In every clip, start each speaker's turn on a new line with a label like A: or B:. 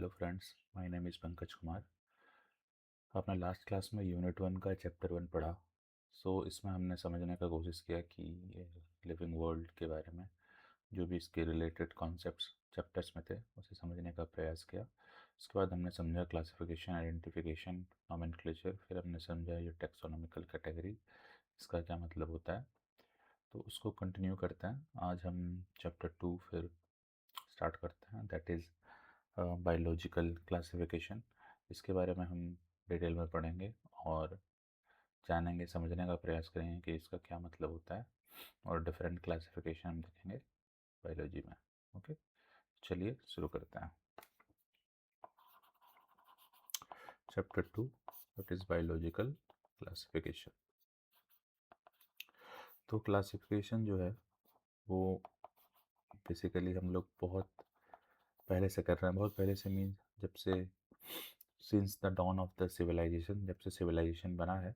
A: Hello friends, my name is Pankaj Kumar. आपने last class में unit 1 का चैप्टर 1 पढ़ा। इसमें हमने समझने का कोशिश किया कि लिविंग वर्ल्ड के बारे में जो भी इसके रिलेटेड कॉन्सेप्ट्स चैप्टर्स में थे उसे समझने का प्रयास किया। उसके बाद हमने समझा क्लासिफिकेशन, आइडेंटिफिकेशन, नॉमेनक्लेचर, फिर हमने समझा ये टेक्सोनॉमिकल कैटेगरी, इसका क्या मतलब होता है। तो उसको कंटिन्यू करते हैं। आज हम चैप्टर 2 फिर स्टार्ट करते हैं, दैट इज़ बायोलॉजिकल क्लासिफिकेशन। इसके बारे में हम डिटेल में पढ़ेंगे और जानेंगे, समझने का प्रयास करेंगे कि इसका क्या मतलब होता है, और डिफरेंट क्लासिफिकेशन हम देखेंगे बायोलॉजी में। ओके, चलिए शुरू करते हैं। Chapter 2, that is biological classification. तो क्लासिफिकेशन जो है वो बेसिकली हम लोग बहुत पहले से कर रहे हैं। बहुत पहले से मीन्स जब से since the dawn of the civilization, जब से सिविलाइजेशन बना है,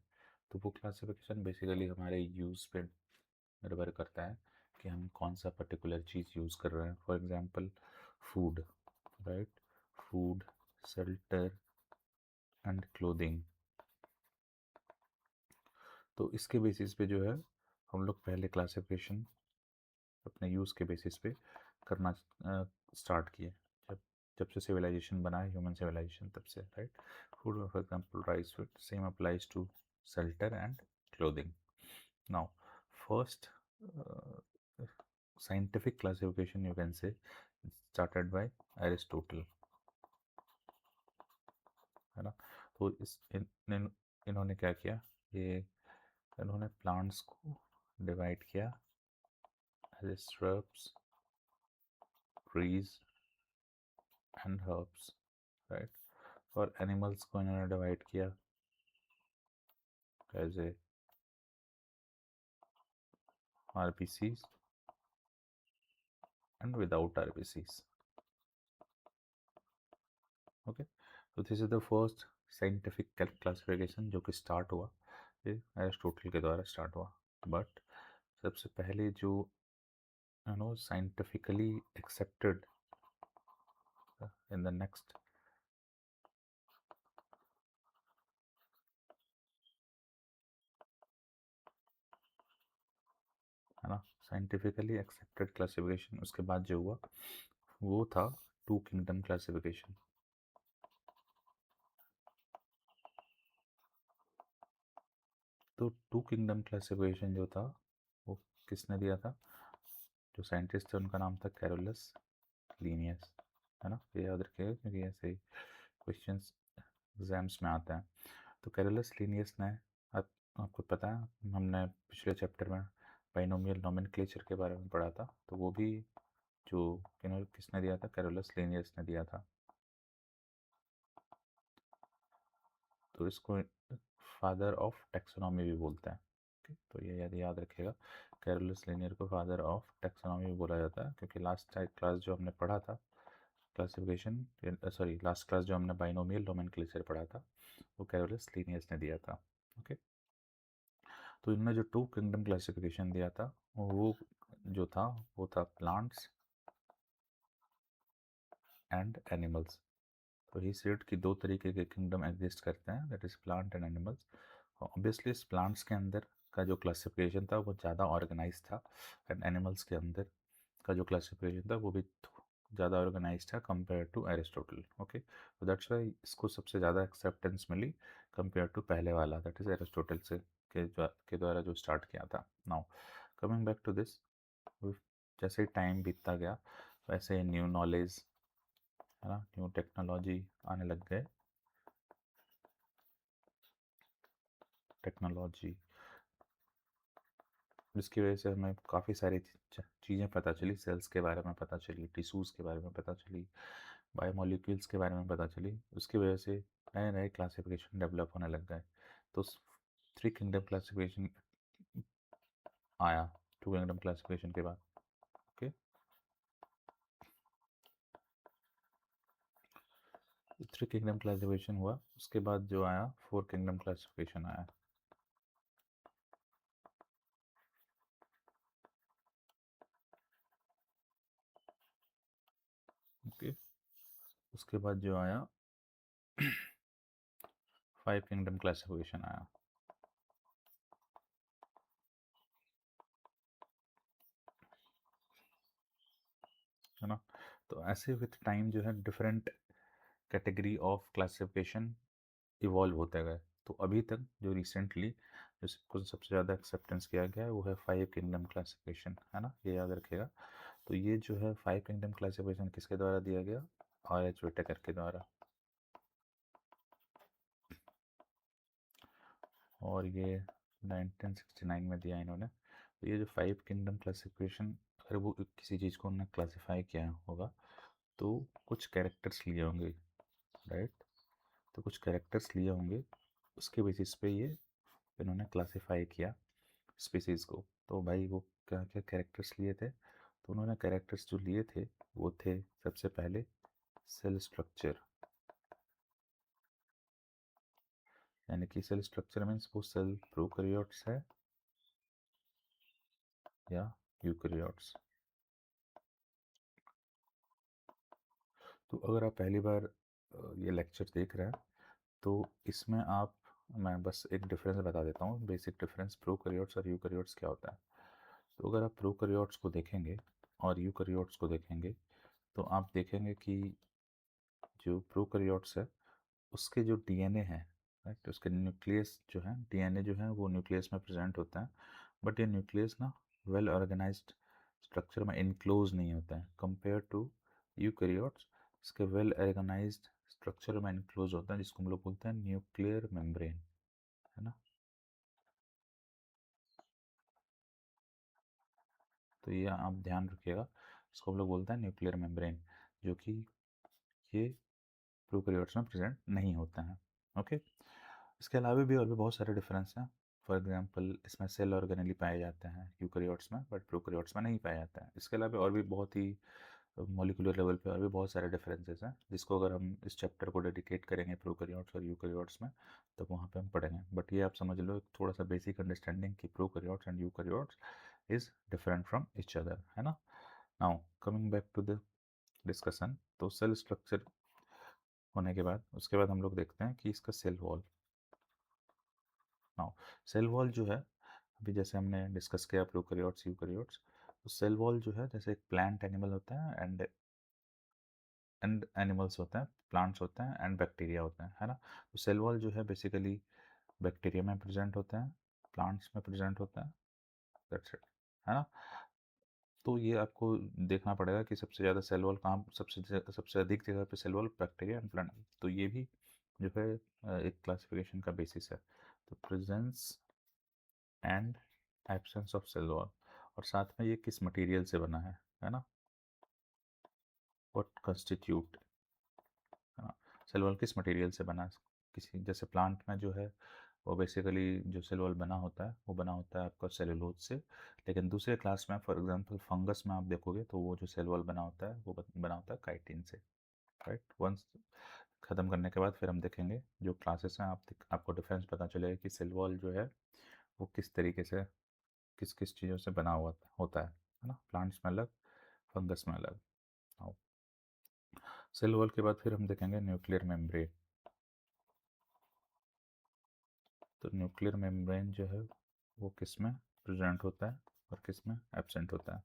A: तो वो क्लासिफिकेशन बेसिकली हमारे यूज़ पे निर्भर करता है कि हम कौन सा पर्टिकुलर चीज़ यूज़ कर रहे हैं। For example food, right, food, shelter and clothing. तो इसके बेसिस पे जो है हम लोग पहले क्लासिफिकेशन अपने यूज़ के बेसिस पे करना स्टार्ट किए। जब जब से सिविलाइजेशन बना है, ह्यूमन सिविलाइजेशन, तब से, right. Food, for example rice, food, same applies to shelter and clothing. Now first scientific classification, you can say, started by Aristotle, है ना। तो इन्होंने क्या किया, ये इन्होंने प्लांट्स को डिवाइड किया as shrubs, trees and herbs, right. और एनिमल्स को इन्होंने डिवाइड किया as a RBCs and without RBCs। Okay, तो this is the first scientific classification जो कि स्टार्ट हुआ, ये एरिस्टोटल के द्वारा स्टार्ट हुआ। बट सबसे पहले जो scientifically accepted in the next, है ना, साइंटिफिकली एक्सेप्टेड क्लासिफिकेशन उसके बाद जो हुआ वो था टू किंगडम क्लासिफिकेशन। तो टू किंगडम क्लासिफिकेशन जो था वो किसने दिया था, जो साइंटिस्ट थे उनका नाम था कैरोलस लीनियस, है ना। ये याद रखिएगा क्योंकि ऐसे क्वेश्चंस एग्जाम्स में आते हैं। तो कैरोलस लीनियस ने, आपको पता है हमने पिछले चैप्टर में बाइनोमियल नोमेनक्लेचर के बारे में पढ़ा था, तो वो भी जो किसने दिया था, कैरोलस लीनियस ने दिया था। तो इसको फादर ऑफ टैक्सोनॉमी भी बोलते हैं। तो ये याद रखिएगा, कैरोलस लीनियर को फादर ऑफ टैक्सोनॉमी भी बोला जाता है, क्योंकि लास्ट क्लास जो हमने पढ़ा था क्लासिफिकेशन, सॉरी लास्ट क्लास जो हमने बाइनोमियल नोमेनक्लेचर पढ़ा था वो कैरोलस लीनियस ने दिया था। ओके, तो इनमें जो टू किंगडम क्लासिफिकेशन दिया था वो जो था वो था प्लांट्स एंड एनिमल्स। तो ही सेड कि दो तरीके के किंगडम एग्जिस्ट करते हैं, that is plant and animals. Obviously इस प्लांट्स के अंदर का जो क्लासिफिकेशन था वो ज़्यादा ऑर्गेनाइज था, एंड एनिमल्स के अंदर का जो क्लासिफिकेशन था वो भी ज़्यादा ऑर्गेनाइज था कंपेयर टू एरिस्टोटल। ओके, तो दैट्स वाई इसको सबसे ज़्यादा एक्सेप्टेंस मिली कंपेयर टू पहले वाला, दैट इज़ एरिस्टोटल से के द्वारा जो स्टार्ट किया था। Now coming back to this, जैसे टाइम बीतता गया वैसे न्यू नॉलेज, है ना, न्यू टेक्नोलॉजी आने लग गए। टेक्नोलॉजी जिसकी वजह से हमें काफ़ी सारी चीज़ें पता चली, सेल्स के बारे में पता चली, टिश्यूज़ के बारे में पता चली, बायोमोलिक्यूल्स के बारे में पता चली। उसकी वजह से नए नए क्लासिफिकेशन डेवलप होने लग गए। तो थ्री किंगडम क्लासिफिकेशन आया टू किंगडम क्लासिफिकेशन के बाद। ओके, थ्री किंगडम क्लासिफिकेशन हुआ, उसके बाद जो आया फोर किंगडम क्लासिफिकेशन आया। ओके, उसके बाद जो आया 5 किंगडम क्लासिफिकेशन आया, है ना। तो ऐसे विथ टाइम जो है different category of classification evolve होते गए। तो अभी तक जो रिसेंटली जो सबको सबसे ज़्यादा एक्सेप्टेंस किया गया है वो है 5 किंगडम क्लासिफिकेशन, है ना, ये याद रखिएगा। तो ये जो है 5 किंगडम क्लासिफिकेशन किसके द्वारा दिया गया? R.H. विटेकर के द्वारा। और ये 1969 में दिया इन्होंने। तो ये जो 5 किंगडम क्लासिफिकेशन, अगर वो किसी चीज़ को उन्होंने क्लासिफाई किया होगा तो कुछ कैरेक्टर्स लिए होंगे, राइट। तो कुछ कैरेक्टर्स लिए होंगे, उसके बेसिस पे ये इन्होंने क्लासिफाई किया स्पीसीज़ को। तो भाई वो क्या क्या कैरेक्टर्स लिए थे? तो उन्होंने कैरेक्टर्स जो लिए थे वो थे सबसे पहले सेल स्ट्रक्चर, यानी कि सेल स्ट्रक्चर मीन्स वो सेल प्रोकैरियोट्स है या यूकैरियोट्स। तो अगर आप पहली बार ये लेक्चर देख रहे हैं तो इसमें आप, मैं बस एक डिफरेंस बता देता हूँ, बेसिक डिफरेंस प्रोकैरियोट्स और यूकैरियोट्स क्या होता है। तो अगर आप प्रोकैरियोट्स को देखेंगे और यूकैरियोट्स को देखेंगे तो आप देखेंगे कि जो प्रोकैरियोट्स है उसके जो डीएनए है, राइट, उसके न्यूक्लियस जो है, डीएनए जो है वो न्यूक्लियस में प्रेजेंट होता है। बट ये न्यूक्लियस ना वेल ऑर्गेनाइज्ड स्ट्रक्चर में इनक्लोज नहीं होता है कंपेयर टू यूकैरियोट्स। इसके वेल ऑर्गेनाइज्ड स्ट्रक्चर में इनक्लोज होता है, जिसको हम लोग बोलते हैं न्यूक्लियर मेम्ब्रेन, है ना। तो ये आप ध्यान रखिएगा, इसको हम लोग बोलते हैं न्यूक्लियर मेम्ब्रेन, जो कि ये प्रोकैरियोट्स में प्रेजेंट नहीं होता है। ओके। इसके अलावा भी और भी बहुत सारे डिफरेंस हैं। फॉर एग्जांपल इसमें सेल ऑर्गेनेली पाए जाते हैं यूकैरियोट्स में, बट प्रोकैरियोट्स में नहीं पाए जाते हैं। इसके अलावा और भी बहुत ही मॉलिक्यूलर लेवल पे और भी बहुत सारे डिफरेंसेस हैं, जिसको अगर हम इस चैप्टर को डेडिकेट करेंगे प्रोकैरियोट्स और यूकैरियोट्स में तब वहाँ पे हम पढ़ेंगे। बट ये आप समझ लो एक थोड़ा सा बेसिक अंडरस्टैंडिंग कि prokaryotes and eukaryotes is different from each other, है ना। Now coming back to the discussion, तो सेल स्ट्रक्चर होने के बाद उसके बाद हम लोग देखते हैं कि इसका cell wall. Now cell wall जो है, अभी जैसे हमने डिस्कस किया प्रोकैरियोट्स यूकैरियोट्स, तो सेल वॉल जो है जैसे एक प्लांट एनिमल होता है एंड एनिमल्स होते हैं, प्लांट्स होते हैं एंड बैक्टीरिया होते हैं, है ना। तो सेल वॉल जो है बेसिकली बैक्टीरिया में प्रेजेंट होते हैं, प्लांट्स में प्रेजेंट होता है, दैट्स इट, है ना। तो ये आपको देखना पड़ेगा कि सबसे ज़्यादा सेल वॉल कहाँ, सबसे अधिक जगह पे cell wall bacteria and plant. तो ये भी जो है एक क्लासिफिकेशन का बेसिस है। तो presence and absence of cell wall, और साथ में ये किस मटेरियल से बना है ना, व्हाट कंस्टिट्यूट, है ना, सेल वॉल किस मटेरियल से बना है। किसी जैसे प्लांट में जो है वो बेसिकली जो सेल वॉल बना होता है वो बना होता है आपका सेलुलोज से। लेकिन दूसरे क्लास में फॉर एग्जांपल फंगस में आप देखोगे तो वो जो सेल वॉल बना होता है वो बना होता है काइटिन से, राइट। वंस ख़त्म करने के बाद फिर हम देखेंगे जो क्लासेस हैं, आपको डिफरेंस पता चलेगा कि सेल वॉल जो है वो किस तरीके से किस किस चीज़ों से बना हुआ होता है ना, प्लांट्स में अलग, फंगस में अलग। आओ, सेल वॉल के बाद फिर हम देखेंगे न्यूक्लियर मेम्ब्रेन। तो न्यूक्लियर मेम्ब्रेन जो है वो किस में प्रेजेंट होता है और किस में एब्सेंट होता है।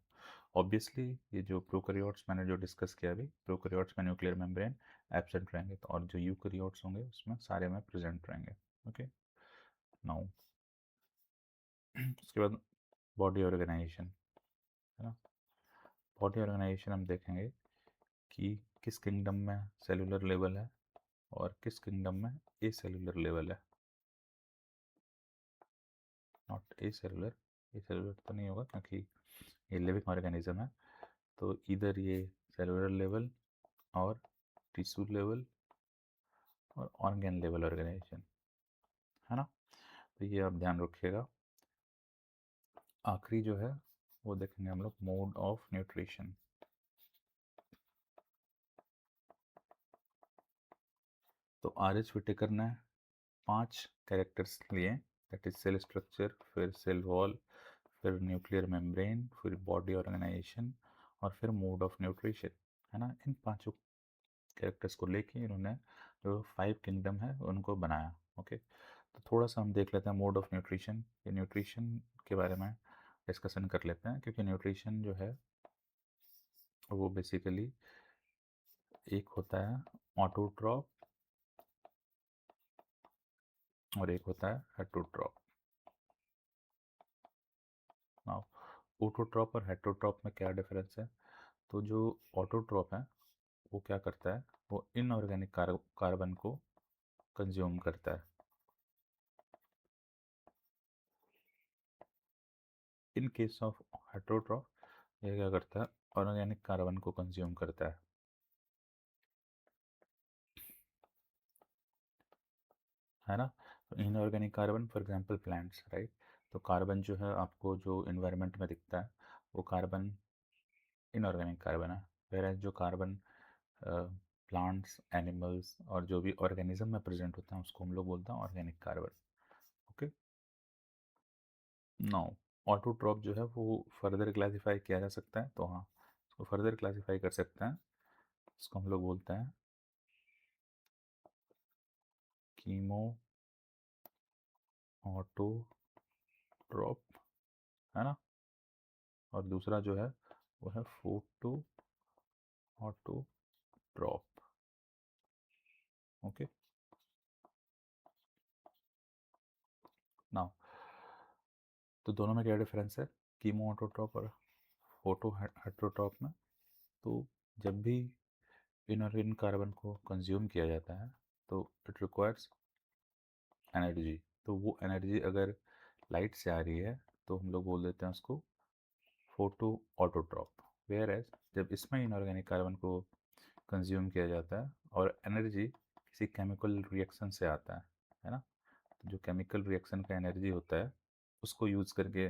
A: ऑब्वियसली ये जो प्रोकैरियोट्स मैंने जो डिस्कस किया अभी, प्रोकैरियोट्स में न्यूक्लियर मेम्ब्रेन एब्सेंट रहेंगे, तो और जो यूकैरियोट्स होंगे उसमें सारे में प्रेजेंट रहेंगे। ओके। नाउ उसके बाद बॉडी ऑर्गेनाइजेशन, है ना। बॉडी ऑर्गेनाइजेशन हम देखेंगे कि किस किंगडम में सेलुलर लेवल है और किस किंगडम में ए सेलुलर लेवल है। Not a cellular, A cellular तो नहीं होगा क्योंकि ये लिविंग ऑर्गेनिज्म है। तो इधर ये सेलुलर लेवल और टिश्यू लेवल और ऑर्गेन लेवल ऑर्गेनाइजेशन, है ना। तो ये आप ध्यान रखिएगा। आखिरी जो है वो देखेंगे हम लोग मोड ऑफ न्यूट्रिशन। तो R.H. विटेकर ने 5 कैरेक्टर्स लिए, दैट इज सेल स्ट्रक्चर, फिर सेल वॉल, फिर न्यूक्लियर मेम्ब्रेन, फिर बॉडी ऑर्गेनाइजेशन और फिर मोड ऑफ न्यूट्रिशन, है ना। इन पांचों कैरेक्टर्स को लेके इन्होंने जो 5 किंगडम है उनको बनाया। ओके, तो थोड़ा सा हम देख लेते हैं मोड ऑफ न्यूट्रिशन। ये न्यूट्रिशन के बारे में डिस्कशन कर लेते हैं, क्योंकि न्यूट्रिशन जो है वो बेसिकली एक होता है ऑटोट्रॉप और एक होता है हेटरोट्रॉप। नाउ ऑटोट्रॉप और हेटरोट्रॉप में क्या डिफरेंस है? तो जो ऑटोट्रॉप है वो क्या करता है, वो इनऑर्गेनिक कार्बन को कंज्यूम करता है। इन केस ऑफ हेटरोट्रॉप ये क्या करता है, ऑर्गेनिक कार्बन को कंज्यूम करता है ना। Inorganic carbon for example plants, right. तो कार्बन जो है आपको जो इन्वायरमेंट में दिखता है वो कार्बन इनऑर्गेनिक कार्बन है। वेयर जो कार्बन प्लांट्स, एनिमल्स और जो भी ऑर्गेनिज्म में प्रेजेंट होता है उसको हम लोग बोलते हैं organic carbon. Okay, now autotroph जो है वो फर्दर क्लासिफाई किया जा सकता है, तो हाँ उसको फर्दर क्लासिफाई कर सकते हैं। इसको हम लोग बोलते हैं कीमो ऑटोट्रॉप, है ना। और दूसरा जो है वो है फोटो ऑटोट्रॉप। ओके, नाउ तो दोनों में क्या डिफरेंस है कीमो ऑटोट्रॉप और फोटो हेटरोट्रॉप में? तो जब भी इनऑर्गेनिक कार्बन को कंज्यूम किया जाता है तो इट रिक्वायर्स एनर्जी। तो वो एनर्जी अगर लाइट से आ रही है तो हम लोग बोल देते हैं उसको फोटो ऑटोट्रॉप। वेयर एज जब इसमें इनऑर्गेनिक कार्बन को कंज्यूम किया जाता है और एनर्जी किसी केमिकल रिएक्शन से आता है ना। तो जो केमिकल रिएक्शन का एनर्जी होता है उसको यूज़ करके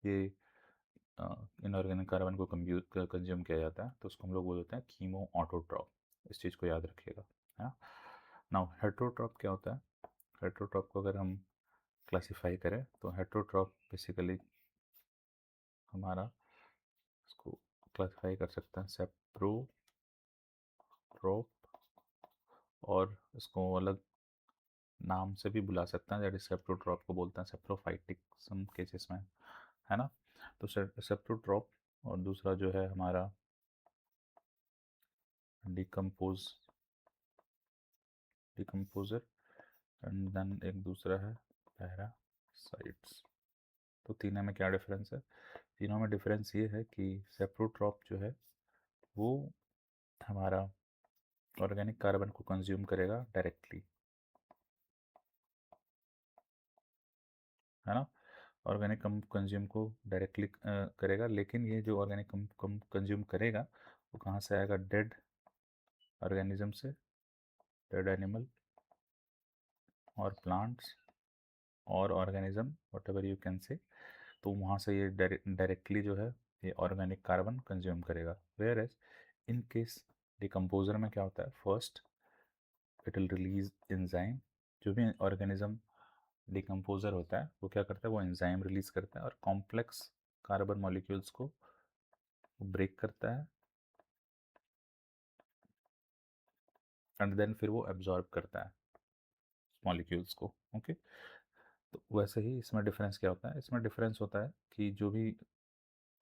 A: ये इनऑर्गेनिक कार्बन को कंज्यूम किया जाता है, तो उसको हम लोग बोलते हैं कीमो ऑटोट्रॉप। इस चीज़ को याद रखिएगा, है ना। नाउ हेटरोट्रॉप क्या होता है? हेटरोट्रॉप को अगर हम क्लासिफाई करें तो हेटरोट्रॉप बेसिकली हमारा इसको क्लासिफाई कर सकते हैं सेप्रोट्रॉप, और इसको अलग नाम से भी बुला सकते हैं, जैसे सेप्रोट्रॉप को बोलते हैं सेप्रोफाइटिक सम केसेस में, है ना। तो सेप्रोट्रॉप और दूसरा जो है हमारा डिकम्पोज डिकम्पोजर, एंड देन एक दूसरा है पैरासाइट्स। तो तीनों में क्या डिफरेंस है? तीनों में डिफरेंस ये है कि सेप्रोट्रॉप जो है वो हमारा ऑर्गेनिक कार्बन को कंज्यूम करेगा डायरेक्टली, है ना। ऑर्गेनिक कंज्यूम को डायरेक्टली करेगा, लेकिन ये जो ऑर्गेनिक कंज्यूम करेगा वो कहाँ से आएगा? डेड ऑर्गेनिज्म से, डेड एनिमल और प्लांट्स और organism whatever you can say. तो वहाँ से ये डायरेक्टली जो है ये ऑर्गेनिक कार्बन कंज्यूम करेगा। Whereas in case decomposer में क्या होता है, first it will release enzyme. जो भी ऑर्गेनिज्म डिकम्पोजर होता है वो क्या करता है, वो एंजाइम रिलीज करता है और कॉम्प्लेक्स कार्बन मॉलिक्यूल्स को ब्रेक करता है, एंड देन फिर वो एब्जॉर्ब करता है मॉलिक्यूल्स को। ओके, तो वैसे ही इसमें डिफरेंस क्या होता है? इसमें डिफरेंस होता है कि जो भी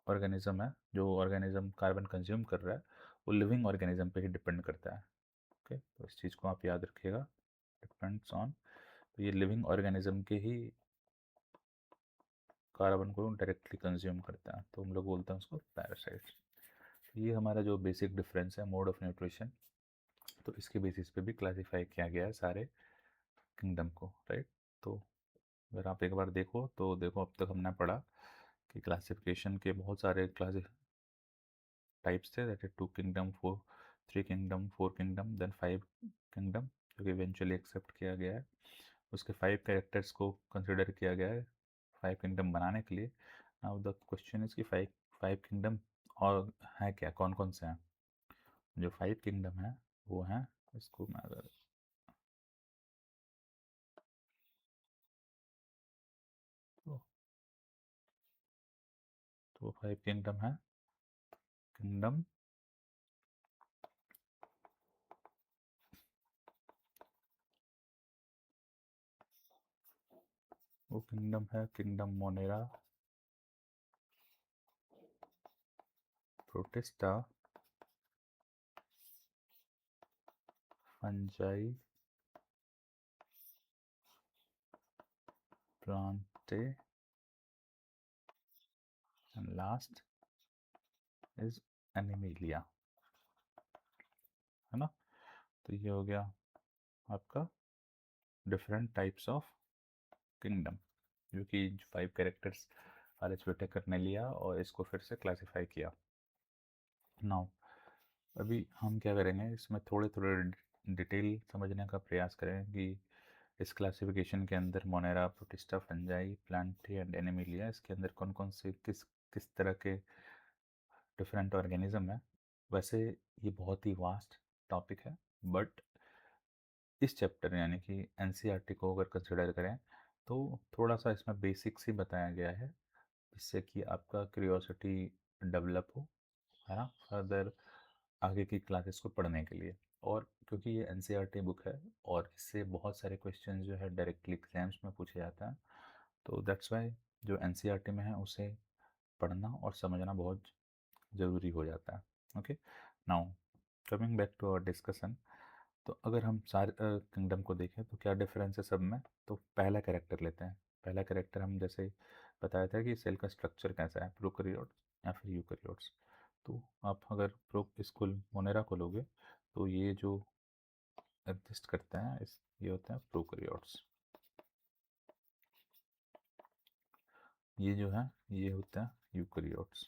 A: ऑर्गेनिज्म है, जो ऑर्गेनिज्म कार्बन कंज्यूम कर रहा है वो लिविंग ऑर्गेनिज्म पे ही डिपेंड करता है। ओके, तो इस चीज़ को आप याद रखिएगा, डिपेंड्स ऑन। तो ये लिविंग ऑर्गेनिज्म के ही कार्बन को डायरेक्टली कंज्यूम करता है, तो हम लोग बोलते हैं उसको पैरासाइट्स। ये हमारा जो बेसिक डिफरेंस है मोड ऑफ न्यूट्रिशन, तो इसके बेसिस पे भी क्लासीफाई किया गया है सारे किंगडम को, राइट। तो अगर आप एक बार देखो तो देखो अब तक हमने पढ़ा कि क्लासिफिकेशन के बहुत सारे क्लास टाइप्स थे, that is 2 kingdom, 3 kingdom, 4 kingdom, then 5 kingdom, जो कि इवेंचुअली एक्सेप्ट किया गया है। उसके 5 कैरेक्टर्स को कंसिडर किया गया है 5 किंगडम बनाने के लिए। नाउ द क्वेश्चन इज कि फाइव फाइव किंगडम और है क्या, कौन कौन से हैं? जो 5 किंगडम है वो हैं, इसको मैं अगर तो, 5 किंगडम है। किंगडम वो किंगडम है kingdom Monera, protista, fungi, Plantae, and last is Animalia, है ना। तो ये हो गया आपका डिफरेंट टाइप्स ऑफ किंगडम, जो कि 5 कैरेक्टर्स आर एच विटेकर ने लिया और इसको फिर से क्लासिफाई किया। नाउ अभी हम क्या करेंगे, इसमें थोड़े थोड़े डिटेल समझने का प्रयास करें कि इस क्लासिफिकेशन के अंदर Monera, protista, fungi, Plantae and Animalia, इसके अंदर कौन कौन से किस किस तरह के डिफरेंट ऑर्गेनिज्म है। वैसे ये बहुत ही वास्ट टॉपिक है, बट इस चैप्टर यानी कि एनसीईआरटी को अगर कंसिडर करें तो थोड़ा सा इसमें बेसिक्स ही बताया गया है, जिससे कि आपका क्यूरियोसिटी डेवलप हो, है ना, फर्दर आगे की क्लासेस को पढ़ने के लिए। और क्योंकि ये एनसीईआरटी बुक है और इससे बहुत सारे क्वेश्चन जो है डायरेक्टली एग्जाम्स में पूछे जाते हैं, तो दैट्स वाई जो एनसीईआरटी में है उसे पढ़ना और समझना बहुत ज़रूरी हो जाता है। Okay, now coming back to our discussion. तो अगर हम सारे किंगडम को देखें तो क्या डिफरेंस है सब में। तो पहला कैरेक्टर लेते हैं। पहला कैरेक्टर हम जैसे बताया था कि सेल का स्ट्रक्चर कैसा है, प्रोकैरियोट्स या फिर यूकैरियोट्स। तो आप अगर प्रो इसको मोनेरा को लोगे तो ये जो एग्जिस्ट करते हैं इस ये होते हैं प्रोकैरियोट्स। ये जो है ये होते हैं यूकैरियोट्स।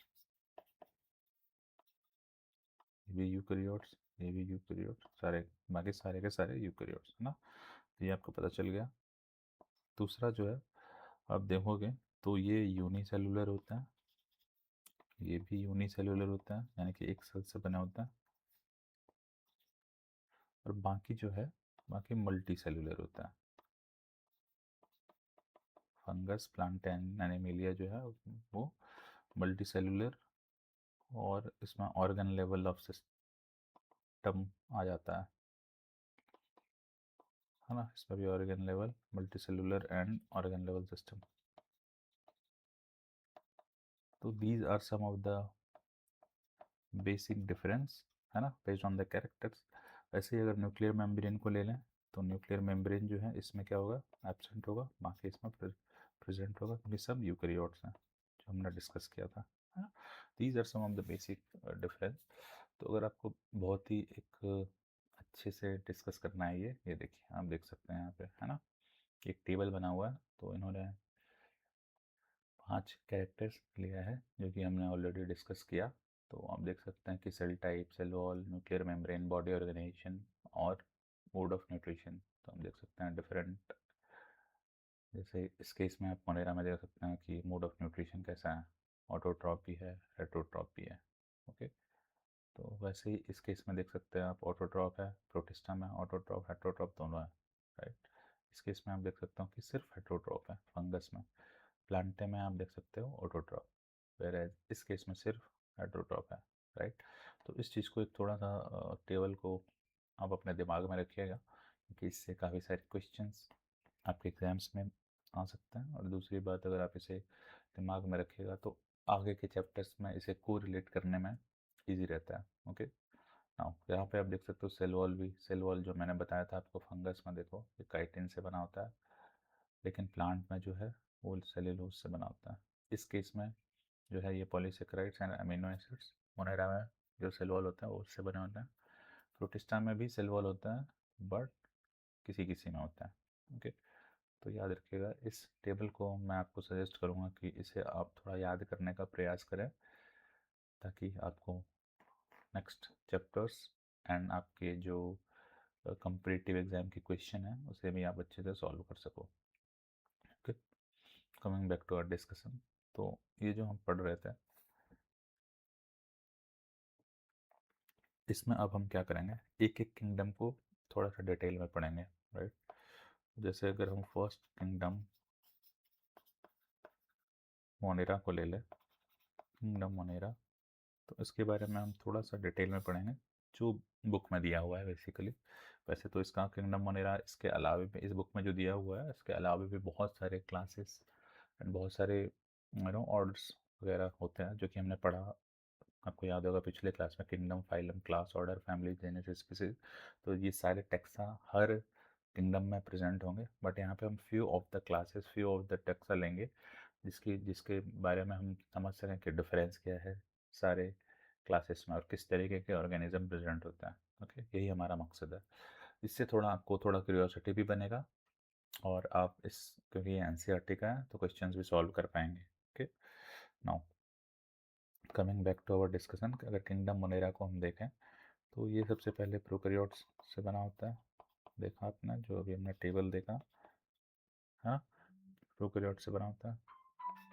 A: ये भी यूकैरियोट्स, ये भी यूकैरियोट्स, सारे बाकी सारे के सारे यूकैरियोट्स, है ना। तो ये आपको पता चल गया। दूसरा जो है आप देखोगे तो ये यूनिसेलुलर होता है, ये भी यूनिसेलुलर होता है यानी कि एक सेल से बना होता है। और बाकी जो है बाकी मल्टी सेलुलर होता है। फंगस, प्लांट एंड एनिमिलिया जो है वो मल्टी सेलुलर, और इसमें ऑर्गन लेवल ऑफ सिस्टम आ जाता है ना। इसमें भी organ level, multi cellular and organ level system. तो these are some of the basic difference, है ना, बेस्ड ऑन द कैरेक्टर्स। वैसे ही अगर न्यूक्लियर मेम्ब्रेन को ले लें तो न्यूक्लियर मेम्ब्रेन जो है इसमें क्या होगा, एब्सेंट होगा, बाकी इसमें प्रेजेंट होगा, क्योंकि सब यूकैरियोट्स हैं जो हमने डिस्कस किया था, है ना। These are some of the basic difference. तो अगर आपको बहुत ही एक अच्छे से डिस्कस करना है, ये देखिए आप देख सकते हैं यहाँ पे, है ना, एक टेबल बना हुआ है। तो इन्होंने 5 कैरेक्टर्स लिया है जो कि हमने ऑलरेडी डिस्कस किया। तो आप देख सकते हैं कि cell type, cell wall, nuclear membrane, body organization और मोड ऑफ न्यूट्रिशन। तो हम देख सकते हैं डिफरेंट, जैसे इस केस में आप मोनेरा में देख सकते हैं कि मोड ऑफ न्यूट्रिशन कैसा है, ऑटोट्रॉप भी है, हेटरोट्रॉप भी है। ओके, तो वैसे ही इस केस में देख सकते हैं आप ऑटोट्रॉप है, प्रोटिस्टा में ऑटोट्रॉप हेटरोट्रॉप दोनों है, राइट। इस केस में आप देख सकते हो कि सिर्फ हेटरोट्रॉप है फंगस में। प्लांटे में आप देख सकते हो ऑटोट्रॉप, वेयर इस केस में सिर्फ हेटरोट्रॉप है, राइट। तो इस चीज़ को एक थोड़ा सा टेबल को आप अपने दिमाग में रखिएगा, क्योंकि इससे काफ़ी सारे क्वेश्चंस आपके एग्जाम्स में आ सकते हैं। और दूसरी बात, अगर आप इसे दिमाग में रखिएगा तो आगे के चैप्टर्स में इसे को रिलेट करने में ईजी रहता है। ओके, नाउ यहाँ पे आप देख सकते हो सेल वॉल भी, सेल वॉल जो मैंने बताया था आपको फंगस में, देखो ये काइटिन से बना होता है, लेकिन प्लांट में जो है वो सेल्यूलोज से बना होता है। इस केस में जो है ये polysaccharides and amino acids. Monera में जो सेल वॉल होता है वो उससे बने होते हैं। प्रोटिस्टा में भी सेल वॉल होता है, बट किसी किसी में होता है। ओके, तो याद रखिएगा, इस टेबल को मैं आपको सजेस्ट करूँगा कि इसे आप थोड़ा याद करने का प्रयास करें, ताकि आपको नेक्स्ट चैप्टर्स एंड आपके जो कंपटीटिव एग्ज़ाम के क्वेश्चन हैं उसे भी आप अच्छे से सॉल्व कर सको। Okay, coming back to our discussion. तो ये जो हम पढ़ रहे थे, इसमें अब हम क्या करेंगे, एक एक किंगडम को थोड़ा सा डिटेल में पढ़ेंगे, राइट। जैसे अगर हम फर्स्ट किंगडम मोनेरा को ले लें, किंगडम मोनेरा, तो इसके बारे में हम थोड़ा सा डिटेल में पढ़ेंगे जो बुक में दिया हुआ है बेसिकली। वैसे तो इसका किंगडम मोनेरा इसके अलावे भी इस बुक में जो दिया हुआ है इसके अलावे भी बहुत सारे क्लासेस एंड बहुत सारे ऑर्डर्स वगैरह होते हैं जो कि हमने पढ़ा। आपको याद होगा पिछले क्लास में kingdom, phylum, class, order, family, genesis, species. तो ये सारे टेक्सा हर किंगडम में प्रेजेंट होंगे, बट यहाँ पे हम few of the classes, few of the taxa लेंगे जिसकी जिसके बारे में हम समझ सकें कि डिफरेंस क्या है सारे क्लासेस में और किस तरीके के ऑर्गेनिज्म प्रेजेंट होता है। ओके, यही हमारा मकसद है। इससे थोड़ा आपको थोड़ा क्यूरियोसिटी भी बनेगा और आप इस क्योंकि ये एनसीईआरटी का है तो क्वेश्चंस भी सॉल्व कर पाएंगे। Okay, now coming back to our discussion, अगर किंगडम मोनेरा को हम देखें तो ये सबसे पहले प्रोकैरियोट्स से बना होता है। देखा आपने जो अभी हमने टेबल देखा, हाँ, प्रोकैरियोट से बना होता है।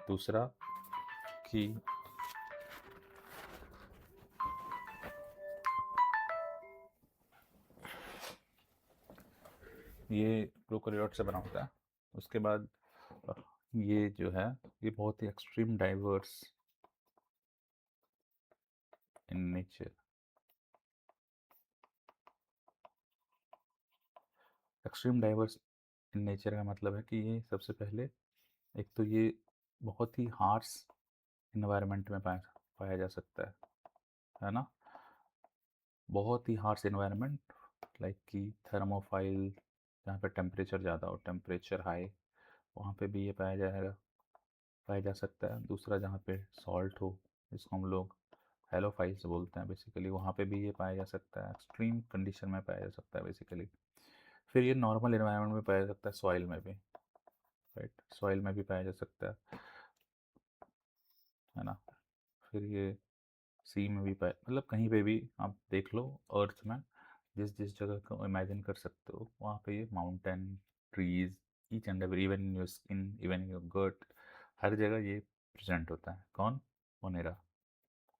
A: दूसरा कि ये प्रोकैरियोट से बना होता है। उसके बाद ये जो है ये बहुत ही extreme diverse in nature. Extreme diverse in nature का मतलब है कि ये सबसे पहले एक तो ये बहुत ही हार्श इन्वायरमेंट में पाया जा सकता है ना। बहुत ही हार्श इन्वायरमेंट लाइक कि थर्मोफाइल, जहाँ पे टेम्परेचर ज़्यादा हो, टेम्परेचर हाई, वहाँ पे भी ये पाया जा सकता है। दूसरा जहाँ पे सॉल्ट हो, जिसको हम लोग हेलोफाइल्स बोलते हैं बेसिकली, वहाँ पे भी ये पाया जा सकता है। एक्सट्रीम कंडीशन में पाया जा सकता है बेसिकली। फिर ये नॉर्मल इन्वायरमेंट में पाया जा सकता है, सॉइल में भी, राइट, सॉइल में भी पाया जा सकता है ना। फिर ये सी में भी पाए, मतलब कहीं पे भी आप देख लो अर्थ में, जिस जिस जगह को इमेजिन कर सकते हो वहाँ पे ये mountain, trees, each and every, even in your skin, even in your gut, हर जगह ये प्रेजेंट होता है। कौन? मोनेरा।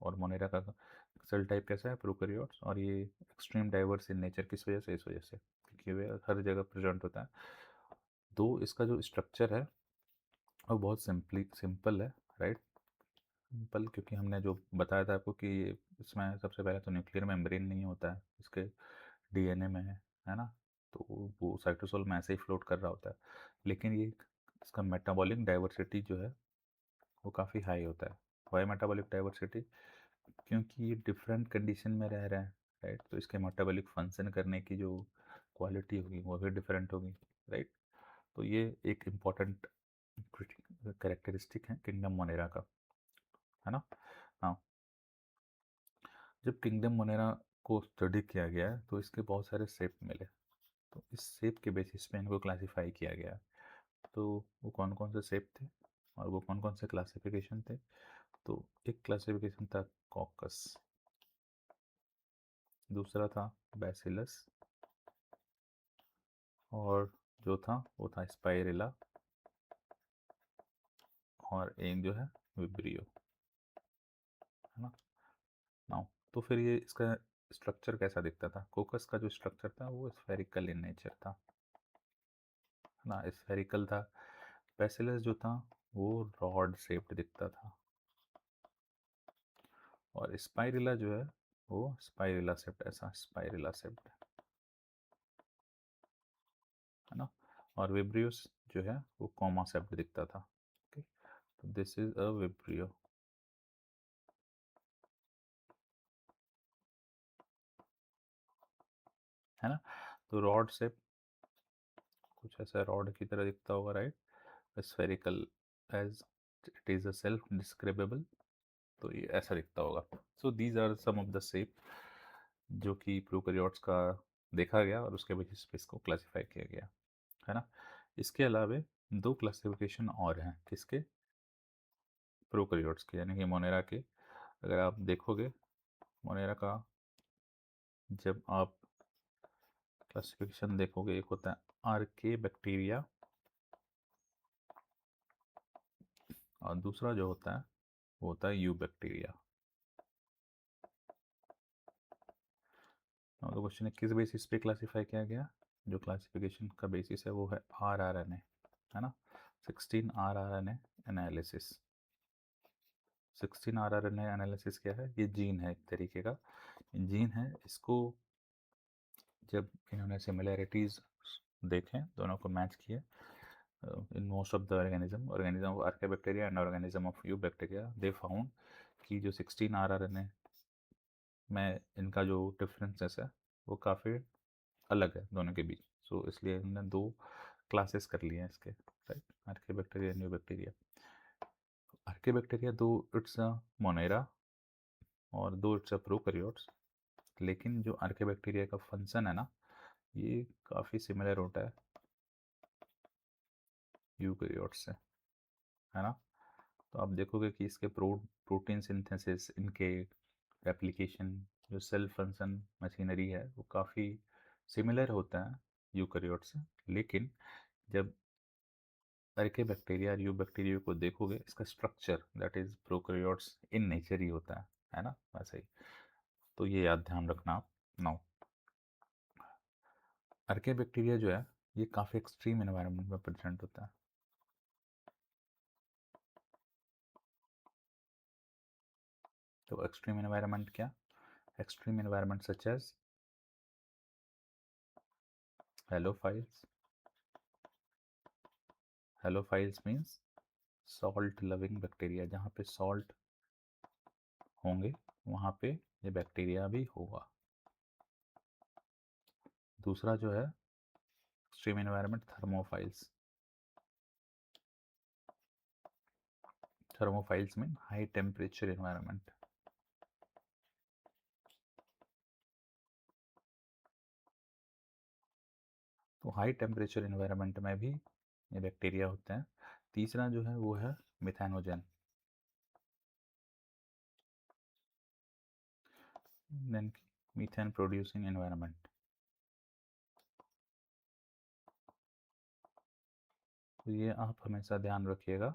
A: और मोनेरा का सेल टाइप कैसा है? प्रोकैरियोट्स। और ये एक्सट्रीम डाइवर्स इन नेचर किस वजह से? इस वजह से क्योंकि वे हर जगह प्रेजेंट होता है। तो इसका जो स्ट्रक्चर है वो बहुत सिंपल है, राइट। सिंपल क्योंकि हमने जो बताया था आपको कि इसमें सबसे पहले तो न्यूक्लियर मेम्ब्रेन नहीं होता है, इसके डीएनए में है ना। तो वो साइटोसोल में ऐसे ही फ्लोट कर रहा होता है। लेकिन ये इसका मेटाबॉलिक डाइवर्सिटी जो है वो काफ़ी हाई होता है। Why metabolic diversity? क्योंकि ये डिफरेंट कंडीशन में रह रहे हैं, राइट। तो इसके मेटाबॉलिक फंक्शन करने की जो क्वालिटी होगी वो भी डिफरेंट होगी, राइट। तो ये एक इम्पॉर्टेंट कैरेक्टरिस्टिक है किंगडम मोनेरा का, है ना। हाँ, जब किंगडम मोनेरा को स्टडी किया गया है तो इसके बहुत सारे शेप मिले, तो इस शेप के बेसिस पे इनको क्लासिफाई किया गया। तो वो कौन कौन से शेप थे और वो कौन कौन से क्लासिफिकेशन थे? तो एक क्लासिफिकेशन था कॉकस, दूसरा था बैसिलस, और जो था वो था स्पाइरेला, और एक जो है विब्रियो, है ना। नाउ तो फिर ये इसका स्ट्रक्चर कैसा दिखता था? कोकस का जो स्ट्रक्चर था वो स्फेरिकल इन नेचर था, है ना, स्फेरिकल था। बैसिलस जो था वो रॉड शेप्ड दिखता था, और स्पाइरेला जो है वो स्पाइरेला शेप्ड, ऐसा स्पाइरेला शेप्ड, है ना। और विब्रियोस जो है वो कॉमा शेप्ड दिखता था। ओके, तो दिस इज अ विब्रियो, है ना। तो रॉड शेप कुछ ऐसा रॉड की तरह दिखता होगा, right. Spherical as it is a self describable, तो ये ऐसा दिखता होगा। So these are some of the shape जो कि प्रोकैरियोट्स का देखा गया और उसके बेसिस पे इसको क्लासिफाई किया गया, है ना। इसके अलावे दो क्लासिफिकेशन और हैं, किसके? प्रोकैरियोट्स के, यानी कि मोनेरा के। अगर आप देखोगे मोनेरा का, जब आप क्लासिफिकेशन देखोगे, एक होता है आर्के बैक्टीरिया और दूसरा जो होता है वो होता है यू बैक्टीरिया। तो क्वेश्चन है किस बेसिस पे क्लासिफाई किया गया? जो क्लासिफिकेशन का बेसिस है वो है RRNA, है ना। 16 RRNA एनालिसिस। 16 RRNA एनालिसिस क्या है? ये जीन है एक तरीके का, जीन है, इसको जब इन्होंने सिमिलैरिटीज़ देखें, दोनों को मैच किए in most of the organism of archaea and organism of you bacteria, they found कि जो 16 RRNA में इनका जो डिफरेंसेस है वो काफ़ी अलग है दोनों के बीच। सो इसलिए इन्होंने दो क्लासेस कर लिए हैं इसके, right, archaea and you bacteria. Archaea दो इट्स अ मोनेरा और दो इट्स अ प्रोकैरियोट्स, लेकिन जो आर्किया का फंक्शन है ना, ये काफ़ी सिमिलर होता है यूकैरियोट्स से, है ना। तो आप देखोगे कि इसके प्रोटीन सिंथेसिस, इनके एप्लीकेशन, जो सेल फंक्शन मशीनरी है, वो काफ़ी सिमिलर होता है यूकैरियोट से। लेकिन जब आर्किया और यू बैक्टीरिया को देखोगे, इसका structure that is prokaryotes in nature ही होता है ना, वैसे ही। तो ये याद ध्यान रखना आप। नाउ आर्किया जो है, ये काफ़ी एक्सट्रीम एनवायरनमेंट में प्रेजेंट होता है। तो एक्सट्रीम एनवायरनमेंट क्या? Extreme environment such as halophiles. Halophiles means salt loving bacteria, जहाँ पे सॉल्ट होंगे वहाँ पे ये बैक्टीरिया भी होगा। दूसरा जो है extreme environment, thermophiles. Thermophiles mean high temperature environment. तो हाई टेम्परेचर एनवायरनमेंट में भी ये बैक्टीरिया होते हैं। तीसरा जो है वो है methanogen, then methane producing environment. तो ये आप हमेशा ध्यान रखिएगा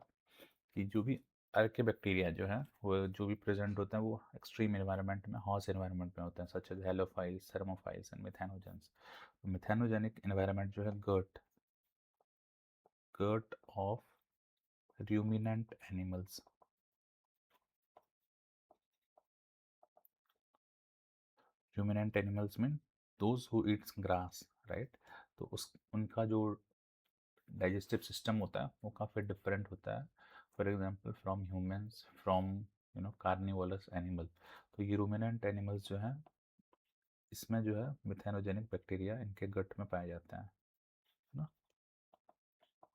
A: कि जो भी आर्किया जो है वो जो भी प्रेजेंट होते हैं वो एक्सट्रीम एनवायरनमेंट में, हॉस एनवायरनमेंट में होते हैं, such as halophiles, thermophiles and methanogens. Methanogenic environment जो है gut of ruminant animals। ruminant animals mean those who eats grass, right? तो उस उनका जो डाइजेस्टिव सिस्टम होता है वो काफ़ी डिफरेंट होता है, for example from humans, from carnivorous animal. तो ये रूमिनेंट एनिमल्स जो हैं, इसमें जो है मिथेनोजेनिक बैक्टीरिया इनके गट में पाए जाते हैं, है ना।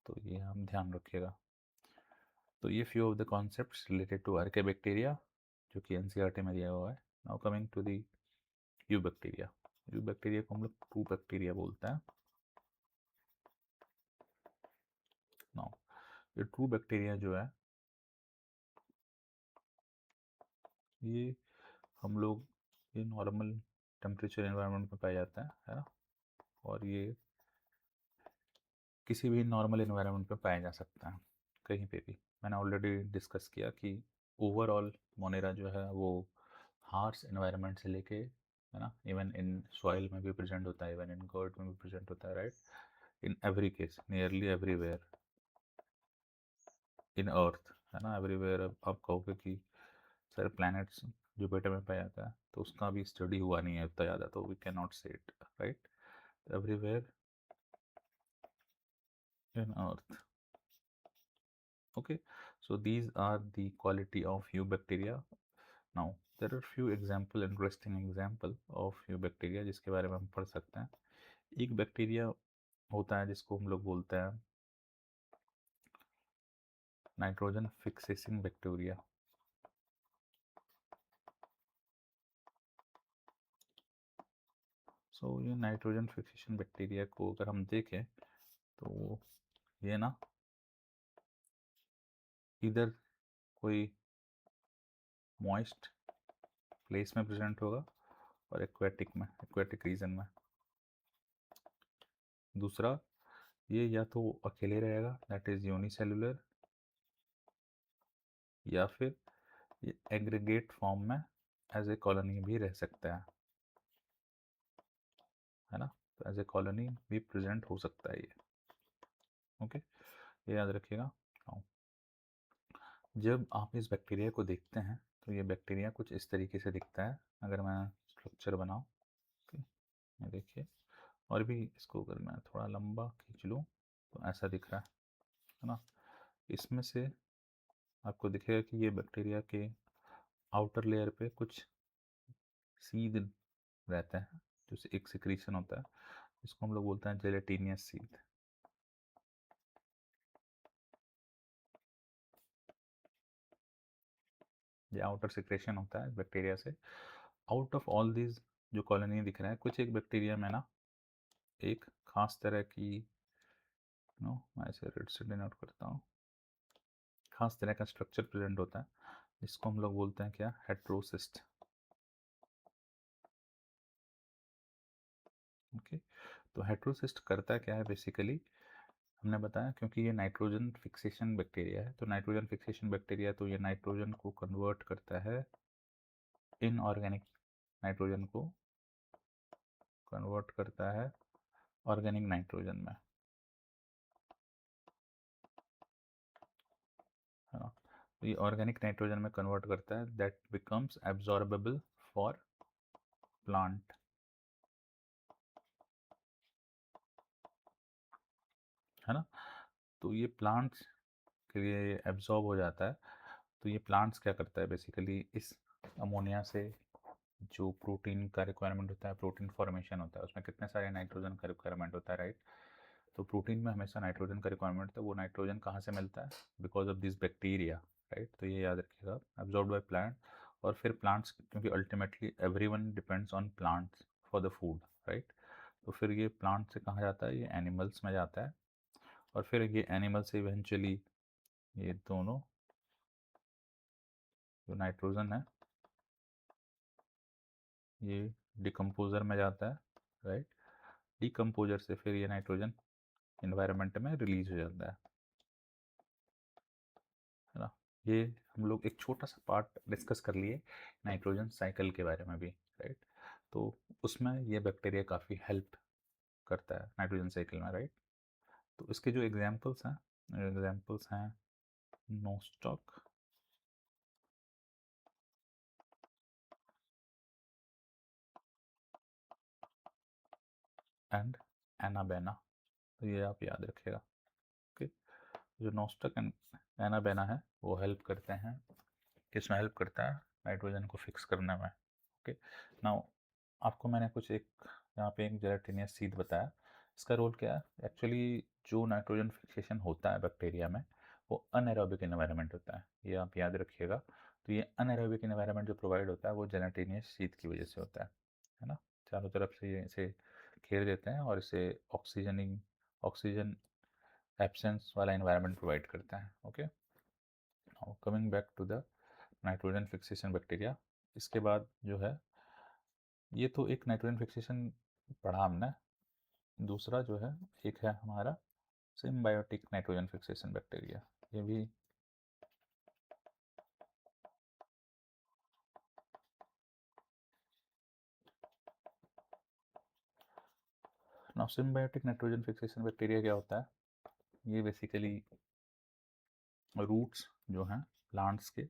A: तो ये हम ध्यान रखिएगा। तो ये few of the concepts related to archaea जो कि एनसीईआरटी में दिया हुआ है। Now coming to the eubacteria. Eubacteria को हम लोग ट्रू बैक्टीरिया बोलते हैं। नाउ ये ट्रू बैक्टीरिया जो है, ये हम लोग ये नॉर्मल टेम्परेचर एनवायरनमेंट में पाया जाता है ना। और ये किसी भी नॉर्मल एनवायरनमेंट में पाया जा सकता है, कहीं पे भी। मैंने ऑलरेडी डिस्कस किया कि ओवरऑल मोनेरा जो है वो हार्श एनवायरनमेंट से लेके, है ना, इवन इन सॉइल में भी प्रेजेंट होता है, इवन इन गर्ड में भी प्रेजेंट होता है, right, in every case, nearly everywhere in earth, है ना। एवरीवेयर आप कहोगे कि सर प्लैनेट्स जुपिटर में पाया जाता है, तो उसका भी स्टडी हुआ नहीं है उतना ज़्यादा, तो वी कैन नॉट से it, right, everywhere in earth. Okay, so these are the quality of eubacteria. Now there are few interesting example of eubacteria जिसके बारे में हम पढ़ सकते हैं। एक बैक्टीरिया होता है जिसको हम लोग बोलते हैं नाइट्रोजन फिक्सेसिंग बैक्टीरिया। सो ये नाइट्रोजन फिक्सेशन बैक्टीरिया को अगर हम देखें तो ये ना इधर कोई मॉइस्ट प्लेस में प्रेजेंट होगा और एक्वेटिक रीजन में। दूसरा, ये या तो अकेले रहेगा, दैट इज यूनिसेलुलर, या फिर ये एग्रीगेट फॉर्म में एज ए कॉलोनी भी रह सकता है ना। तो एज ए कॉलोनी भी प्रेजेंट हो सकता है ये। ओके, ये याद रखिएगा। हाँ। जब आप इस बैक्टीरिया को देखते हैं तो ये बैक्टीरिया कुछ इस तरीके से दिखता है। अगर मैं स्ट्रक्चर बनाऊँ, ये देखिए, और भी इसको अगर मैं थोड़ा लंबा खींच लूँ तो ऐसा दिख रहा है ना। इसमें से आपको दिखेगा कि ये बैक्टीरिया के आउटर लेयर पे कुछ सीद रहता है, जो एक सिक्रीशन होता है, इसको हम लोग बोलते हैं जेलेटिनियस सीड। ये आउटर सिक्रेशन होता है बैक्टीरिया से। आउट ऑफ ऑल दीज जो कॉलोनी दिख रहा है, कुछ एक बैक्टीरिया में ना एक खास तरह की, नो मैं इसे रेड से डिनोट करता हूँ, खास तरह का स्ट्रक्चर प्रेजेंट होता है, जिसको हम लोग बोलते हैं क्या, हेट्रोसिस्ट। ओके, तो हेट्रोसिस्ट करता क्या है बेसिकली, हमने बताया क्योंकि ये नाइट्रोजन फिक्सेशन बैक्टीरिया है, तो नाइट्रोजन फिक्सेशन बैक्टीरिया तो ये नाइट्रोजन को कन्वर्ट करता है, इनऑर्गेनिक नाइट्रोजन को कन्वर्ट करता है ऑर्गेनिक नाइट्रोजन में, है ना। तो ये ऑर्गेनिक नाइट्रोजन में कन्वर्ट करता है, that becomes absorbable for plant, है ना। तो ये प्लांट्स के लिए एब्जॉर्ब हो जाता है। तो ये प्लांट्स क्या करता है बेसिकली, इस अमोनिया से जो प्रोटीन का रिक्वायरमेंट होता है, प्रोटीन फॉर्मेशन होता है, उसमें कितने सारे नाइट्रोजन का रिक्वायरमेंट होता है, राइट। तो प्रोटीन में हमेशा नाइट्रोजन का रिक्वायरमेंट होता है, वो नाइट्रोजन कहाँ से मिलता है, because of this bacteria, right. तो ये याद रखिएगा, एब्जॉर्ब बाय प्लांट। और फिर प्लांट्स, क्योंकि ultimately everyone depends on plants for the food, right. तो फिर ये प्लांट से कहाँ जाता है, ये एनिमल्स में जाता है, और फिर ये एनिमल से इवेंचुअली ये दोनों जो नाइट्रोजन है ये डिकम्पोज़र में जाता है, राइट। डिकम्पोजर से फिर ये नाइट्रोजन इन्वायरमेंट में रिलीज हो जाता है ना। ये हम लोग एक छोटा सा पार्ट डिस्कस कर लिए नाइट्रोजन साइकिल के बारे में भी, राइट। तो उसमें ये बैक्टीरिया काफ़ी हेल्प करता है नाइट्रोजन साइकिल में, राइट। तो इसके जो एग्जाम्पल्स हैं नोस्टॉक एंड एनाबेना, तो ये आप याद रखिएगा। ओके, जो नोस्टॉक एंड एनाबेना है वो हेल्प करते हैं, किसमें हेल्प करता है, नाइट्रोजन को फिक्स करने में। ओके, नाउ आपको मैंने कुछ एक यहाँ पे एक जेलेटिनियस सीड बताया, इसका रोल क्या है एक्चुअली, जो नाइट्रोजन फिक्सेशन होता है बैक्टीरिया में वो अनएरोबिक इन्वायरमेंट होता है, ये आप याद रखिएगा। तो ये अनएरोबिक इन्वायरमेंट जो प्रोवाइड होता है वो जेलेटिनियस सीड की वजह से होता है ना। चारों तरफ से ये इसे घेर देते हैं और इसे ऑक्सीजन एब्सेंस वाला इन्वायरमेंट प्रोवाइड करता है। Okay, now coming back to the nitrogen fixation bacteria, इसके बाद जो है, ये तो एक नाइट्रोजन फिक्सेशन पढ़ा हमने, दूसरा जो है एक है हमारा सिम्बायोटिक नाइट्रोजन फिक्सेशन बैक्टीरिया, ये भी now symbiotic nitrogen fixation bacteria क्या होता है, ये बेसिकली रूट्स जो हैं प्लांट्स के,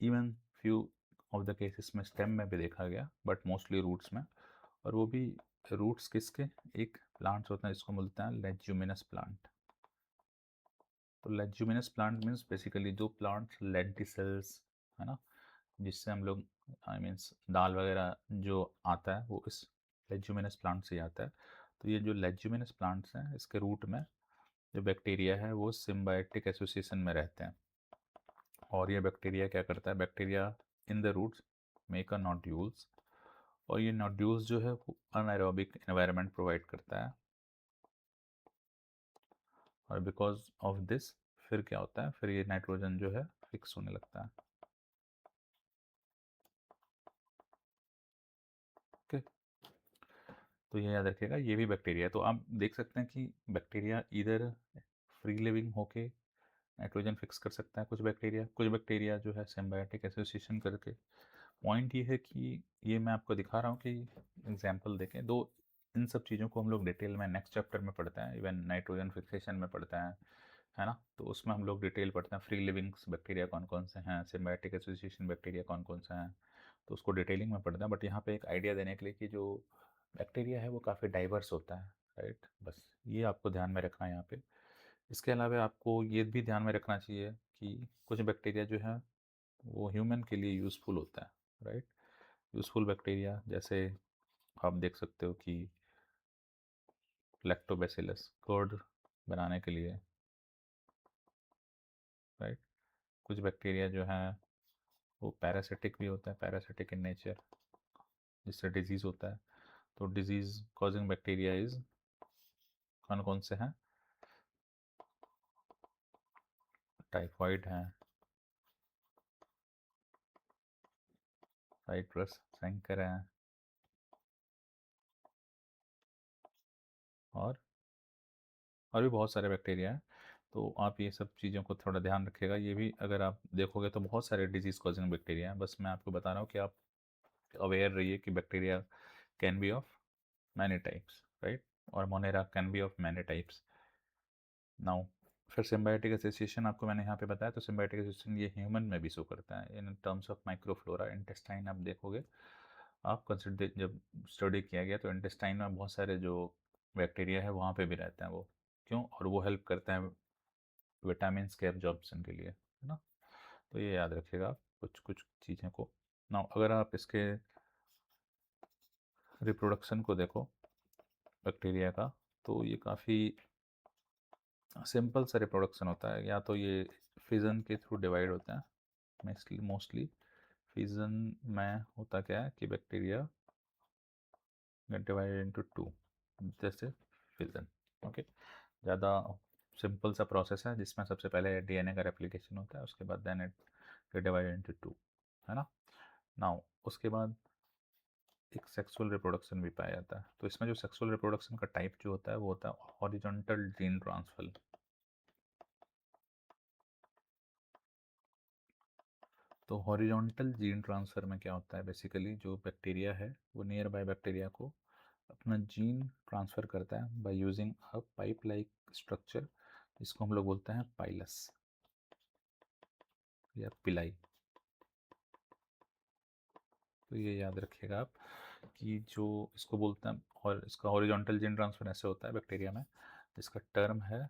A: even few of the cases में स्टेम में भी देखा गया, बट मोस्टली रूट्स में, और वो भी रूट्स किसके, एक प्लांट्स होते हैं जिसको बोलते हैं लेज्यूमिनस प्लांट। तो लेज्यूमिनस प्लांट मीन्स बेसिकली जो प्लांट्स लेंटिसल्स, है ना, जिससे हम लोग आई मीन्स दाल वगैरह जो आता है वो इस लेज्यूमिनस प्लांट से ही आता है। तो ये जो लेज्यूमिनस प्लांट्स हैं इसके रूट में जो बैक्टीरिया है वो सिम्बायोटिक एसोसिएशन में रहते हैं, और ये बैक्टीरिया क्या करता है, bacteria in the roots make a nodules, और ये नोड्यूल्स जो है वो अनएरोबिक एनवायरनमेंट प्रोवाइड करता है, और बिकॉज ऑफ दिस फिर क्या होता है, फिर ये नाइट्रोजन जो है फिक्स होने लगता है। ओके, तो ये याद रखिएगा, ये भी बैक्टीरिया है। तो आप देख सकते हैं कि बैक्टीरिया इधर फ्री लिविंग होके नाइट्रोजन फिक्स कर सकता है, कुछ बैक्टीरिया जो है सिम्बायोटिक एसोसिएशन करके। पॉइंट ये है कि ये मैं आपको दिखा रहा हूँ कि एग्जाम्पल देखें दो, इन सब चीज़ों को हम लोग डिटेल में नेक्स्ट चैप्टर में पढ़ते हैं, इवन नाइट्रोजन फिक्सेशन में पढ़ते हैं, है ना। तो उसमें हम लोग डिटेल पढ़ते हैं, फ्री लिविंग्स बैक्टीरिया कौन कौन से हैं, सिम्बायोटिक एसोसिएशन बैक्टीरिया कौन कौन से हैं, तो उसको डिटेलिंग में पढ़ते हैं। बट यहाँ पे एक आइडिया देने के लिए कि जो बैक्टीरिया है वो काफ़ी डाइवर्स होता है, राइट? बस ये आपको ध्यान में रखना है यहाँ पे। इसके अलावा आपको ये भी ध्यान में रखना चाहिए कि कुछ बैक्टीरिया जो है वो ह्यूमन के लिए यूज़फुल होता है, राइट? यूज़फुल बैक्टीरिया जैसे आप देख सकते हो कि लैक्टोबैसिलस कर्ड बनाने के लिए, राइट? कुछ बैक्टीरिया जो है वो पैरासिटिक भी होता है, पैरासिटिक इन नेचर, जिससे डिजीज़ होता है। तो डिजीज़ कॉजिंग बैक्टीरिया इज़ कौन कौन से हैं? टाइफॉइड है, साइट्रस सैंकर है, और भी बहुत सारे बैक्टीरिया हैं। तो आप ये सब चीज़ों को थोड़ा ध्यान रखिएगा। ये भी अगर आप देखोगे तो बहुत सारे डिजीज़ कॉजिंग बैक्टीरिया हैं। बस मैं आपको बता रहा हूँ कि आप अवेयर रहिए कि bacteria can be of many types, right? और monera can be of many types. Now फिर सिम्बायोटिक एसोसिएशन आपको मैंने यहाँ पे बताया, तो सिम्बायोटिक एसोसिएशन ये ह्यूमन में भी शो करता है in terms of microflora. Intestine आप देखोगे, आप कंसिडर जब स्टडी किया गया तो इंटेस्टाइन में बहुत सारे जो बैक्टीरिया है वहाँ पे भी रहते हैं वो। क्यों? और वो हेल्प करते हैं विटामिन के एब्जॉर्प्शन के लिए, है ना? तो ये याद रखिएगा आप कुछ कुछ चीज़ें को। ना अगर आप इसके रिप्रोडक्शन को देखो बैक्टीरिया का, तो ये काफ़ी सिंपल सा रिप्रोडक्शन होता है। या तो ये फिजन के थ्रू डिवाइड होता है, मोस्टली फिजन में होता क्या है कि bacteria gate divided into to, जैसे फिजन। ओके, ज़्यादा सिंपल सा प्रोसेस है जिसमें सबसे पहले डीएनए का रेप्लिकेशन होता है, उसके बाद then it get divided into two, है ना? नाउ उसके बाद एक सेक्सुअल रिप्रोडक्शन भी पाया जाता है। तो इसमें जो सेक्सुअल रिप्रोडक्शन का टाइप जो होता है वो होता है हॉरिजॉन्टल जीन ट्रांसफर। तो हॉरिजॉन्टल जीन ट्रांसफ़र में क्या होता है, बेसिकली जो बैक्टीरिया है वो नियर बाय बैक्टीरिया को अपना जीन ट्रांसफ़र करता है by using a pipe like structure, जिसको हम लोग बोलते हैं पाइलस या पिलाई। तो ये याद रखिएगा आप कि जो इसको बोलते हैं, और इसका हॉरिजॉन्टल जीन ट्रांसफ़र ऐसे होता है बैक्टीरिया में, जिसका टर्म है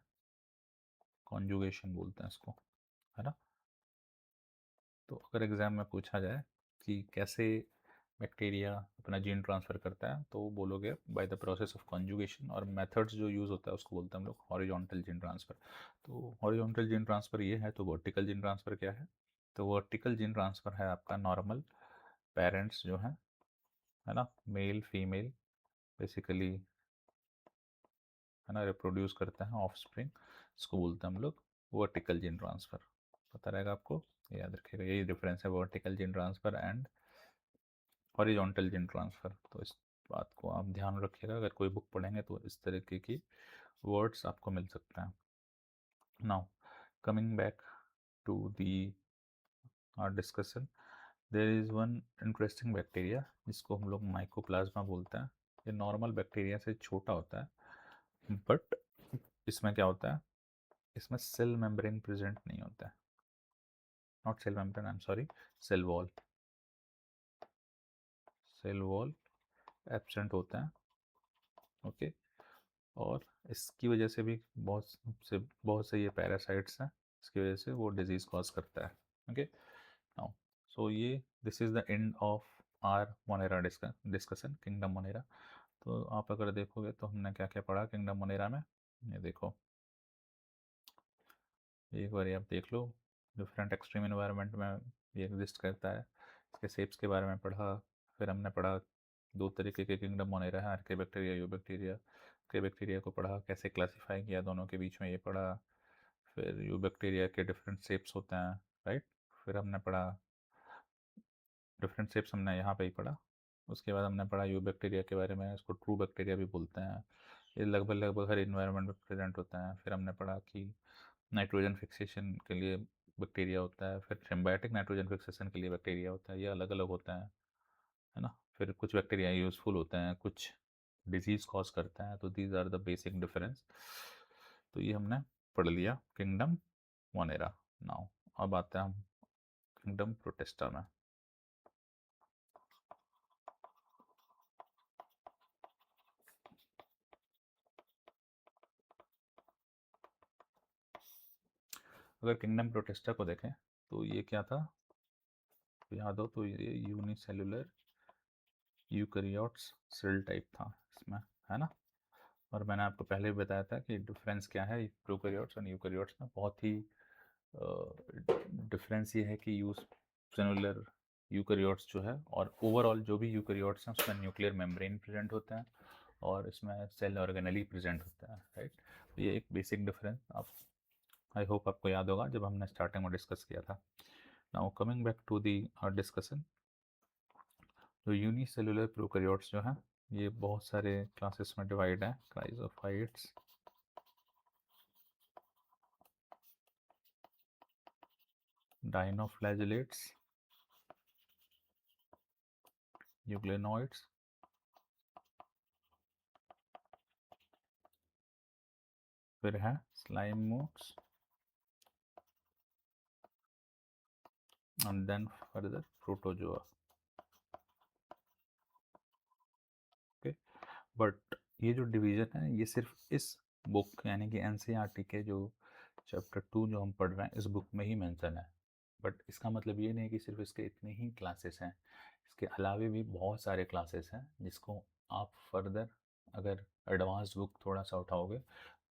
A: कॉन्जुगेशन बोलते हैं इसको, है ना? तो अगर एग्ज़ाम में पूछा जाए कि कैसे बैक्टीरिया अपना जीन ट्रांसफ़र करता है, तो बोलोगे by the process of conjugation, और मेथड्स जो यूज़ होता है उसको बोलते हैं हम लोग हॉरिजॉन्टल जीन ट्रांसफ़र। तो हॉरिजॉन्टल जीन ट्रांसफ़र ये है, तो वर्टिकल जीन ट्रांसफ़र क्या है? तो वर्टिकल जीन ट्रांसफ़र है आपका नॉर्मल पेरेंट्स जो हैं, है ना, मेल फीमेल बेसिकली, है ना, रिप्रोड्यूस करते हैं ऑफस्प्रिंग, इसको बोलते हैं हम लोग वर्टिकल जीन ट्रांसफ़र। पता रहेगा आपको, याद रखिएगा यही डिफरेंस है vertical gene transfer and horizontal gene transfer. तो इस बात को आप ध्यान रखिएगा, अगर कोई बुक पढ़ेंगे तो इस तरीके की वर्ड्स आपको मिल सकते हैं। Now coming back to the our discussion, there is one interesting bacteria जिसको हम लोग माइकोप्लाज्मा बोलते हैं। ये नॉर्मल बैक्टीरिया से छोटा होता है, बट इसमें क्या होता है, इसमें सेल मेम्ब्रेन प्रेजेंट नहीं होता है। Not cell membrane, I am sorry, cell wall, cell wall absent होता है। ओके, और इसकी वजह से भी बहुत से ये पैरासाइट्स हैं, इसकी वजह से वो डिजीज़ कॉज करता है। ओके, नाउ सो ये this is the end of our Monera discussion, kingdom Monera. तो आप अगर देखोगे तो हमने क्या क्या पढ़ा किंगडम मोनेरा में, ये देखो, एक बार आप देख लो, डिफरेंट एक्सट्रीम इन्वायरमेंट में ये एग्जिस्ट करता है। इसके शेप्स के बारे में पढ़ा। फिर हमने पढ़ा दो तरीके के किंगडम मोनेरा है, आर्के बैक्टीरिया, यू बैक्टीरिया। के बैक्टीरिया को पढ़ा, कैसे क्लासीफाई किया दोनों के बीच में ये पढ़ा। फिर यू बैक्टीरिया के डिफरेंट शेप्स होते हैं, राइट? फिर हमने पढ़ा डिफरेंट शेप्स, हमने यहाँ पे ही पढ़ा। उसके बाद हमने पढ़ा यू बैक्टीरिया के बारे में, इसको ट्रू बैक्टीरिया भी बोलते हैं। ये लगभग लगभग हर इन्वायरमेंट में प्रेजेंट होता है। फिर हमने पढ़ा कि नाइट्रोजन फिक्सेशन के लिए बैक्टीरिया होता है, फिर सिम्बायोटिक नाइट्रोजन फिक्सेशन के लिए बैक्टीरिया होता है, ये अलग अलग होता है ना? फिर कुछ बैक्टीरिया यूज़फुल होते हैं, कुछ डिजीज़ कॉज करते हैं, तो these are the basic difference. तो ये हमने पढ़ लिया किंगडम मोनेरा। नाउ अब आते हैं हम किंगडम प्रोटिस्टा में। अगर किंगडम प्रोटिस्टा को देखें तो ये क्या था, तो याद हो तो ये यूनिसेलुलर यूकैरियोट्स सेल टाइप था इसमें, है ना। और मैंने आपको पहले भी बताया था कि डिफरेंस क्या है प्रोकैरियोट्स और यूकैरियोट्स में। बहुत ही डिफरेंस ये है कि यूज सेलुलर यूकैरियोट्स जो है और ओवरऑल जो भी यूकैरियोट्स हैं उसमें न्यूक्लियर मेम्ब्रेन प्रेजेंट होता है और इसमें सेल ऑर्गेनेली प्रेजेंट होता है, राइट। तो ये एक बेसिक डिफरेंस आप, आई होप आपको याद होगा जब हमने स्टार्टिंग में डिस्कस किया था। Now coming back to the discussion, तो यूनिसेलुलर प्रोकैरियोट्स जो हैं ये बहुत सारे क्लासेस में डिवाइड है, क्राइजोफाइट्स, डाइनोफ्लैजिलेट्स, यूग्लेनोइड्स, फिर है slime moulds, and then further protozoa. Okay, but ये जो डिवीजन है ये सिर्फ इस बुक यानी कि एनसीईआरटी के जो चैप्टर 2 जो हम पढ़ रहे हैं इस बुक में ही मेंशन है। बट इसका मतलब ये नहीं कि सिर्फ इसके इतने ही क्लासेस हैं, इसके अलावे भी बहुत सारे क्लासेस हैं जिसको आप फर्दर अगर एडवांस बुक थोड़ा सा उठाओगे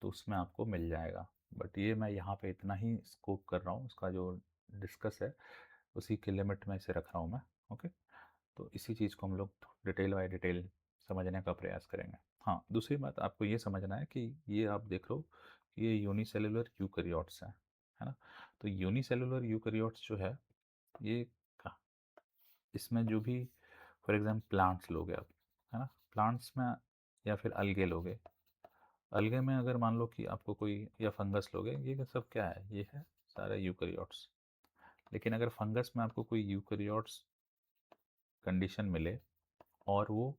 A: तो उसमें आपको मिल जाएगा। बट ये मैं यहाँ पे इतना ही स्कोप कर रहा हूँ, उसका जो डिस्कस है उसी के लिमिट में इसे रख रहा हूँ मैं। ओके, तो इसी चीज़ को हम लोग डिटेल बाय डिटेल समझने का प्रयास करेंगे। हाँ, दूसरी बात आपको ये समझना है कि ये आप देख रहे हो कि ये यूनिसेलुलर यूकैरियोट्स हैं, है ना। तो यूनिसेलुलर यूकैरियोट्स जो है ये इसमें जो भी फॉर एग्जाम्पल प्लांट्स लोगे आप, है ना, प्लांट्स में या फिर अलगे लोगे, अलगे में अगर मान लो कि आपको कोई या फंगस लोगे, ये सब क्या है, ये है सारे यूकैरियोट्स। लेकिन अगर फंगस में आपको कोई यूकैरियोट्स कंडीशन मिले और वो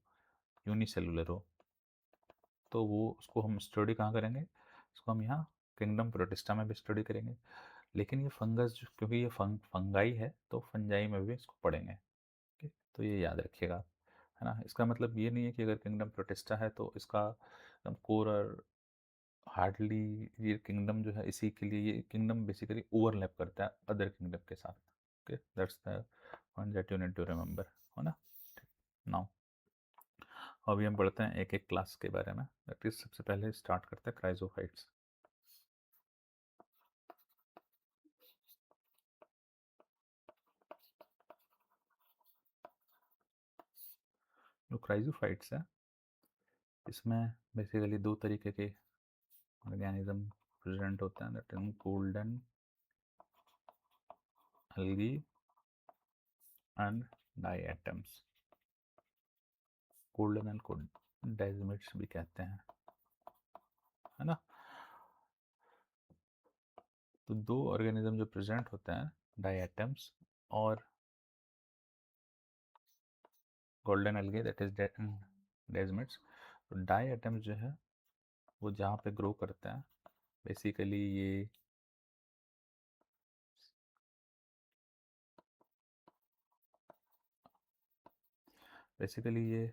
A: यूनिसेलुलर हो तो वो उसको हम स्टडी कहाँ करेंगे, इसको हम यहाँ किंगडम प्रोटिस्टा में भी स्टडी करेंगे। लेकिन ये फंगस क्योंकि ये फंगाई है तो फंजाई में भी इसको पढ़ेंगे। ओके, तो ये याद रखिएगा, है ना। इसका मतलब ये नहीं है कि अगर किंगडम प्रोटिस्टा है तो इसका एकदम कोर और हार्डली ये किंगडम जो है इसी के लिए, ये किंगडम बेसिकली ओवरलैप करता है अदर किंगडम के साथ। Okay, that's the point that you need to remember, है ना। नाउ अभी हम पढ़ते हैं एक एक क्लास के बारे में। दैट इज सबसे पहले स्टार्ट करते हैं क्राइजोफाइट्स। जो क्राइजोफाइट्स है इसमें बेसिकली दो तरीके के ऑर्गेनिज्म प्रेजेंट होते हैं, that is golden algae and diatoms. Golden and को डाइजमिट्स भी कहते हैं, है ना। तो दो ऑर्गेनिज्म जो प्रेजेंट होते हैं, डाइएटम्स और गोल्डन algae दैट इज डाइजमिट्स। तो डाइएटम्स जो है वो जहाँ पे ग्रो करता है बेसिकली ये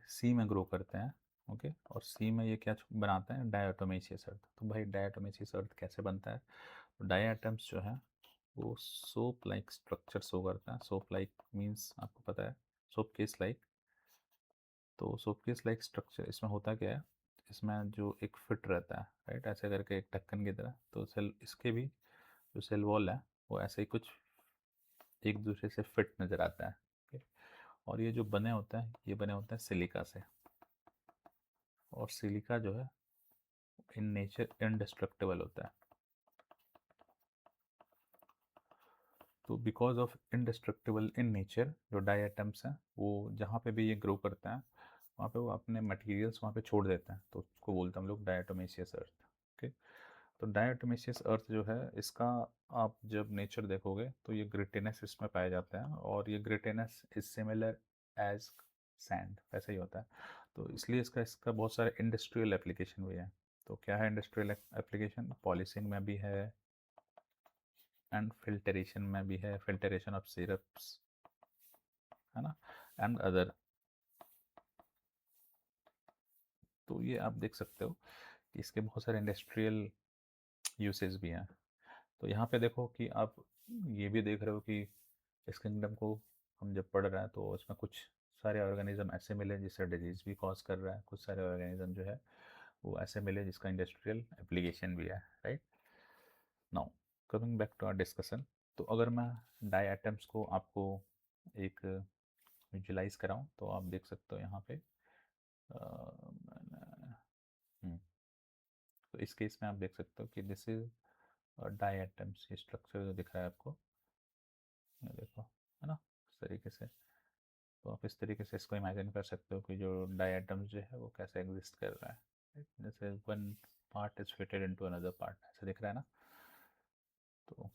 A: सी में ग्रो करते हैं। ओके, और सी में ये क्या बनाते हैं, डायटोमेशियस अर्थ। तो भाई डायटोमेशियस अर्थ कैसे बनता है, तो डाइएटम्स जो है वो सोप लाइक स्ट्रक्चर शो करता है। सोप लाइक मीन्स आपको पता है सोप केस लाइक। तो सोप केस लाइक स्ट्रक्चर इसमें होता क्या है, इसमें जो एक फिट रहता है, राइट, ऐसे करके एक ढक्कन की तरह। तो सेल इसके भी जो सेल वॉल है वो ऐसे ही कुछ एक दूसरे से फिट नज़र आता है। okay? और ये जो बने होते हैं ये बने होते हैं सिलिका से। और सिलिका जो है इन नेचर इनडिस्ट्रक्टिबल होता है। तो because of indestructible in nature जो डाइएटम्स हैं वो जहाँ पे भी ये ग्रो करते हैं वहाँ पे वो अपने मटेरियल्स वहाँ पे छोड़ देते हैं, तो उसको बोलते हैं हम लोग डायटोमेशियस अर्थ। ओके, तो डायटोमेशियस अर्थ जो है इसका आप जब नेचर देखोगे तो ये ग्रिटेनेस इसमें पाया जाता है और ये ग्रिटेनेस इज सिमिलर एज सैंड, वैसा ही होता है। तो इसलिए इसका इसका बहुत सारे इंडस्ट्रियल एप्लीकेशन भी है। तो क्या है इंडस्ट्रियल एप्लीकेशन, पॉलिशिंग में भी है एंड फिल्टरेशन में भी है, फिल्टरेशन ऑफ सिरप्स, है ना, एंड अदर। तो ये आप देख सकते हो कि इसके बहुत सारे इंडस्ट्रियल यूसेज भी हैं। तो यहाँ पे देखो कि आप ये भी देख रहे हो कि इस किंगडम को हम जब पढ़ रहे हैं तो इसमें कुछ सारे ऑर्गेनिज्म ऐसे मिले जिससे डिजीज़ भी कॉज कर रहा है, कुछ सारे ऑर्गेनिज्म जो है वो ऐसे मिले जिसका इंडस्ट्रियल एप्लीकेशन भी है, right. Now coming back to our discussion, तो अगर मैं डाई एटम्स को आपको एक विजुलाइज कराऊं तो आप देख सकते हो यहाँ पे हम्म, तो इस केस में आप देख सकते हो कि दिस इज डाई एटम्स, ये स्ट्रक्चर जो दिख रहा है आपको, ये देखो, है ना, इस तरीके से। तो आप इस तरीके से इसको इमेजिन कर सकते हो कि जो डाई एटम्स जो है वो कैसे एग्जिस्ट कर रहा है, right? जैसे one part is fitted into another part, ऐसे दिख रहा है ना। तो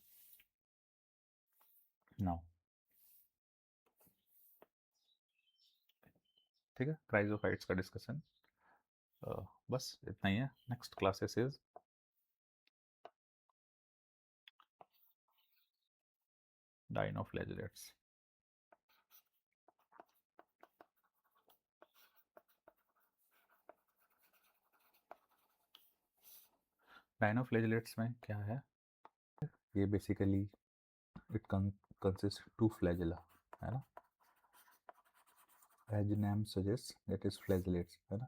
A: नाउ ठीक है, क्राइजोफाइट्स का डिस्कशन बस इतना ही है। Next classes is dinoflagellates. Dinoflagellates में क्या है, ये basically it consist to flagella, है ना, as name suggest that is flagellates, है ना।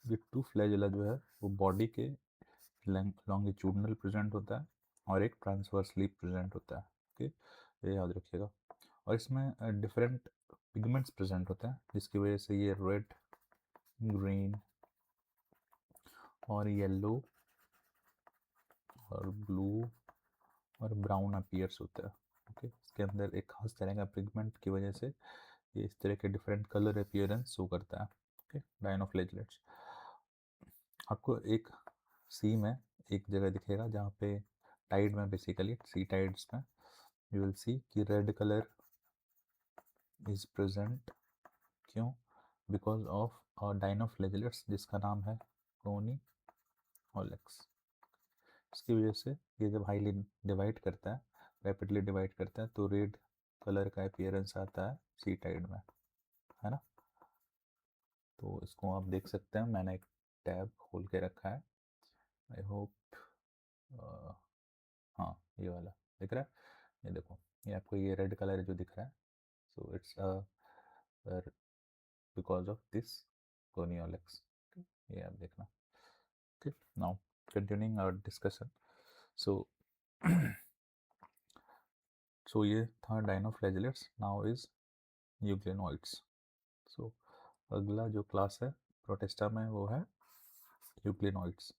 A: ये टू फ्लैजेला जो है वो बॉडी के लॉन्गिट्यूडनल प्रेजेंट होता है और एक ट्रांसवर्सली प्रेजेंट होता है, ओके, ये याद रखिएगा। और इसमें डिफरेंट पिगमेंट्स प्रेजेंट होते हैं जिसकी वजह से ये रेड, ग्रीन और येलो और ब्लू और ब्राउन अपीयर्स होता है, ओके। इसके अंदर एक खास तरह का पिगमेंट की वजह से ये इस तरह के डिफरेंट कलर अपीयरेंस शो करता है, ओके। डायनोफ्लैजेलेट्स आपको एक सी में एक जगह दिखेगा जहाँ पे टाइड में, बेसिकली सी टाइड्स में यू विल सी कि रेड कलर इज प्रेजेंट, क्यों, बिकॉज ऑफ डाइनोफ्लैजेलेट्स जिसका नाम है कोनी ओलेक्स। इसकी वजह से ये जब हाईली डिवाइड करता है, रैपिडली डिवाइड करता है, तो रेड कलर का अपीयरेंस आता है सी टाइड में, है ना। तो इसको आप देख सकते हैं, मैंने एक टैब खोल के रखा है, आई होप हाँ ये वाला दिख रहा है, ये देखो, ये आपको ये रेड कलर जो दिख रहा है, so it's because of this कोनियोलेक्स, ये आप देखना, okay। Now continuing our discussion, so so ये था डाइनोफ्लैजेलेट्स, नाउ इज यूग्लिनोइड्स। सो अगला जो क्लास है प्रोटेस्टा में वो है यूग्लिनोइड्स।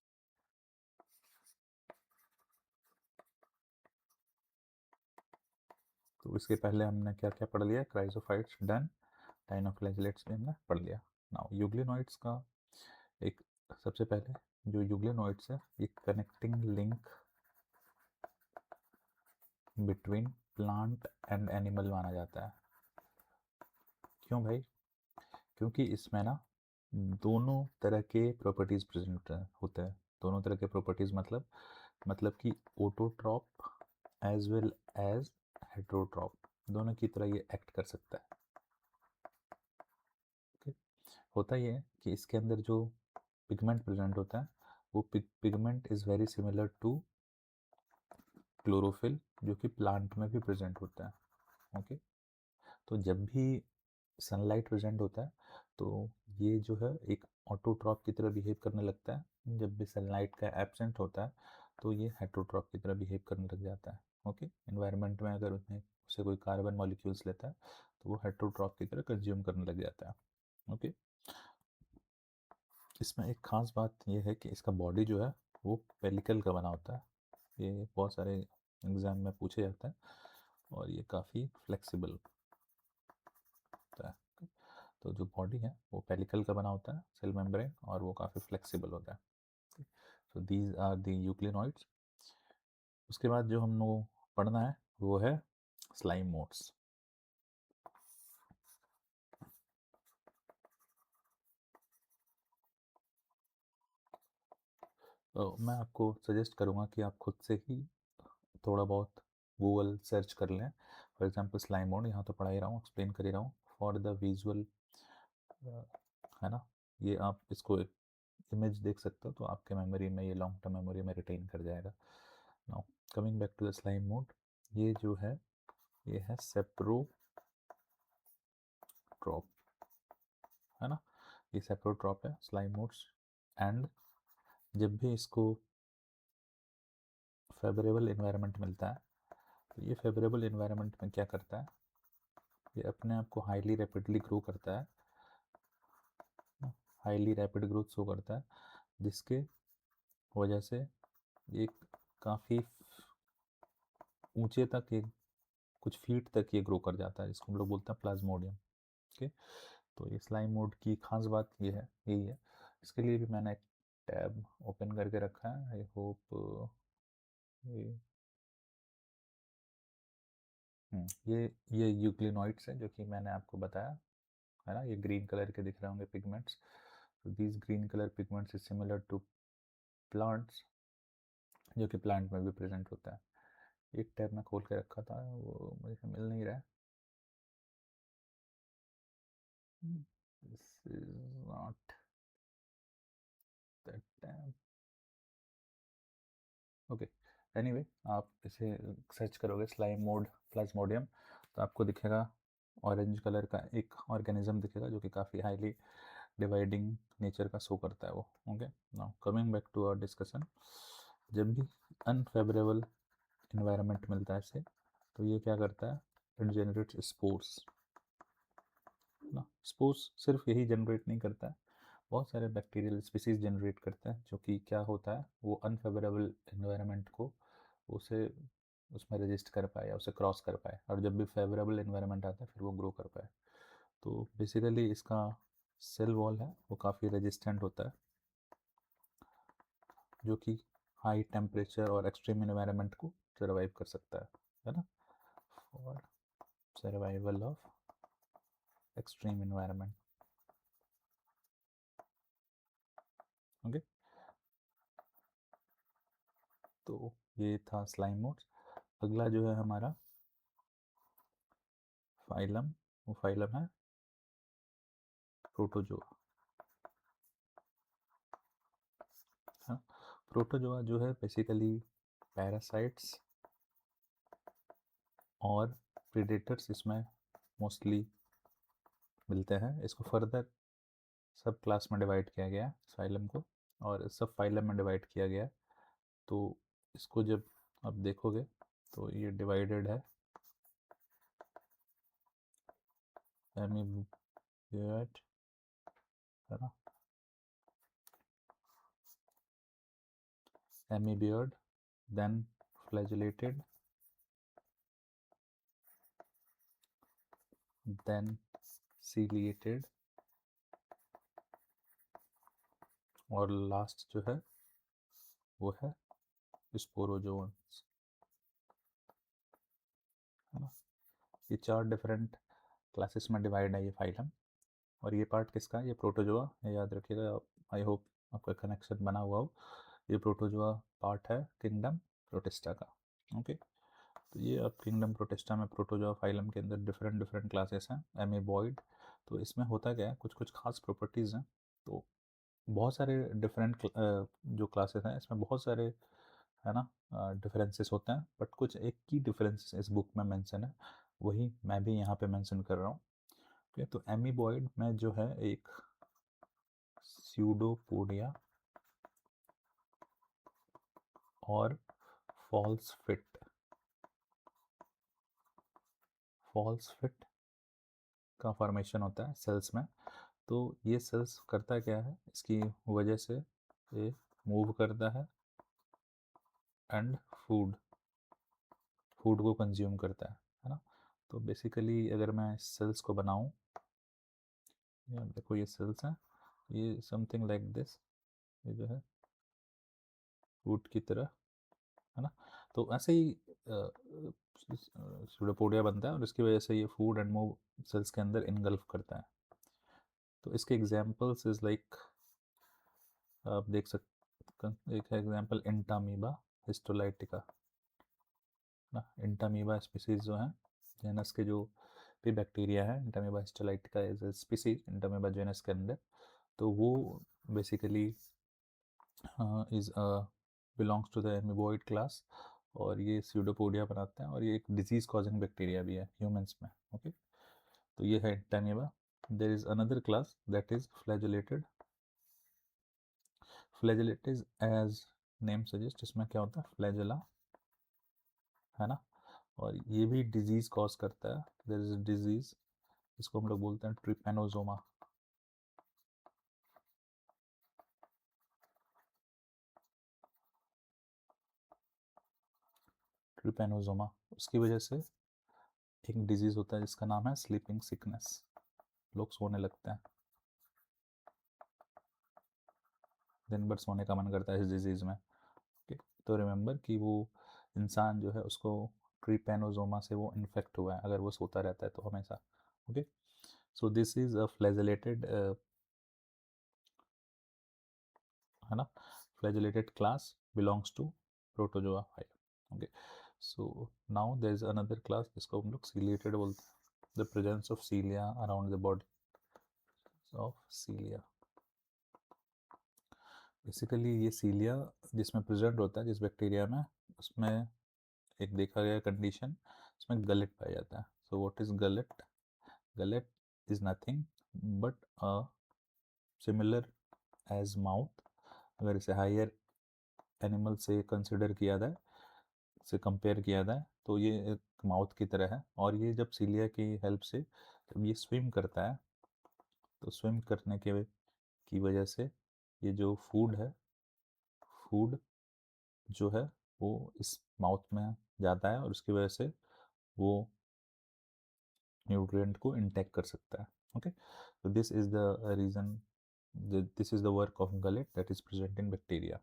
A: तो इसके पहले हमने क्या क्या पढ़ लिया, क्राइजोफाइट्स डन, डाइनोफ्लैजेलेट्स भी हमने पढ़ लिया। नाउ यूग्लिनोइड्स का एक, सबसे पहले जो यूग्लिनोइड्स है एक connecting link between plant and animal माना जाता है। क्यों भाई, क्योंकि इसमें ना दोनों तरह के प्रॉपर्टीज प्रेजेंट होते हैं। दोनों तरह के प्रॉपर्टीज मतलब कि ऑटोट्रॉप एज वेल एज हेटरोट्रॉप, दोनों की तरह ये एक्ट कर सकता है, okay? होता ये है कि इसके अंदर जो पिगमेंट प्रेजेंट होता है वो pigment is very similar to chlorophyll, जो कि प्लांट में भी प्रेजेंट होता है, ओके। तो जब भी सनलाइट प्रेजेंट होता है तो ये जो है एक ऑटोट्रॉप की तरह बिहेव करने लगता है, जब भी सनलाइट का एब्सेंट होता है तो ये हेटरोट्रॉप की तरह बिहेव करने लग जाता है, ओके। इन्वायरमेंट में अगर उसमें उससे कोई कार्बन मॉलिक्यूल्स लेता है तो वो हेटरोट्रॉप की तरह कंज्यूम करने लग जाता है, ओके। इसमें एक खास बात यह है कि इसका बॉडी जो है वो पेलिकल का बना होता है, ये बहुत सारे एग्जाम में पूछे जाता है, और ये काफ़ी फ्लेक्सिबल होता है। तो जो बॉडी है वो पेलिकल का बना होता है, सेल मेम्ब्रेन, और वो काफ़ी फ्लेक्सिबल होता है। So these are the euglenoids. उसके बाद जो हम लोग पढ़ना है वो है स्लाइम मोड्स। तो मैं आपको सजेस्ट करूँगा कि आप खुद से ही थोड़ा बहुत गूगल सर्च कर लें। फॉर एग्जांपल स्लाइम मोड, यहाँ तो पढ़ा ही रहा हूँ, एक्सप्लेन कर ही रहा हूँ, फॉर द विजुअल, है ना। ये आप इसको इमेज देख सकते हो तो आपके मेमोरी में, ये लॉन्ग टर्म मेमोरी में रिटेन कर जाएगा। Now coming back to the slime mould, ये जो है ये है सेप्रोट्रॉप, है ना, ये सेप्रोट्रॉप है स्लाइम मोड्स। एंड जब भी इसको फेवरेबल इन्वायरमेंट मिलता है तो ये फेवरेबल इन्वायरमेंट में क्या करता है, ये अपने आप को हाईली रैपिडली ग्रो करता है, हाईली रैपिड ग्रोथ शो करता है, जिसके वजह से ये काफ़ी ऊंचे तक, ये कुछ फीट तक ये ग्रो कर जाता है, जिसको हम लोग बोलते हैं प्लाज्मोडियम। ओके, तो ये स्लाइम मोड की खास बात ये है, यही है। इसके लिए भी मैंने एक टैब ओपन करके रखा है, आई होप ये ये यूक्लिनॉइड्स है जो कि मैंने आपको बताया, है ना, ये ग्रीन कलर के दिख रहे होंगे पिगमेंट्स। तो these green colour pigments is similar to plants, जो कि प्लांट में भी प्रेजेंट होता है। एक टैब मैं खोल के रखा था, वो मुझे मिल नहीं रहा है। This is not that tab. Okay, anyway आप इसे सर्च करोगे स्लाइम मोड प्लाज्मोडियम तो आपको दिखेगा ऑरेंज कलर का एक ऑर्गेनिज्म दिखेगा, जो कि काफ़ी हाईली डिवाइडिंग नेचर का शो करता है वो। Okay, now coming back to our discussion, जब भी अनफेवरेबल इन्वायरमेंट मिलता है इसे, तो ये क्या करता है, इट जनरेट्स स्पोर्स ना। स्पोर्स सिर्फ यही जनरेट नहीं करता है, बहुत सारे बैक्टीरियल स्पीसीज जनरेट करता है, जो कि क्या होता है, वो अनफेवरेबल इन्वायरमेंट को उसे उसमें रजिस्ट कर पाए या उसे क्रॉस कर पाए, और जब भी फेवरेबल इन्वायरमेंट आता है फिर वो ग्रो कर पाए। तो बेसिकली इसका सेल वॉल है वो काफ़ी रेजिस्टेंट होता है, जो कि हाई टेम्परेचर और एक्सट्रीम इन्वायरमेंट को सर्वाइव कर सकता है ना, for survival of extreme environment. Okay, तो ये था स्लाइम मोड्स। अगला जो है हमारा फाइलम, वो फाइलम है प्रोटोजोआ। हाँ, प्रोटोजोआ जो है बेसिकली पैरासाइट्स और प्रेडेटर्स इसमें मोस्टली मिलते हैं। इसको फर्दर सब क्लास में डिवाइड किया गया है फाइलम को, और सब फाइलम में डिवाइड किया गया है। तो इसको जब आप देखोगे तो ये डिवाइडेड है एमीबियड, है ना, एमीबियड, देन फ्लैजिलेटेड, देन सीलिएटेड, और लास्ट जो है वो है स्पोरोजोन्स, है ना। ये 4 डिफरेंट क्लासेस में डिवाइड है ये फाइलम। और ये पार्ट किसका है, ये प्रोटोजोआ, ये याद रखिएगा आप, आई होप आपका कनेक्शन बना हुआ हो। ये प्रोटोजोआ पार्ट है किंगडम प्रोटिस्टा का। ओके, तो ये अब किंगडम प्रोटिस्टा में प्रोटोजोआ फाइलम के अंदर डिफरेंट डिफरेंट क्लासेस हैं, एमीबॉइड। तो इसमें होता क्या है, कुछ कुछ खास प्रॉपर्टीज़ हैं। तो बहुत सारे डिफरेंट जो क्लासेस हैं इसमें बहुत सारे, है ना, डिफरेंसेस होते हैं, बट कुछ एक की डिफरेंसेस इस बुक में मेंशन है, वही मैं भी यहाँ पे मेंशन कर रहा हूँ। ओके, तो एमीबॉइड में जो है एक स्यूडोपोडिया और फॉल्स फिट, फॉल्स फिट का फॉर्मेशन होता है सेल्स में। तो ये सेल्स करता क्या है, इसकी वजह से ये मूव करता एंड फूड फूड को कंज्यूम करता है ना। तो बेसिकली अगर मैं सेल्स को बनाऊं, ये देखो ये सेल्स हैं, ये समथिंग लाइक दिस, ये जो है फूड की तरह, है ना। तो ऐसे ही सूडोपोडिया बनता है और इसकी वजह से ये फूड एंड मूव सेल्स के अंदर इनगल्फ करता है। तो इसके एग्जांपल्स इज लाइक, आप देख सकते, एक है एग्जांपल इंटामीबा हिस्टोलाइटिका ना। इंटामीबा स्पीसीज जो है जेनस के, जो भी बैक्टीरिया है, Entamoeba histolytica is a species Entamoeba genus के अंदर। तो वो basically is belongs to the amoeboid class. और ये स्यूडोपोडिया बनाते हैं, और ये एक डिजीज कॉजिंग बैक्टीरिया भी है ह्यूमंस में। ओके, तो ये है Entamoeba. There is another class that is flagellated. Flagellated as name suggest, इसमें क्या होता है, फ्लैजुला, है ना, और ये भी डिजीज कॉज करता है। देयर इज डिजीज, इसको हम लोग बोलते हैं ट्रिपेनोसोमा। ट्रिपेनोसोमा, उसकी वजह से एक डिजीज होता है जिसका नाम है स्लीपिंग सिकनेस। लोग सोने लगते हैं, दिन भर सोने का मन करता है इस डिजीज में। ओके, तो रिमेंबर कि वो इंसान जो है उसको ट्रिपेनोसोमा से वो इन्फेक्ट हुआ है अगर वो सोता रहता है तो हमेशा। Okay, so this is a flagellated, है ना, flagellated class belongs to protozoa phylum. Okay, so now there is another class जिसको हम लोग सीलिएटेड बोलते हैं। The presence of cilia around the body of cilia. Basically ये सीलिया जिसमें present होता है, जिस बैक्टीरिया में, उसमें एक देखा गया कंडीशन, उसमें गलेट पाया जाता है। So what is gullet? Gullet is nothing but a similar as mouth. अगर इसे हायर एनिमल से कंसिडर किया जाए, से कंपेयर किया जाए, तो ये एक माउथ की तरह है। और ये जब सीलिया की हेल्प से जब ये स्विम करता है, तो स्विम करने के की वजह से ये जो फूड है, फूड जो है वो इस माउथ में जाता है, और उसकी वजह से वो न्यूट्रिएंट को इंटेक कर सकता है। Okay, so this is the reason, this is the work of gullet that is present in bacteria.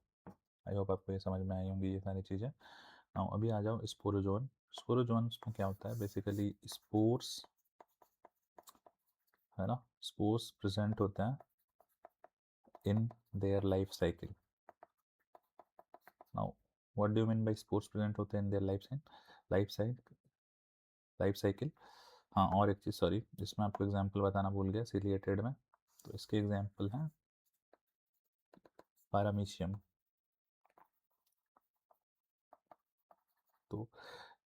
A: I hope आपको ये समझ में आई होंगी ये सारी चीज़ें। नाउ अभी आ जाओ स्पोरोजोन। स्पोरोजोन्स में क्या होता है, बेसिकली स्पोर्स, है ना, स्पोर्स प्रेजेंट होते हैं in their life cycle. Now what do you mean bye spores present होते हैं in their life cycle, life cycle. हाँ, और एक चीज़ सॉरी, जिसमें आपको एग्जांपल बताना भूल गया सीलिएटेड में, तो इसके एग्जांपल हैं पारामीशियम। तो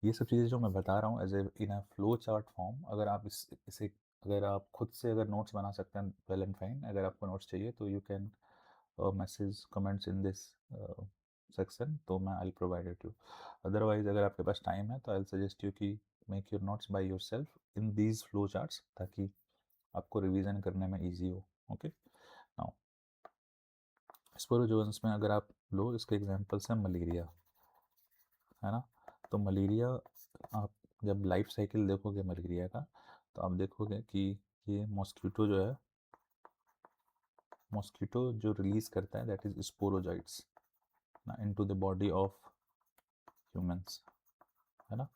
A: ये सब चीज़ें जो मैं बता रहा हूँ as a in a flow chart form, अगर आप इसे अगर आप खुद से अगर नोट्स बना सकते हैं, वेल एंड फाइन। अगर आपको नोट्स चाहिए तो you can message comments in this section, तो मैं I provide it you. Otherwise अगर आपके पास टाइम है तो आई सजेस्ट यू कि make your notes by your self in these flow charts, ताकि आपको रिवीजन करने में ईजी हो। ओके, नाउ स्पोरोजोन्स में अगर आप लो, इसके एग्जांपल्स हैं मलेरिया, है ना। तो मलेरिया, आप जब लाइफ साइकिल देखोगे मलेरिया का, तो आप देखोगे कि ये मॉस्किटो जो है, मॉस्किटो जो रिलीज करता है दैट इज स्पोरोजॉइट्स ना into the body of humans, है ना।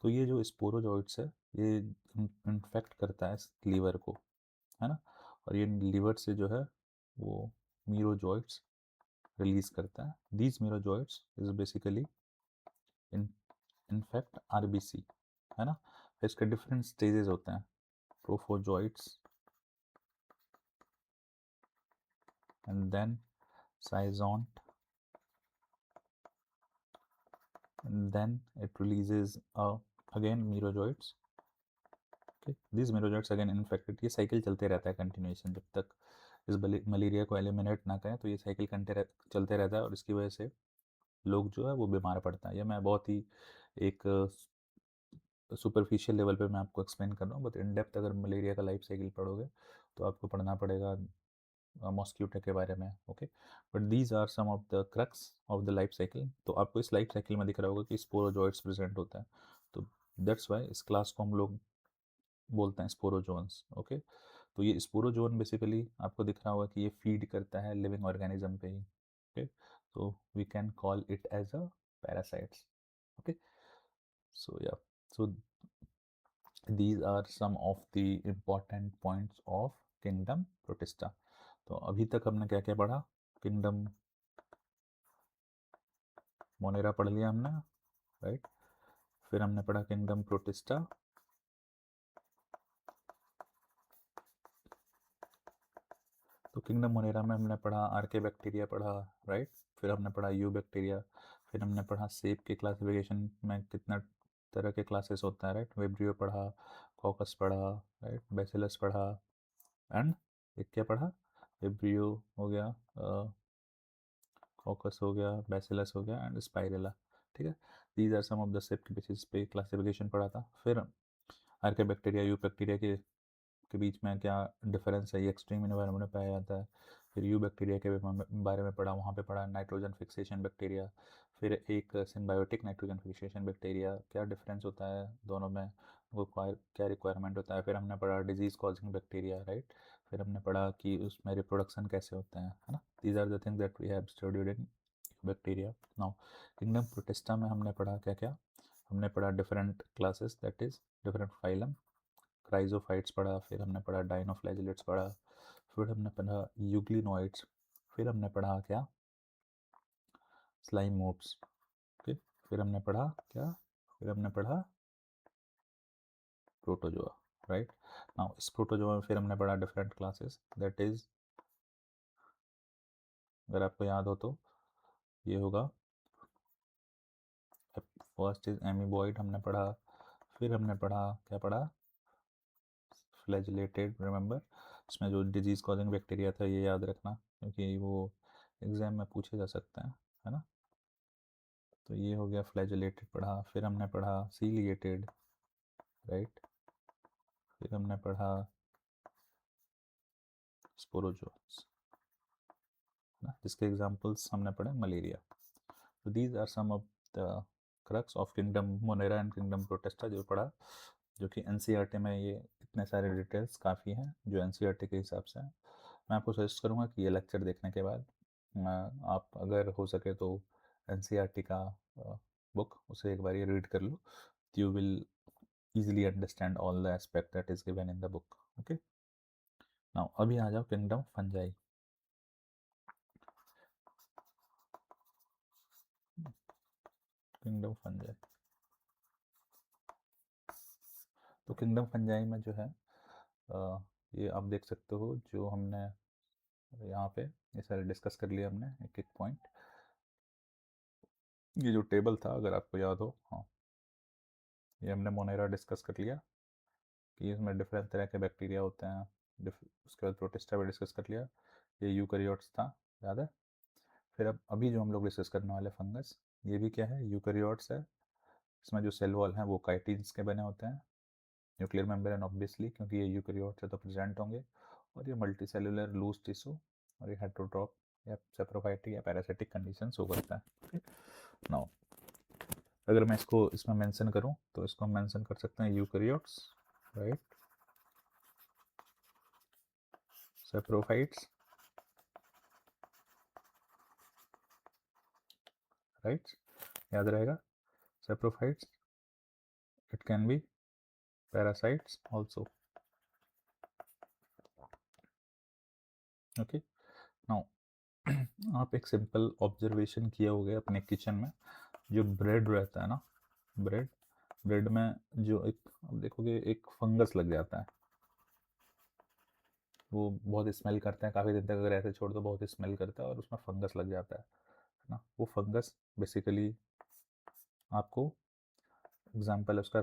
A: तो ये जो स्पोरोजॉइट्स है, ये इन्फेक्ट करता है लीवर को, है ना, और ये लीवर से जो है वो मीरोजॉइट्स रिलीज करता है। These merozoites is basically infect RBC, है ना। इसके डिफरेंट स्टेजेस होते हैं, trophozoites and then Scisont, and then it releases again merozoites. Okay, these merozoites again infected। ये साइकिल चलते रहता है कंटिन्यूएशन, जब तक इस मलेरिया को एलिमिनेट ना करें तो ये साइकिल चलते रहता है, और इसकी वजह से लोग जो है वो बीमार पड़ता है। ये मैं बहुत ही एक सुपरफिशियल लेवल पे मैं आपको एक्सप्लेन कर रहा हूँ, बट इन डेप्थ अगर मलेरिया का लाइफ साइकिल पढ़ोगे तो आपको पढ़ना पड़ेगा मॉस्क्यूटो के बारे में। Okay, but these are some of the crux of the life cycle. तो आपको इस लाइफ साइकिल में दिख रहा होगा कि स्पोरोजोइट्स प्रेजेंट होता है, तो दैट्स वाई इस क्लास को हम लोग बोलते हैं स्पोरोजोन्स। ओके, तो ये स्पोरोजोन बेसिकली आपको दिख रहा होगा कि ये फीड करता है लिविंग ऑर्गेनिज्म पे ही। ओके, तो we can call it as a parasites. Okay, so yeah, so these are some of the important points of kingdom protista। तो अभी तक हमने क्या क्या पढ़ा, किंगडम मोनेरा पढ़ लिया हमने, राइट। फिर हमने पढ़ा किंगडम प्रोटिस्टा, तो किंगडम मोनेरा में हमने पढ़ा आर्के बैक्टीरिया पढ़ा, राइट। फिर हमने पढ़ा यू बैक्टीरिया, फिर हमने पढ़ा सेब के क्लासिफिकेशन में कितना तरह के क्लासेस होता है, राइट। विब्रियो पढ़ा, कॉकस पढ़ा, राइट, बैसिलस पढ़ा, एंड एक क्या पढ़ा, विब्रियो हो गया, कॉकस हो गया, बैसिलस हो गया, एंड स्पाइरेला। ठीक है, these are some of the सेब के बेसिस पे क्लासिफिकेशन पढ़ा था। फिर आर्किया यू बैक्टीरिया के बीच में क्या डिफरेंस है, ये एक्सट्रीम इन्वायरमेंट में पाया जाता है। फिर यू बैक्टीरिया के बारे में पढ़ा, वहाँ पे पढ़ा नाइट्रोजन फिक्सेशन बैक्टीरिया। फिर एक सिम्बायोटिक नाइट्रोजन फिक्सेशन बैक्टीरिया, क्या डिफरेंस होता है दोनों में, वो क्या रिक्वायरमेंट होता है। फिर हमने पढ़ा डिजीज़ कॉजिंग बैक्टीरिया, राइट। फिर हमने पढ़ा कि उसमें रिप्रोडक्शन कैसे होते हैं, है ना। These are the things that we have studied in bacteria. Now kingdom protista में हमने पढ़ा क्या क्या, हमने पढ़ा different classes, that is different phylum, chrysophytes पढ़ा, फिर हमने पढ़ा डाइनोफ्लैजिलेट्स पढ़ा, फिर हमने पढ़ा यूग्लिनोइड्स, फिर हमने पढ़ा क्या, स्लाइम मोड्स। ओके, फिर हमने पढ़ा क्या, फिर हमने पढ़ा प्रोटोजोआ, राइट। नाउ इस प्रोटोजोआ में फिर हमने पढ़ा डिफरेंट क्लासेस, दैट इज, अगर आपको याद हो तो ये होगा, फर्स्ट इज एमीबॉइड हमने पढ़ा, फिर हमने पढ़ा क्या पढ़ा, फ्लैजिलेटेड, रिमेंबर। इसमें जो डिजीज़ कॉजिंग बैक्टीरिया था ये याद रखना, क्योंकि वो एग्जाम में पूछे जा सकते हैं, है ना। तो ये हो गया फ्लैजिलेटेड पढ़ा, फिर हमने पढ़ा सीलिएटेड, राइट। फिर हमने पढ़ा स्पोरोजोन्स, जिसके एग्जांपल्स हमने पढ़े मलेरिया। तो these are some of the crux of kingdom Monera and kingdom Protista जो पढ़ा, जो कि एनसीईआरटी में ये इतने सारे डिटेल्स काफ़ी हैं जो एनसीईआरटी के हिसाब से हैं। मैं आपको सजेस्ट करूँगा कि ये लेक्चर देखने के बाद आप अगर हो सके तो एनसीईआरटी का बुक उसे एक बार रीड कर लो, you will easily understand all the aspect that is given in the book. Okay, now अभी आ जाओ किंगडम फंजाई। किंगडम फंजाई, तो किंगडम फंजाई में जो है ये आप देख सकते हो, जो हमने यहाँ पे ये सारे डिस्कस कर लिया हमने एक एक पॉइंट। ये जो टेबल था अगर आपको याद हो, हाँ, ये हमने मोनेरा डिस्कस कर लिया कि इसमें डिफरेंट तरह के बैक्टीरिया होते हैं। उसके बाद प्रोटिस्टा भी डिस्कस कर लिया, ये यूकैरियोट्स था, याद है। फिर अब अभी जो हम लोग डिस्कस करने वाले फंगस, ये भी क्या है, यूकैरियोट्स है। इसमें जो सेल वॉल हैं वो काइटिन्स के बने होते हैं, न्यूक्लियर मेम्ब्रेन ऑब्वियसली, क्योंकि ये यूकैरियोट्स है तो प्रेजेंट होंगे, और ये मल्टी लूज टिश्यू, और ये हेट्रोट्रॉप या सेप्रोफाइटिक या पैरासिटिक कंडीशन शो करता है। नाउ अगर मैं इसको इसमें मेंशन करूं तो इसको हम मेंशन कर सकते हैं यूकैरियोट्स, राइट, सेप्रोफाइट्स, राइट, याद रहेगा, saprophytes, it can B parasites also. Okay, now आप एक सिंपल ऑब्जर्वेशन किए होगे अपने किचन में, जो ब्रेड रहता है ना, ब्रेड ब्रेड में जो एक, अब देखोगे एक फंगस लग जाता है, वो बहुत स्मेल करता है, काफ़ी दिन तक अगर ऐसे छोड़ दो बहुत स्मेल करता है और उसमें फंगस लग जाता है ना। वो फंगस बेसिकली आपको एग्जाम्पल उसका,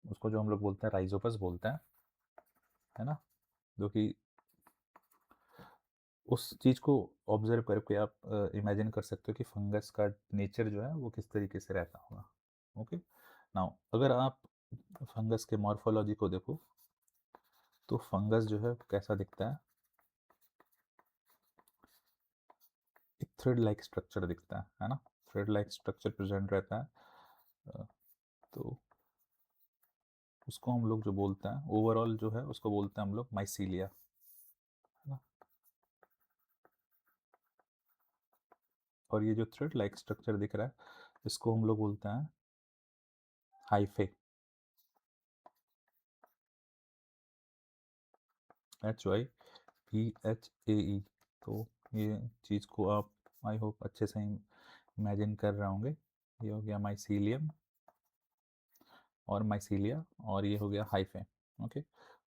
A: उसको जो हम लोग बोलते हैं राइजोपस बोलते हैं, है ना, जो कि उस चीज़ को ऑब्जर्व करके आप इमेजिन कर सकते हो कि फंगस का नेचर जो है वो किस तरीके से रहता होगा। ओके, नाउ अगर आप फंगस के मॉर्फोलॉजी को देखो तो फंगस जो है कैसा दिखता है, एक थ्रेड लाइक स्ट्रक्चर दिखता है ना, थ्रेड लाइक स्ट्रक्चर प्रेजेंट रहता है। तो उसको हम लोग जो बोलते हैं ओवरऑल जो है उसको बोलते हैं हम लोग माइसीलिया, है ना। और ये जो थ्रेड लाइक स्ट्रक्चर दिख रहा है इसको हम लोग बोलते हैं हाइफे, HYPHAE। तो ये चीज़ को आप आई होप अच्छे से इमेजिन कर रहे होंगे। ये हो गया माइसीलियम और माइसीलिया, और ये हो गया हाइफे। ओके,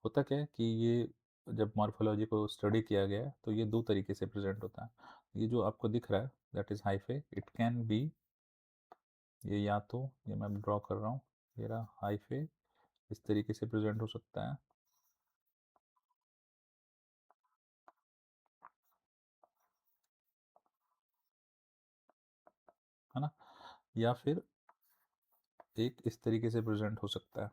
A: होता क्या है कि ये जब मॉर्फोलॉजी को स्टडी किया गया है तो ये दो तरीके से प्रेजेंट होता है। ये जो आपको दिख रहा है that is hyphae, it can B ये या तो ये मैं ड्रॉ कर रहा हूँ, ये रहा हाइफे, इस तरीके से प्रेजेंट हो सकता है ना, या फिर एक इस तरीके से प्रेजेंट हो सकता है।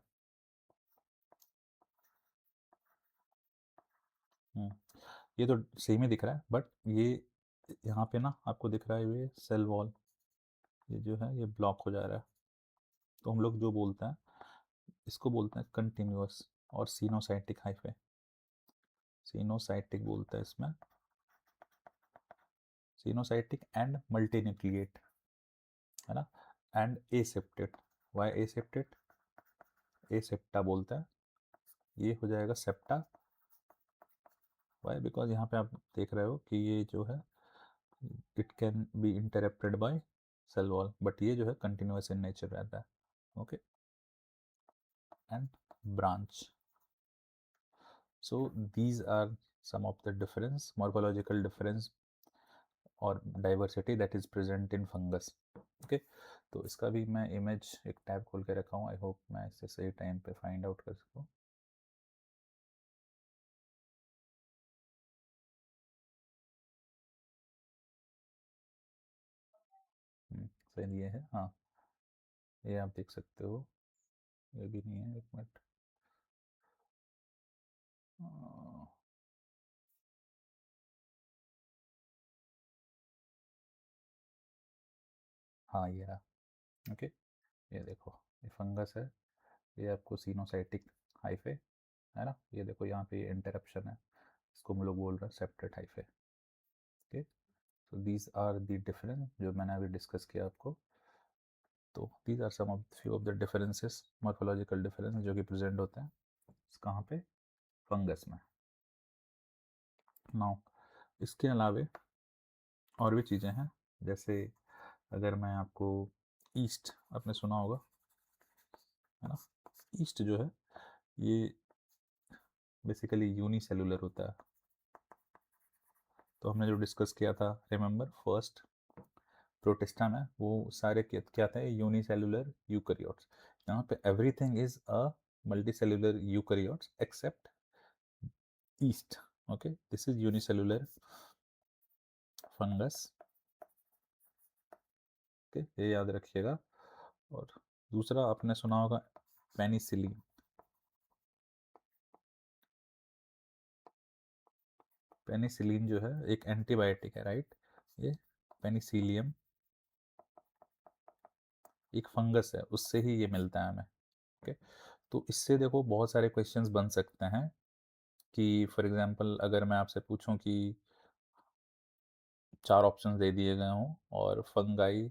A: ये तो सेम ही दिख रहा है, बट ये यहाँ पे ना आपको दिख रहा है ये सेल वॉल, ये जो है ये ब्लॉक हो जा रहा है। तो हम लोग जो बोलते हैं इसको बोलते हैं कंटिन्यूअस और सिनोसाइटिक हाइफे, सिनोसाइटिक बोलते हैं इसमें, सिनोसाइटिक एंड मल्टीन्यूक्लिएट, है ना, एंड एसेप्टेट। वाई एसेप्टेट, एसेप्टा बोलते हैं, ये हो जाएगा सेप्टा। वाई, बिकॉज यहाँ पे आप देख रहे हो कि ये जो है it can be interrupted by cell wall, but ये जो है कंटिन्यूअस इन नेचर रहता है। Okay, and branch. So these are some of the difference, morphological difference और diversity that is present in fungus. Okay, तो इसका भी मैं इमेज एक टैब खोल के रखा हूँ, आई होप मैं इसे सही टाइम पे फाइंड आउट कर सकूँ। सही ये है, हाँ, ये आप देख सकते हो, ये भी नहीं है, एक मिनट। हाँ ये रहा। ओके, ये देखो, ये फंगस है, ये आपको सिनोसाइटिक हाइफे, है ना, ये देखो यहाँ पे ये इंटरप्शन है, इसको हम लोग बोल रहे हैं सेप्टेट हाइफे। ओके, तो दीज आर द डिफरेंस जो मैंने अभी डिस्कस किया आपको। तो these are some of few of the differences, morphological difference जो कि प्रेजेंट होते हैं कहाँ पे, फंगस में। नाउ इसके अलावे और भी चीज़ें हैं, जैसे अगर मैं आपको ईस्ट, आपने सुना होगा, है ना, ईस्ट जो है ये बेसिकली यूनिसेलुलर होता है। तो हमने जो डिस्कस किया था, रिमेंबर फर्स्ट प्रोटिस्टा में, वो सारे क्या था, यूनिसेलुलर यूकैरियोट्स। यहाँ पे everything is a multicellular eukaryotes except yeast. Okay, this is unicellular fungus. Okay, ये याद रखिएगा। और दूसरा आपने सुना होगा पेनिसिलिन। पेनिसिलिन जो है एक एंटीबायोटिक है, राइट। ये पेनिसिलियम एक फंगस है, उससे ही ये मिलता है हमें। ओके, तो इससे देखो बहुत सारे क्वेश्चंस बन सकते हैं कि फॉर एग्जांपल अगर मैं आपसे पूछूं कि चार ऑप्शंस दे दिए गए हों और फंगाई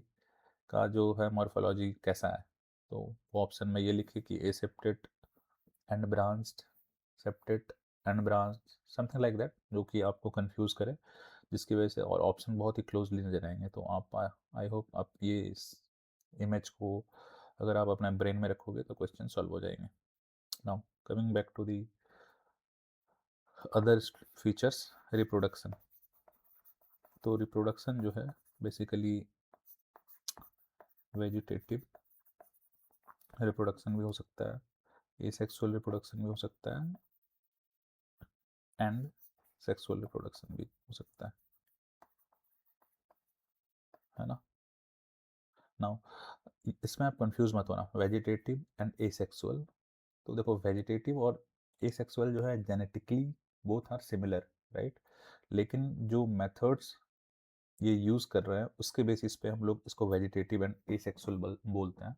A: का जो है मॉर्फोलॉजी कैसा है, तो वो ऑप्शन में ये लिखे कि aseptate and branched, septate and branch, something like that, जो कि आपको कंफ्यूज करे, जिसकी वजह से और ऑप्शन बहुत ही क्लोजली नजर आएंगे। तो आप, आई होप आप ये इस इमेज को अगर आप अपने ब्रेन में रखोगे तो क्वेश्चन सॉल्व हो जाएंगे। Now coming back to the other features, reproduction. तो रिप्रोडक्शन जो है बेसिकली वेजिटेटिव रिप्रोडक्शन भी हो सकता है, एसेक्सुअल रिप्रोडक्शन भी हो सकता है, एंड सेक्सुअल रिप्रोडक्शन भी हो सकता है ना। नाउ इसमें आप कंफ्यूज मत होना, वेजिटेटिव एंड एसेक्सुअल। तो देखो वेजिटेटिव और एसेक्सुअल जो है genetically both are similar, right, लेकिन जो मेथड्स ये यूज़ कर रहे हैं उसके बेसिस पे हम लोग इसको वेजिटेटिव एंड एसेक्सुअल बोलते हैं,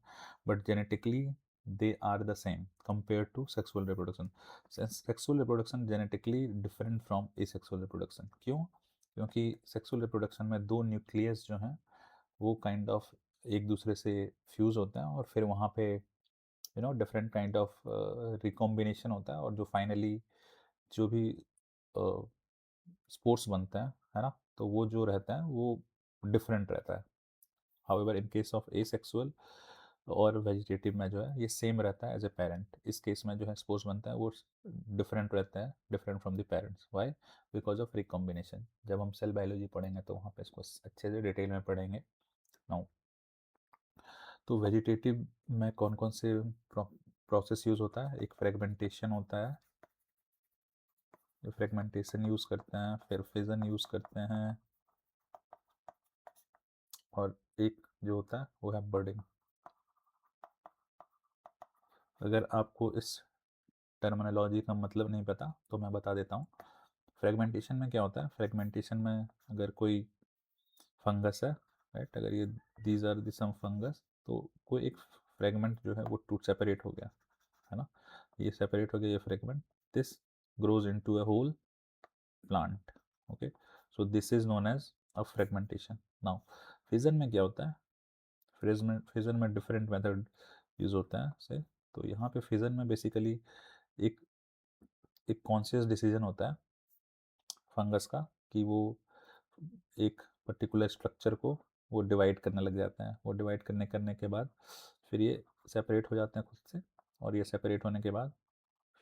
A: but genetically they are the same compare to sexual reproduction. Sexual reproduction genetically different from asexual reproduction. क्यों? क्योंकि सेक्सुअल रिप्रोडक्शन में दो न्यूक्लियस जो हैं वो काइंड ऑफ एक दूसरे से फ्यूज़ होते हैं और फिर वहाँ पे डिफरेंट काइंड ऑफ रिकॉम्बिनेशन होता है, और जो फाइनली जो भी स्पोर्ट्स बनते हैं, है ना, तो वो जो रहता है वो डिफरेंट रहता है। However in case of asexual और वेजिटेटिव में जो है ये सेम रहता है एज ए पेरेंट। इस केस में जो है स्पोर्ट्स बनता है वो डिफरेंट रहता है, different from the parents. Why? Because of recombination. जब हम सेल बायोलॉजी पढ़ेंगे तो वहाँ पे इसको अच्छे से डिटेल में पढ़ेंगे। नाउ तो वेजिटेटिव में कौन कौन से प्रोसेस यूज़ होता है? एक फ्रेगमेंटेशन होता है, जो फ्रेगमेंटेशन यूज़ करते हैं, फिर फिजन यूज़ करते हैं, और एक जो होता है वो है बर्डिंग। अगर आपको इस टर्मिनोलॉजी का मतलब नहीं पता तो मैं बता देता हूँ। फ्रेगमेंटेशन में क्या होता है? फ्रेगमेंटेशन में अगर कोई फंगस है, राइट, अगर ये these are the some fungus, तो कोई एक फ्रेगमेंट जो है वो टूट सेपरेट हो गया, है ना, ये सेपरेट हो गया ये fragment, this grows into a whole plant. Okay, so this is known as a fragmentation. Now fission में क्या होता है? फिजन में डिफरेंट मेथड यूज होता है से। तो यहाँ पे फिजन में बेसिकली एक एक कॉन्शियस डिसीजन होता है फंगस का कि वो एक पर्टिकुलर स्ट्रक्चर को वो डिवाइड करने लग जाते हैं। वो डिवाइड करने के बाद फिर ये सेपरेट हो जाते हैं खुद से, और ये सेपरेट होने के बाद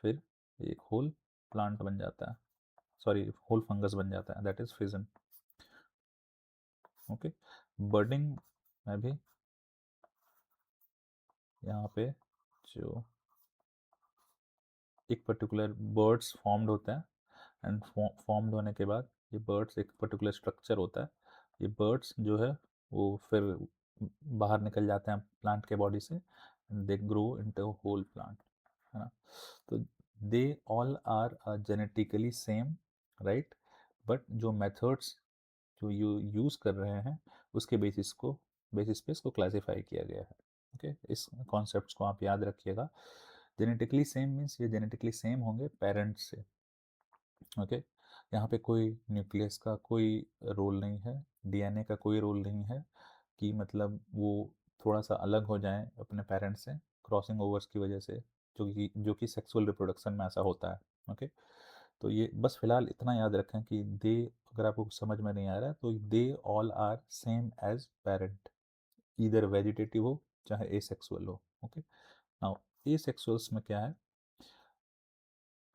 A: फिर एक होल प्लांट बन जाता है, सॉरी होल फंगस बन जाता है, दैट इज फिजन। ओके, बर्डिंग में भी यहाँ पे जो एक पर्टिकुलर बर्ड्स फॉर्म्ड होता है, एंड फॉर्म्ड होने के बाद ये बर्ड्स एक पर्टिकुलर स्ट्रक्चर होता है, ये बर्ड्स जो है वो फिर बाहर निकल जाते हैं प्लांट के बॉडी से, they grow into whole plant, है ना। तो they all are genetically same, right, but जो मेथड्स जो यूज़ कर रहे हैं उसके बेसिस पे इसको क्लासिफाई किया गया है। ओके, इस कॉन्सेप्ट्स को आप याद रखिएगा। जेनेटिकली सेम मीन्स ये जेनेटिकली सेम होंगे पेरेंट्स से। ओके, यहाँ पे कोई न्यूक्लियस का कोई रोल नहीं है, डीएनए का कोई रोल नहीं है कि मतलब वो थोड़ा सा अलग हो जाए अपने पेरेंट्स से क्रॉसिंग ओवर्स की वजह से, जो कि सेक्सुअल रिप्रोडक्शन में ऐसा होता है। ओके, तो ये बस फिलहाल इतना याद रखें कि दे, अगर आपको समझ में नहीं आ रहा है तो they all are same as parent, इधर वेजिटेटिव हो चाहे एसेक्सुअल हो। ओके, नाउ एसेक्सुअल्स में क्या है,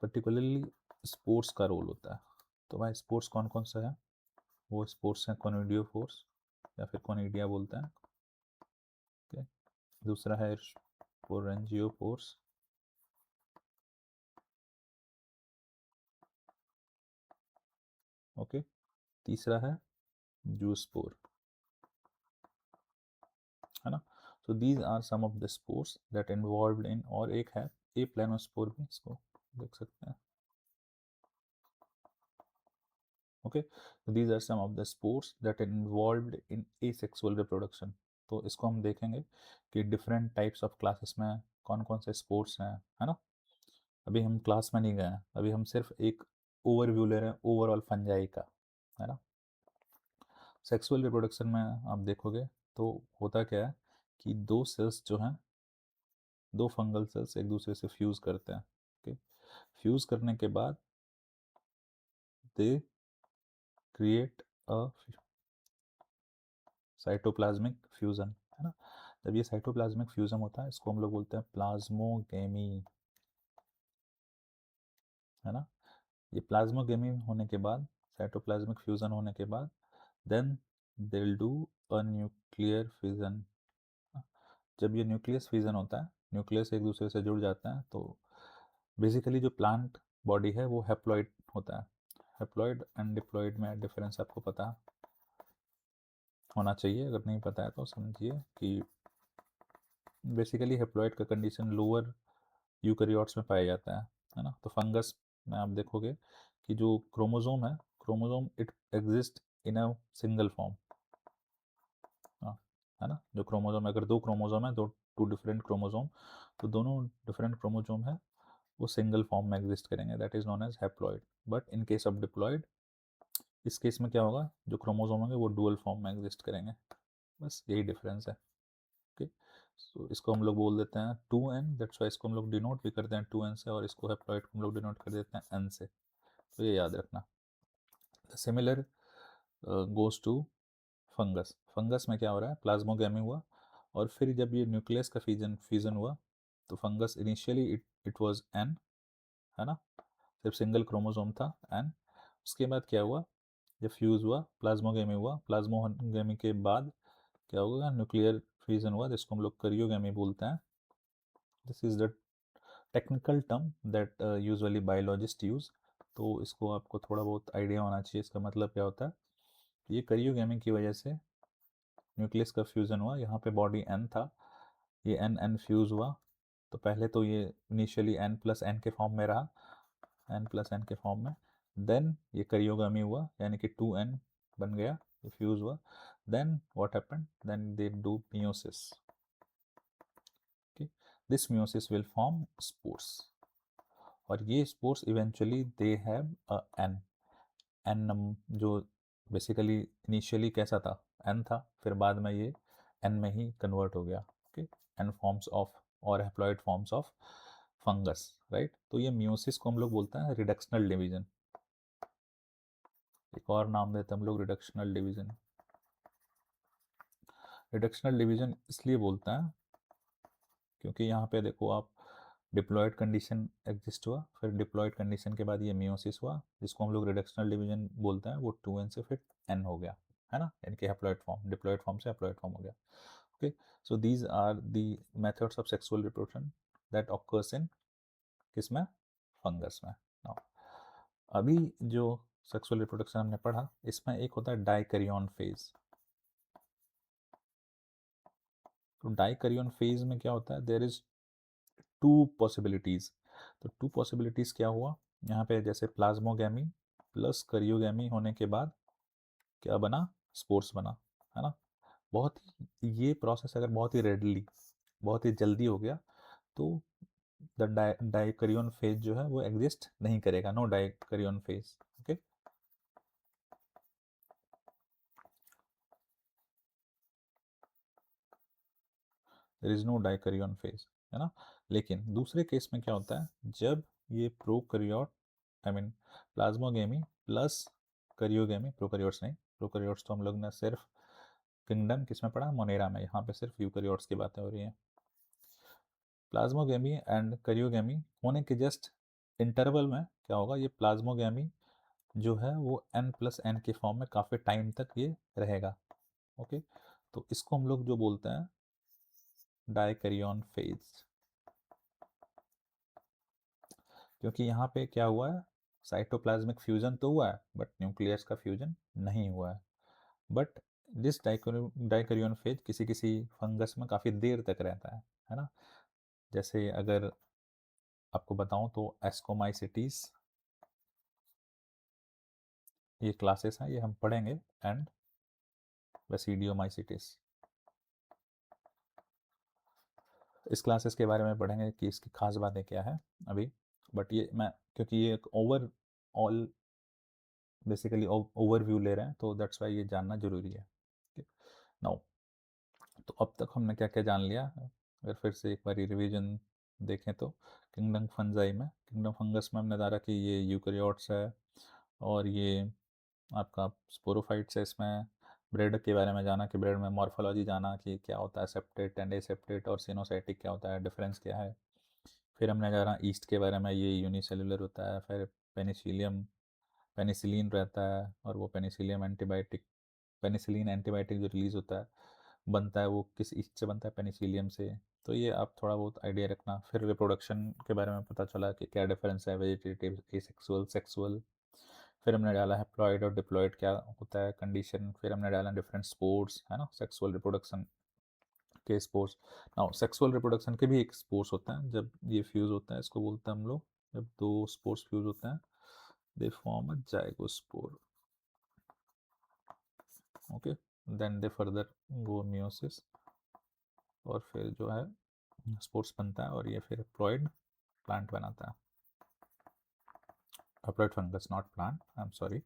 A: पर्टिकुलरली स्पोर्ट्स का रोल होता है। तो भाई स्पोर्ट्स कौन कौन सा है? वो स्पोर्ट्स हैं कॉनिडियो फोर्स या फिर कॉनिडिया बोलते हैं। ओके, दूसरा है स्पोरेंजियो फोर्स। ओके, तीसरा है जूस्पोर, है ना। तो these are some of the spores that involved in, और एक है ए प्लानोस्पोर भी, इसको देख सकते हैं। Okay, so these are some of the spores that are involved in asexual reproduction। तो इसको हम देखेंगे कि डिफरेंट टाइप्स ऑफ क्लासेस में कौन कौन से स्पोर्ट्स हैं, है ना। अभी हम क्लास में नहीं गए हैं, अभी हम सिर्फ एक ओवरव्यू ले रहे हैं ओवरऑल फंजाई का, है ना। सेक्सुअल रिप्रोडक्शन में आप देखोगे तो होता क्या है कि दो सेल्स जो हैं, दो फंगल सेल्स एक दूसरे से फ्यूज़ करते हैं। ओके, फ्यूज़ करने के बाद they create a cytoplasmic fusion, है ना। जब ये साइटोप्लाज्मिक फ्यूजन होता है इसको हम लोग बोलते हैं प्लाज्मोगेमी, है ना। ये प्लाज्मोगेमी होने के बाद, साइटोप्लाज्मिक फ्यूजन होने के बाद, then they will do a nuclear fission. जब ये न्यूक्लियस फिजन होता है, न्यूक्लियस एक दूसरे से जुड़ जाते हैं, तो बेसिकली जो प्लांट बॉडी है वो हैप्लॉइड होता है। हैप्लॉइड एंड डिप्लॉइड में डिफरेंस आपको पता होना चाहिए, अगर नहीं पता है तो समझिए कि बेसिकली हैप्लॉइड का कंडीशन लोअर यूकैरियोट्स में पाया जाता है ना। तो फंगस में आप देखोगे कि जो क्रोमोसोम है, chromosome it exist in a single form, हाँ, है ना। जो क्रोमोसोम, अगर दो क्रोमोसोम है, दो टू डिफरेंट क्रोमोसोम, तो दोनों डिफरेंट क्रोमोसोम है वो सिंगल फॉर्म में एग्जिस्ट करेंगे, that is known as haploid. But in case of diploid, इस केस में क्या होगा, जो क्रोमोसोम होंगे वो डुअल फॉर्म में एग्जिस्ट करेंगे, बस यही डिफरेंस है। ओके, सो इसको हम लोग बोल देते हैं 2n, दैट्स वाई इसको हम लोग डिनोट भी करते हैं 2n से, और इसको हैप्लॉइड को हम लोग डिनोट कर देते हैं n से। तो ये याद रखना। Similar goes to fungus. Fungus में क्या हो रहा है, प्लाज्मोगेमी हुआ, और फिर जब ये न्यूक्लियस का फ्यूजन हुआ, तो fungus initially it was n, है ना, सिर्फ सिंगल क्रोमोसोम था n। उसके बाद क्या हुआ, जब फ्यूज हुआ, प्लाज्मोगेमी हुआ, प्लाज्मोगेमी के बाद क्या होगा, न्यूक्लियर फ्यूजन हुआ जिसको हम लोग करियोगेमी बोलते हैं. This is the technical term that usually biologist use. तो इसको आपको थोड़ा बहुत आइडिया होना चाहिए इसका मतलब क्या होता है. ये करियोगेमी की वजह से न्यूक्लियस का फ्यूज़न हुआ. यहाँ पे बॉडी एन था, ये एन एन फ्यूज़ हुआ. तो पहले तो ये इनिशियली एन प्लस एन के फॉर्म में रहा, एन प्लस एन के फॉर्म में. देन ये करियोगामी हुआ यानी कि 2n बन गया, ये फ्यूज़ हुआ. Then what happened, then they do meiosis. This meiosis will form spores, और ये spores eventually they have a N. N जो बेसिकली इनिशियली कैसा था, एन था, फिर बाद में ये एन में ही कन्वर्ट हो गया. ओके, एन फॉर्म्स ऑफ और haploid forms of fungus, right. तो ये मियोसिस को हम लोग बोलते हैं रिडक्शनल डिवीजन. एक और नाम देते हैं हम लोग रिडक्शनल डिवीजन. रिडक्शनल डिवीजन इसलिए बोलते हैं क्योंकि यहाँ पे देखो आप, डिप्लॉयड कंडीशन एग्जिस्ट हुआ, फिर डिप्लॉयड कंडीशन के बाद ये मियोसिस हुआ जिसको हम लोग रिडक्शनल डिवीजन बोलते हैं. वो 2n से फिर n हो गया, है ना, यानी कि हैप्लॉइड फॉर्म, डिप्लॉयड फॉर्म से हैप्लॉइड फॉर्म हो गया. Okay, so these are the methods of sexual reproduction that occurs in किसमें, फंगस में. नाउ अभी जो सेक्सुअल रिप्रोडक्शन हमने पढ़ा, इसमें एक होता है डाइकैरियन फेज. तो डाइकैरियन फेज में क्या होता है, देयर इज टू पॉसिबिलिटीज. तो टू पॉसिबिलिटीज क्या हुआ यहाँ पे, जैसे प्लाज्मोगैमी प्लस करियोगैमी होने के बाद क्या बना, स्पोर्स बना, है ना. बहुत ही ये प्रोसेस अगर बहुत ही रेडली, बहुत ही जल्दी हो गया तो द डाइकैरियन फेज जो है वो एग्जिस्ट नहीं करेगा. No dikaryon phase. Okay, there is no dikaryon phase, है ना. लेकिन दूसरे केस में क्या होता है, जब ये prokaryote, I mean plasmogamy plus karyogamy, prokaryotes नहीं, प्रोकैरियोट्स तो हम लोग ने सिर्फ किंगडम किसमें पढ़ा, मोनेरा में. यहाँ पे सिर्फ यूकैरियोट्स की बातें हो रही हैं. प्लाज्मोगेमी एंड करियोगेमी होने के जस्ट इंटरवल में क्या होगा, ये प्लाज्मोगेमी जो है वो n प्लस एन के फॉर्म में काफ़ी टाइम तक ये रहेगा. ओके, तो इसको हम लोग जो बोलते हैं डाइकैरियन फेज. क्योंकि यहाँ पे क्या हुआ है, साइटोप्लाज्मिक फ्यूजन तो हुआ है बट न्यूक्लियस का फ्यूजन नहीं हुआ है. बट दिस डाइकैरियन फेज किसी किसी फंगस में काफ़ी देर तक रहता है ना. जैसे अगर आपको बताऊं तो एस्कोमाइसिटीज, ये क्लासेस हैं, ये हम पढ़ेंगे. एंड बेसिडियोमाइसिटिस, इस क्लासेस के बारे में पढ़ेंगे कि इसकी खास बातें क्या है अभी. बट ये मैं, क्योंकि ये एक ओवर ऑल बेसिकली ओवरव्यू ले रहे हैं तो दैट्स वाई ये जानना जरूरी है. नाउ, तो अब तक हमने क्या क्या जान लिया, अगर फिर से एक बार रिवीजन देखें तो किंगडम फंजाई में, किंगडम फंगस में हमने जाना कि ये यूकैरियोट्स है और ये आपका स्पोरोफाइट्स है. इसमें ब्रेड के बारे में जाना कि ब्रेड में मॉर्फोलॉजी जाना कि क्या होता है सेप्टेट एंड एसेप्टेट, और सिनोसाइटिक क्या होता है, डिफरेंस क्या है. फिर हमने जाना ईस्ट के बारे में, ये यूनिसेलुलर होता है. फिर पेनिसिलियम, पेनिसिलिन रहता है, और वो पेनिसिलियम एंटीबायोटिक, पेनिसिलिन एंटीबायोटिक जो रिलीज होता है, बनता है वो किस ईस्ट से बनता है, पेनिसिलियम से. तो ये आप थोड़ा बहुत आइडिया रखना. फिर रिप्रोडक्शन के बारे में पता चला कि क्या डिफरेंस है वेजिटेटिव, एसेक्सुअल, सेक्सुअल. फिर हमने डाला हैप्लॉइड और डिप्लॉइड क्या होता है कंडीशन. फिर हमने डाला डिफरेंट स्पोर्ट्स, है ना, सेक्सुअल रिप्रोडक्शन के स्पोर्ट्स. नाउ सेक्सुअल रिप्रोडक्शन के भी एक स्पोर्ट्स होता है, जब ये फ्यूज होता है इसको बोलते हैं हम लोग, जब दो स्पोर्ट्स फ्यूज होते हैं they form a zygospore. Okay, then they further go meiosis, और फिर जो है स्पोर्ट्स बनता है, और ये फिर प्लॉइड प्लांट बनाता है. Haploid fungus, not plant, I'm sorry.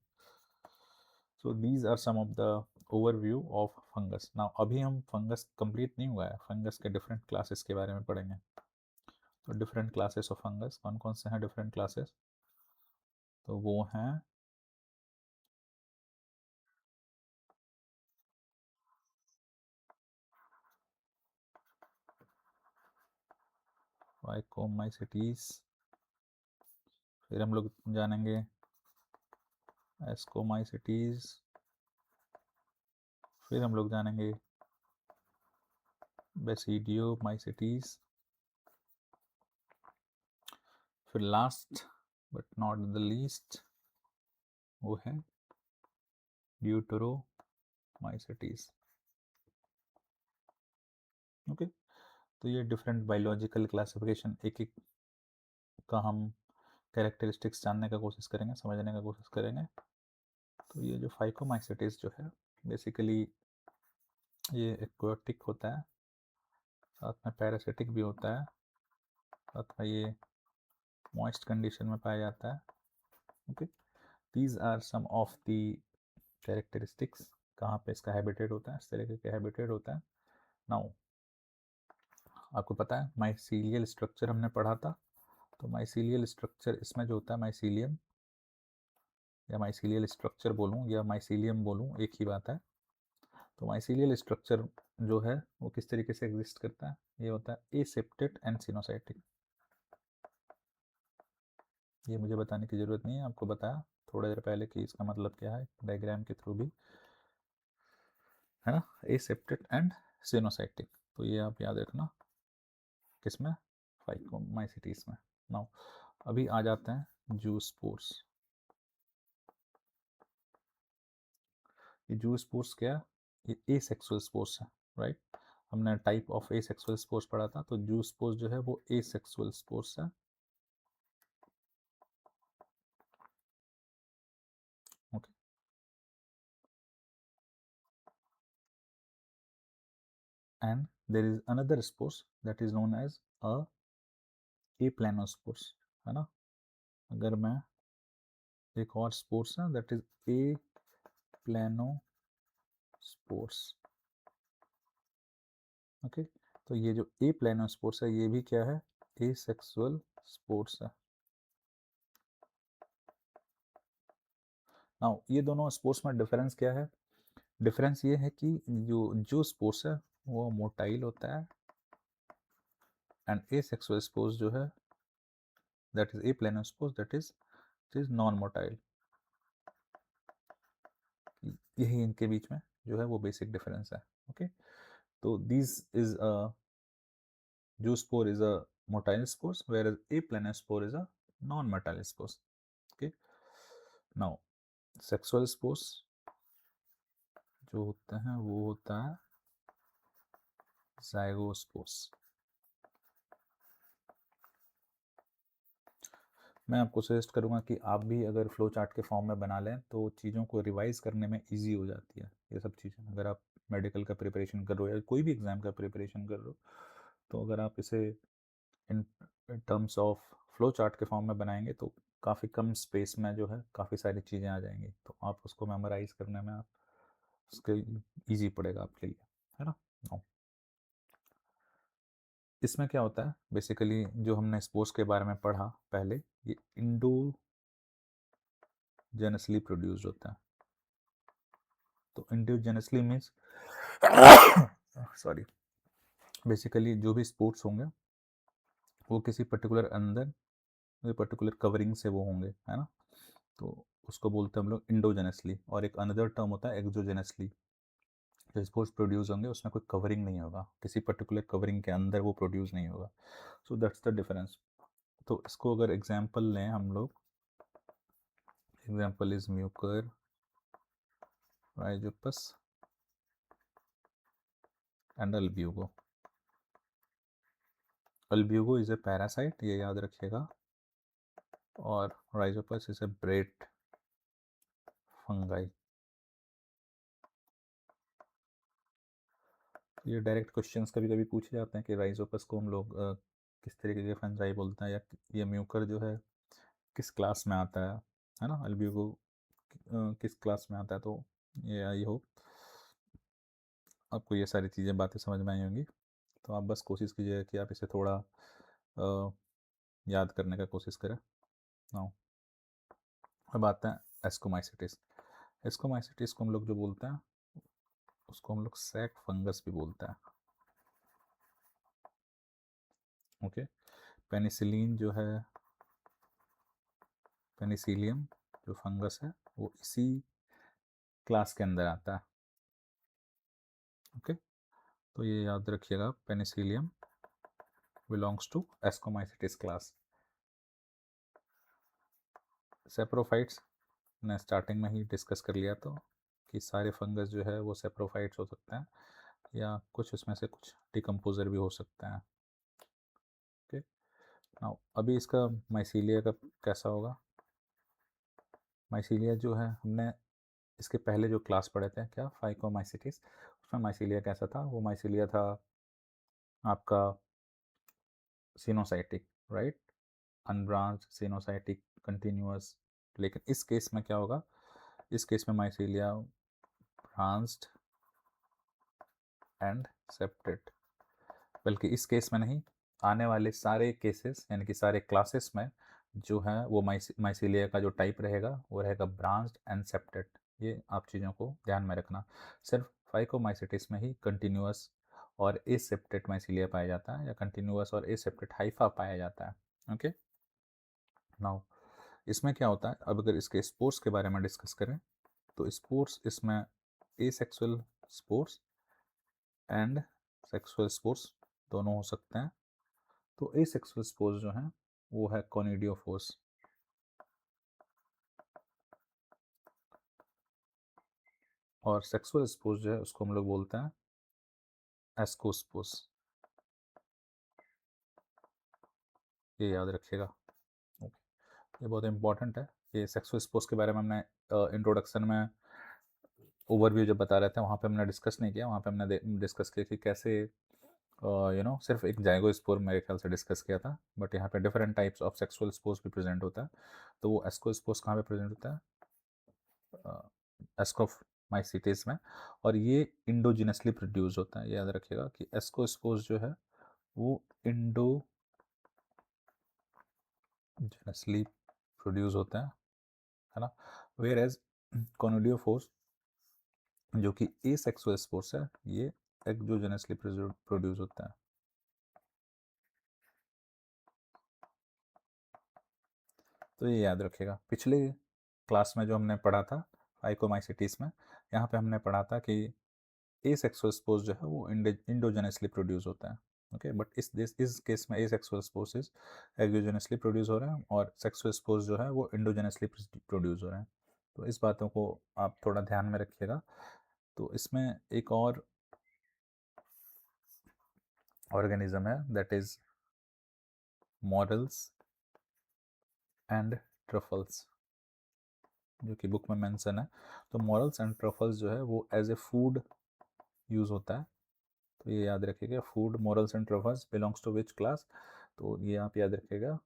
A: So these are some of the overview of fungus. Now अभी हम fungus complete नहीं हुआ है, fungus के different classes के बारे में पढ़ेंगे. तो different classes of fungus कौन कौन से हैं different classes, तो वो हैं Phycomycetes, फिर हम लोग जानेंगे Ascomycetes, फिर हम लोग जानेंगे बेसिडियोमाइसिटीज। फिर last but not the least वो है ड्यूटरोमाइसिटीज। ओके, तो ये डिफरेंट बायोलॉजिकल क्लासिफिकेशन एक एक का हम कैरेक्टरिस्टिक्स जानने का कोशिश करेंगे, समझने का कोशिश करेंगे। तो ये जो फाइकोमाइसिटीज जो है बेसिकली ये एक्वाटिक होता है, साथ में पैरासिटिक भी होता है, साथ में ये मॉइस्ट कंडीशन में पाया जाता है। Okay, these are some of the characteristics. कहाँ पे इसका हैबिटेट होता है, इस तरीके का हैबिटेट होता है। नाउ आपको पता है माइसीलियल स्ट्रक्चर हमने पढ़ा था, तो माइसीलियल स्ट्रक्चर इसमें जो होता है माइसीलियम या माइसीलियल स्ट्रक्चर बोलूँ या माइसीलियम बोलूँ एक ही बात है। तो माइसीलियल स्ट्रक्चर जो है वो किस तरीके से एग्जिस्ट करता है, ये होता है एसेप्टेट एंड सिनोसाइटिक। ये मुझे बताने की ज़रूरत नहीं है, आपको बताया थोड़ा देर पहले कि इसका मतलब क्या है डायग्राम के थ्रू भी, है ना, एसेप्टेट एंड सिनोसाइटिक। तो ये आप याद रखना किसमें, फाइकोमाइसिटीज में। नाउ अभी आ जाते हैं जूस्पोर्स। ये जूस्पोर्स क्या है, ये एसेक्सुअल स्पोर्स है, राइट। हमने टाइप ऑफ एसेक्सुअल स्पोर्स पढ़ा था, तो जूस्पोर्स जो है वो एसेक्सुअल स्पोर्स है। Okay, and there is another spores that is known as a aplanospores, है ना। अगर मैं एक और स्पोर्स है दैट इज aplanospores। ओके, तो ये जो aplanospores है ये भी क्या है, एसेक्सुअल स्पोर्स है। नाउ ये दोनों स्पोर्स में डिफरेंस क्या है, डिफरेंस ये है कि जो स्पोर्स है वो मोटाइल होता है, एंड एसेक्सुअल स्पोर्स जो है that is aplanospores that is non motile. यही इनके बीच में जो है वो बेसिक डिफरेंस है। ओके, तो this is a zoospore is a motile spores whereas aplanospore is a non-motile spores. Okay, now sexual spores जो होते हैं वो होता है zygospores। मैं आपको सजेस्ट करूंगा कि आप भी अगर फ्लो चार्ट के फॉर्म में बना लें तो चीज़ों को रिवाइज करने में इजी हो जाती है। ये सब चीज़ें अगर आप मेडिकल का प्रिपरेशन कर रहे हो या कोई भी एग्ज़ाम का प्रिपरेशन कर रहे हो, तो अगर आप इसे in terms of flow chart के फॉर्म में बनाएंगे तो काफ़ी कम स्पेस में जो है काफ़ी सारी चीज़ें आ जाएंगी, तो आप उसको मेमोराइज करने में आप उसके ईजी पड़ेगा आपके लिए, है ना। no. इसमें क्या होता है बेसिकली जो हमने स्पोर्ट्स के बारे में पढ़ा पहले, ये इंडोजेनसली प्रोड्यूस्ड होता है। तो इंडोजेनसली मीन्स सॉरी, बेसिकली जो भी स्पोर्ट्स होंगे वो किसी पर्टिकुलर अंदर पर्टिकुलर कवरिंग से वो होंगे, है ना। तो उसको बोलते हैं हम लोग इंडोजेनसली, और एक अनदर टर्म होता है एक्सोजेनसली। जो स्पोर्ट्स प्रोड्यूस होंगे उसमें कोई कवरिंग नहीं होगा, किसी पर्टिकुलर कवरिंग के अंदर वो प्रोड्यूस नहीं होगा। So that's the difference. तो इसको अगर एग्जांपल लें हम लोग, example is Mucor Rhizopus and Albugo. Albugo is a parasite, ये याद रखिएगा, और Rhizopus is a bread fungi. ये डायरेक्ट क्वेश्चंस कभी कभी पूछे जाते हैं कि राइजोपस को हम लोग किस तरीके के फंजाई बोलते हैं, या ये म्यूकर जो है किस क्लास में आता है ना, अल्ब्यूगो किस क्लास में आता है। तो ये आई होप आपको ये सारी चीज़ें बातें समझ में आई होंगी। तो आप बस कोशिश कीजिए कि आप इसे थोड़ा याद करने का कोशिश करें। नाउ अब आते हैं एस्कोमाइसिटिस। एस्कोमाइसिटिस को हम लोग जो बोलते हैं उसको हम लोग सैक फंगस भी बोलते हैं। ओके, पेनिसिलिन जो है, पेनिसिलियम जो फंगस है वो इसी क्लास के अंदर आता है। ओके, तो ये याद रखिएगा, Penicillium belongs to Ascomycetes class. Saprophytes ने स्टार्टिंग में ही डिस्कस कर लिया, तो कि सारे फंगस जो है वो सेप्रोफाइट्स हो सकते हैं, या कुछ उसमें से कुछ डिकम्पोजर भी हो सकते हैं। ओके, नाउ अभी इसका माइसीलिया का कैसा होगा। माइसीलिया जो है, हमने इसके पहले जो क्लास पढ़े थे, क्या, फाइकोमाइसिटिस, उसमें माइसीलिया कैसा था, वो माइसीलिया था आपका coenocytic, right, unbranch coenocytic continuous. लेकिन इस केस में क्या होगा, इस केस में माइसीलिया ब्रांच्ड एंड सेप्टेड। बल्कि इस केस में नहीं, आने वाले सारे केसेस यानी कि सारे क्लासेस में जो है वो माइसीलिया का जो टाइप रहेगा वो रहेगा ब्रांच्ड एंड सेप्टेड। ये आप चीज़ों को ध्यान में रखना। सिर्फ फाइकोमाइसिटिस में ही कंटिन्यूअस और एसेप्टेड माइसीलिया पाया जाता है, या कंटिन्यूअस और एसेप्टेड हाइफा पाया जाता है। ओके, नाउ इसमें क्या होता है, अब अगर इसके स्पोर्स के बारे में डिस्कस करें, तो स्पोर्स इसमें asexual spores and sexual spores दोनों हो सकते हैं। तो एसेक्सुअल स्पोर्स जो हैं वो है कॉनिडियोफोर्स, और सेक्सुअल स्पोर्स जो है उसको हम लोग बोलते हैं एस्कोस्पोर्स। ये याद रखिएगा। ओके, ये बहुत इंपॉर्टेंट है। ये सेक्सुअल स्पोर्स के बारे में हमने इंट्रोडक्शन में ओवरव्यू जब बता रहे थे वहाँ पे हमने डिस्कस नहीं किया, वहाँ पे हमने डिस्कस किया कि कैसे सिर्फ एक जाइगोस्पोर मेरे ख्याल से डिस्कस किया था, बट यहाँ पे different types of sexual spores भी प्रेजेंट होता है। तो वो एस्कोस्पोर्स कहाँ पे प्रेजेंट होता है, एस्कोमाइसिटिस में, और ये इंडोजिनसली प्रोड्यूस होता है। ये याद रखिएगा कि एस्कोस्पोर्स जो है वो इंडोजिनसली प्रोड्यूस होता है ना, वेयर एज कॉनिडियोफोर्स जो कि एसेक्सुअल स्पोर्स है, ये एक्सोजेनसली प्रोड्यूस होता है। तो ये याद रखिएगा। पिछले क्लास में जो हमने पढ़ा था फाइकोमाइसिटिस में, यहाँ पे हमने पढ़ा था कि एसेक्सुअल स्पोर्स जो है वो इंडोजेनसली प्रोड्यूस होता है। ओके, बट इस केस में एसेक्सुअल स्पोर्सेस एक्सोजेनसली प्रोड्यूस हो रहे हैं, और सेक्सुअल स्पोर्स जो है वो इंडोजेनसली प्रोड्यूस हो रहे हैं। तो इस बातों को आप थोड़ा ध्यान में रखिएगा। तो इसमें एक और ऑर्गेनिज्म है, that is morals and truffles, जो कि बुक में मेंशन है। तो मॉरल्स एंड ट्रफल्स जो है वो एज ए फूड यूज़ होता है। तो ये याद रखिएगा, food morels and truffles belongs to which class. तो ये आप याद रखिएगा,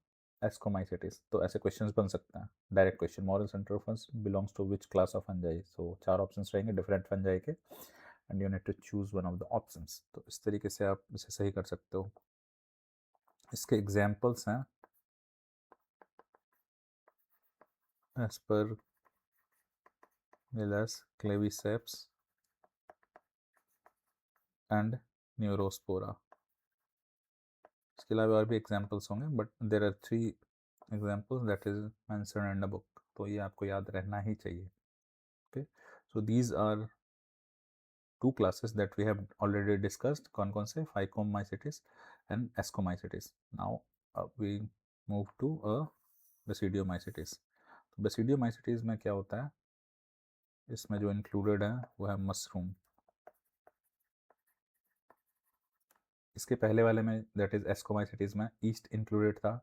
A: एस्कोमाइसिटिस। तो ऐसे क्वेश्चंस बन सकते हैं, direct question, morels and truffles belongs to which class of fungi. So 4 options रहेंगे डिफरेंट फंजाई के, and you need to choose one of the options. तो इस तरीके से आप इसे सही कर सकते हो। इसके एग्जाम्पल्स हैं Aspergillus, Claviceps and Neurospora. इसके अलावा और भी एग्जाम्पल्स होंगे, but there are 3 examples that is mention in the book. तो ये आपको याद रहना ही चाहिए। Okay, so these are 2 classes that we have already discussed, कौन कौन से, phycomycetes and ascomycetes. Now we move to a basidiomycetes। तो basidiomycetes में क्या होता है, इसमें जो इंक्लूडेड है वो है मशरूम। इसके पहले वाले में दैट इज एस्कोमाइसिटीज में ईस्ट इंक्लूडेड था,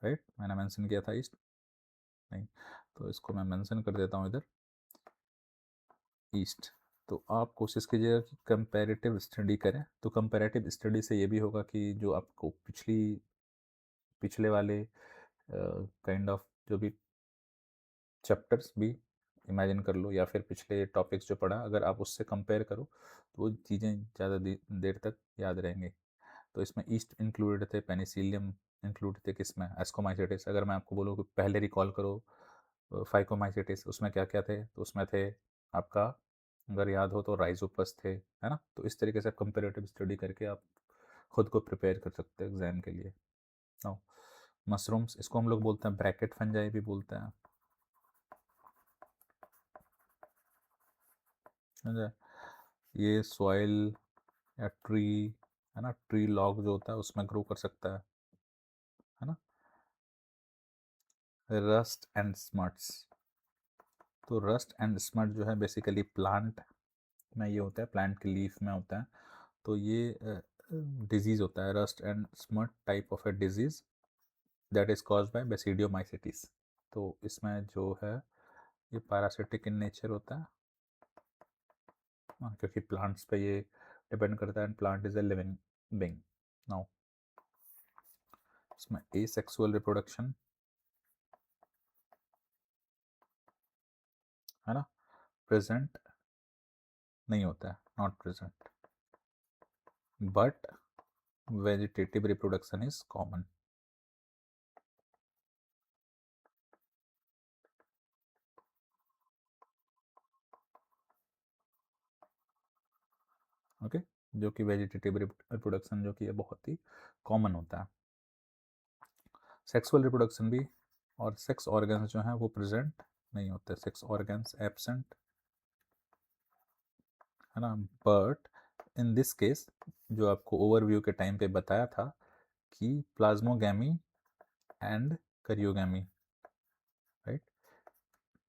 A: राइट, मैंने मेंशन किया था ईस्ट नहीं, तो इसको मैं मेंशन कर देता हूँ इधर, ईस्ट। तो आप कोशिश कीजिएगा कि कंपैरेटिव स्टडी करें। तो कंपैरेटिव स्टडी से ये भी होगा कि जो आपको पिछले वाले काइंड ऑफ जो भी चैप्टर्स भी इमेजिन कर लो, या फिर पिछले टॉपिक्स जो पढ़ा, अगर आप उससे कंपेयर करो तो वो चीज़ें ज़्यादा देर तक याद रहेंगी। तो इसमें ईस्ट इंक्लूडेड थे, पेनिसिलियम इंक्लूड थे, किसमें, एस्कोमाइसिटिस। अगर मैं आपको बोलूँ कि पहले रिकॉल करो फाइकोमाइसिटिस, उसमें क्या क्या थे, तो उसमें थे आपका, अगर याद हो तो राइजोपस थे, है ना। तो इस तरीके से कंपेरेटिव स्टडी करके आप खुद को प्रिपेयर कर सकते हैं एग्जाम के लिए। नाउ मशरूम्स, इसको हम लोग बोलते हैं ब्रैकेट फंजाई भी बोलते हैं, समझे। ये सॉइल या ट्री, है ना, ट्री लॉग जो होता है उसमें ग्रो कर सकता है ना। रस्ट एंड स्मट्स, तो रस्ट एंड स्मट जो है बेसिकली प्लांट में ये होता है, प्लांट के लीफ में होता है। तो ये डिजीज़ होता है rust and smut, type of A disease that is caused by basidiomycetes. तो इसमें जो है ये पैरासिटिक इन नेचर होता है, क्योंकि प्लांट्स पे ये डिपेंड करता है, and plant is a living being. Now इसमें एसेक्सुअल रिप्रोडक्शन है ना, प्रेजेंट नहीं होता है, not present, but vegetative reproduction is common. Okay, जो कि वेजिटेटिव रिप्रोडक्शन जो कि ये बहुत ही कॉमन होता है। सेक्सुअल रिप्रोडक्शन भी, और सेक्स ऑर्गन्स जो हैं वो प्रेजेंट नहीं होते, सेक्स ऑर्गन्स एब्सेंट, है ना। बट इन दिस केस जो आपको ओवरव्यू के टाइम पे बताया था कि plasmogamy and karyogamy, right,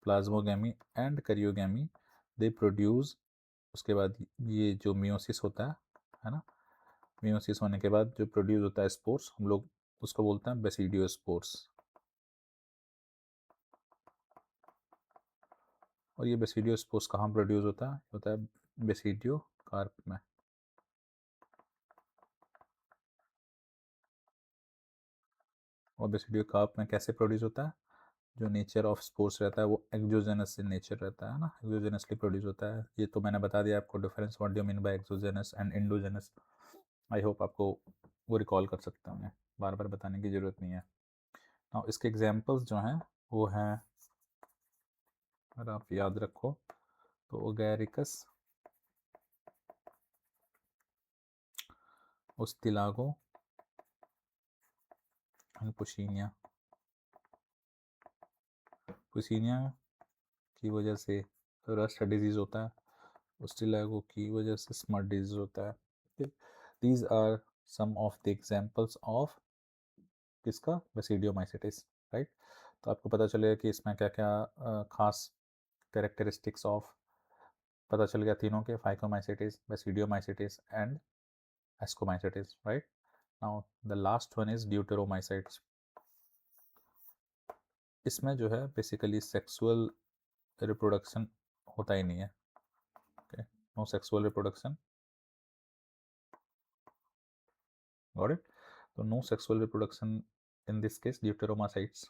A: plasmogamy and karyogamy they produce, उसके बाद ये जो मियोसिस होता है ना, मियोसिस होने के बाद जो प्रोड्यूस होता है स्पोर्स, हम लोग उसको बोलते हैं बेसिडियोस्पोर्स। और ये बेसिडियोस्पोर्स कहाँ प्रोड्यूस होता है बेसिडियो कार्प में। और बेसिडियो कार्प में कैसे प्रोड्यूस होता है, जो नेचर ऑफ स्पोर्स रहता है वो एक्सोजेनस इन नेचर रहता है ना, एक्सोजेनसली प्रोड्यूस होता है। ये तो मैंने बता दिया आपको difference, what do you mean by exogenous and endogenous. I hope आपको वो रिकॉल कर सकते होंगे, बार बार बताने की ज़रूरत नहीं है। और इसके एग्जांपल्स जो हैं वो हैं, अगर आप याद रखो तो ओगैरिकस, ओस्टिलागो एंड पुशीनिया। पुशीनिया की वजह से रस्ट डिजीज़ होता है, ओस्टिलागो की वजह से स्मट डिजीज़ होता है। These are some of the examples of किसका, बेसिडियोमाइसिटिस, राइट। तो आपको पता चलेगा कि इसमें क्या क्या खास कैरेक्टरिस्टिक्स ऑफ पता चल गया तीनों के, phycomycetes, basidiomycetes and ascomycetes, right. Now the last one is deuteromycetes. इसमें जो है बेसिकली सेक्सुअल रिप्रोडक्शन होता ही नहीं है, okay, no sexual reproduction, got it. तो no sexual reproduction in this case deuteromycetes.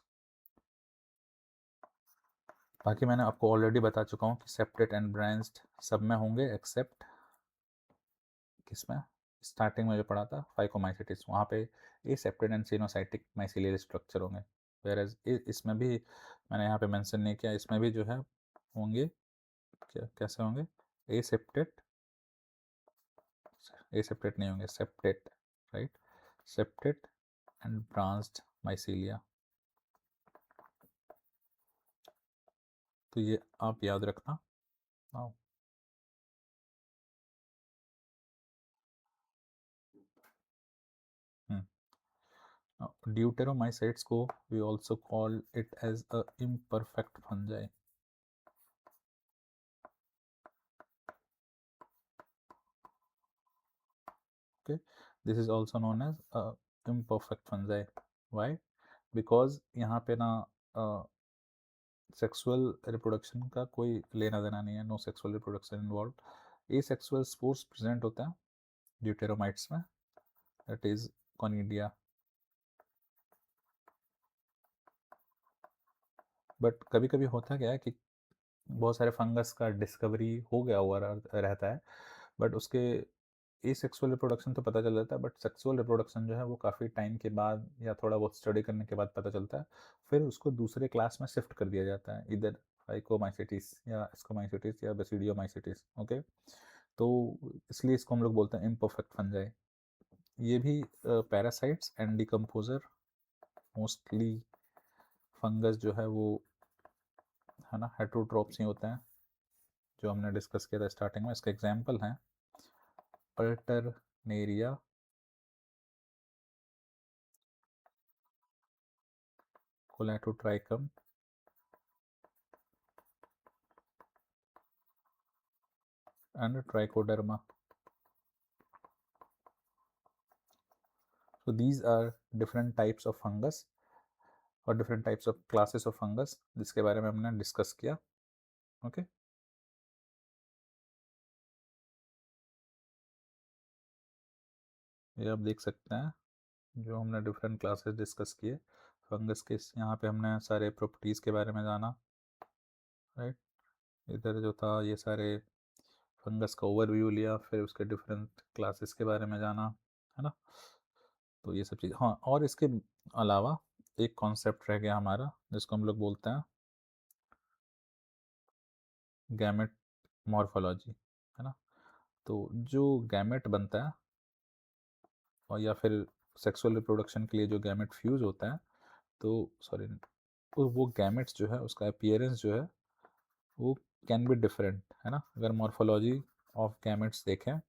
A: बाकी मैंने आपको ऑलरेडी बता चुका हूँ कि सेप्टेट एंड ब्रांच्ड सब में होंगे एक्सेप्ट किसमें, स्टार्टिंग में जो पढ़ा था फाइकोमाइसिटिस, वहाँ पे ए सेप्टेट एंड सिनोसाइटिक माइसिलियल स्ट्रक्चर होंगे। वेरएज इसमें भी मैंने यहाँ पे मेंशन नहीं किया, इसमें भी जो है होंगे, क्या कैसे होंगे, ए सेप्टेट, ए सेप्टेट नहीं होंगे, septate, right, septate and branched mycelia. तो ये आप याद रखना। नाउ ड्यूटेरोमाइसाइट्स को we also call it as a imperfect fungi. Okay, this is also known as imperfect fungi. Why? Because यहाँ पे ना सेक्सुअल रिप्रोडक्शन का कोई लेना देना नहीं है, no sexual reproduction involve. Asexual spores present होता है ड्यूटेरोमाइट्स में, दैट इज कॉनिडिया। बट कभी कभी होता क्या है कि बहुत सारे फंगस का डिस्कवरी हो गया हुआ रहता है, बट उसके ए सेक्सुअल रिप्रोडक्शन तो पता चल जाता है, बट सेक्सुअल रिप्रोडक्शन जो है वो काफ़ी टाइम के बाद या थोड़ा बहुत स्टडी करने के बाद पता चलता है, फिर उसको दूसरे क्लास में शिफ्ट कर दिया जाता है, इधर फाइकोमाइसिटिस या एस्कोमाइसिटिस या बेसिडियोमाइसिटिस, ओके। तो इसलिए इसको हम लोग बोलते हैं इम्परफेक्ट फंजाई। ये भी parasites and decomposer, mostly fungus जो है वो, है ना, हेटरोट्रोप्स ही होते हैं, जो हमने डिस्कस किया था स्टार्टिंग में। इसका एग्जाम्पल है Alternaria, Colletotrichum, and trichoderma. So these are different types of fungus और different types of classes of fungus जिसके बारे में हमने डिस्कस किया. ओके ये आप देख सकते हैं जो हमने डिफरेंट क्लासेस डिस्कस किए फंगस के. यहाँ पे हमने सारे प्रॉपर्टीज़ के बारे में जाना, राइट. इधर जो था ये सारे फंगस का ओवरव्यू लिया, फिर उसके डिफरेंट क्लासेस के बारे में जाना, है ना. तो ये सब चीज़. हाँ, और इसके अलावा एक कॉन्सेप्ट रह गया हमारा जिसको हम लोग बोलते हैं गैमेट मॉर्फोलॉजी, है ना. तो जो गैमेट बनता है और या फिर सेक्सुअल रिप्रोडक्शन के लिए जो गैमेट फ्यूज़ होता है, तो सॉरी, तो वो गैमेट्स जो है उसका अपीयरेंस जो है वो कैन बी डिफरेंट, है ना. अगर मॉर्फोलॉजी ऑफ गैमेट्स देखें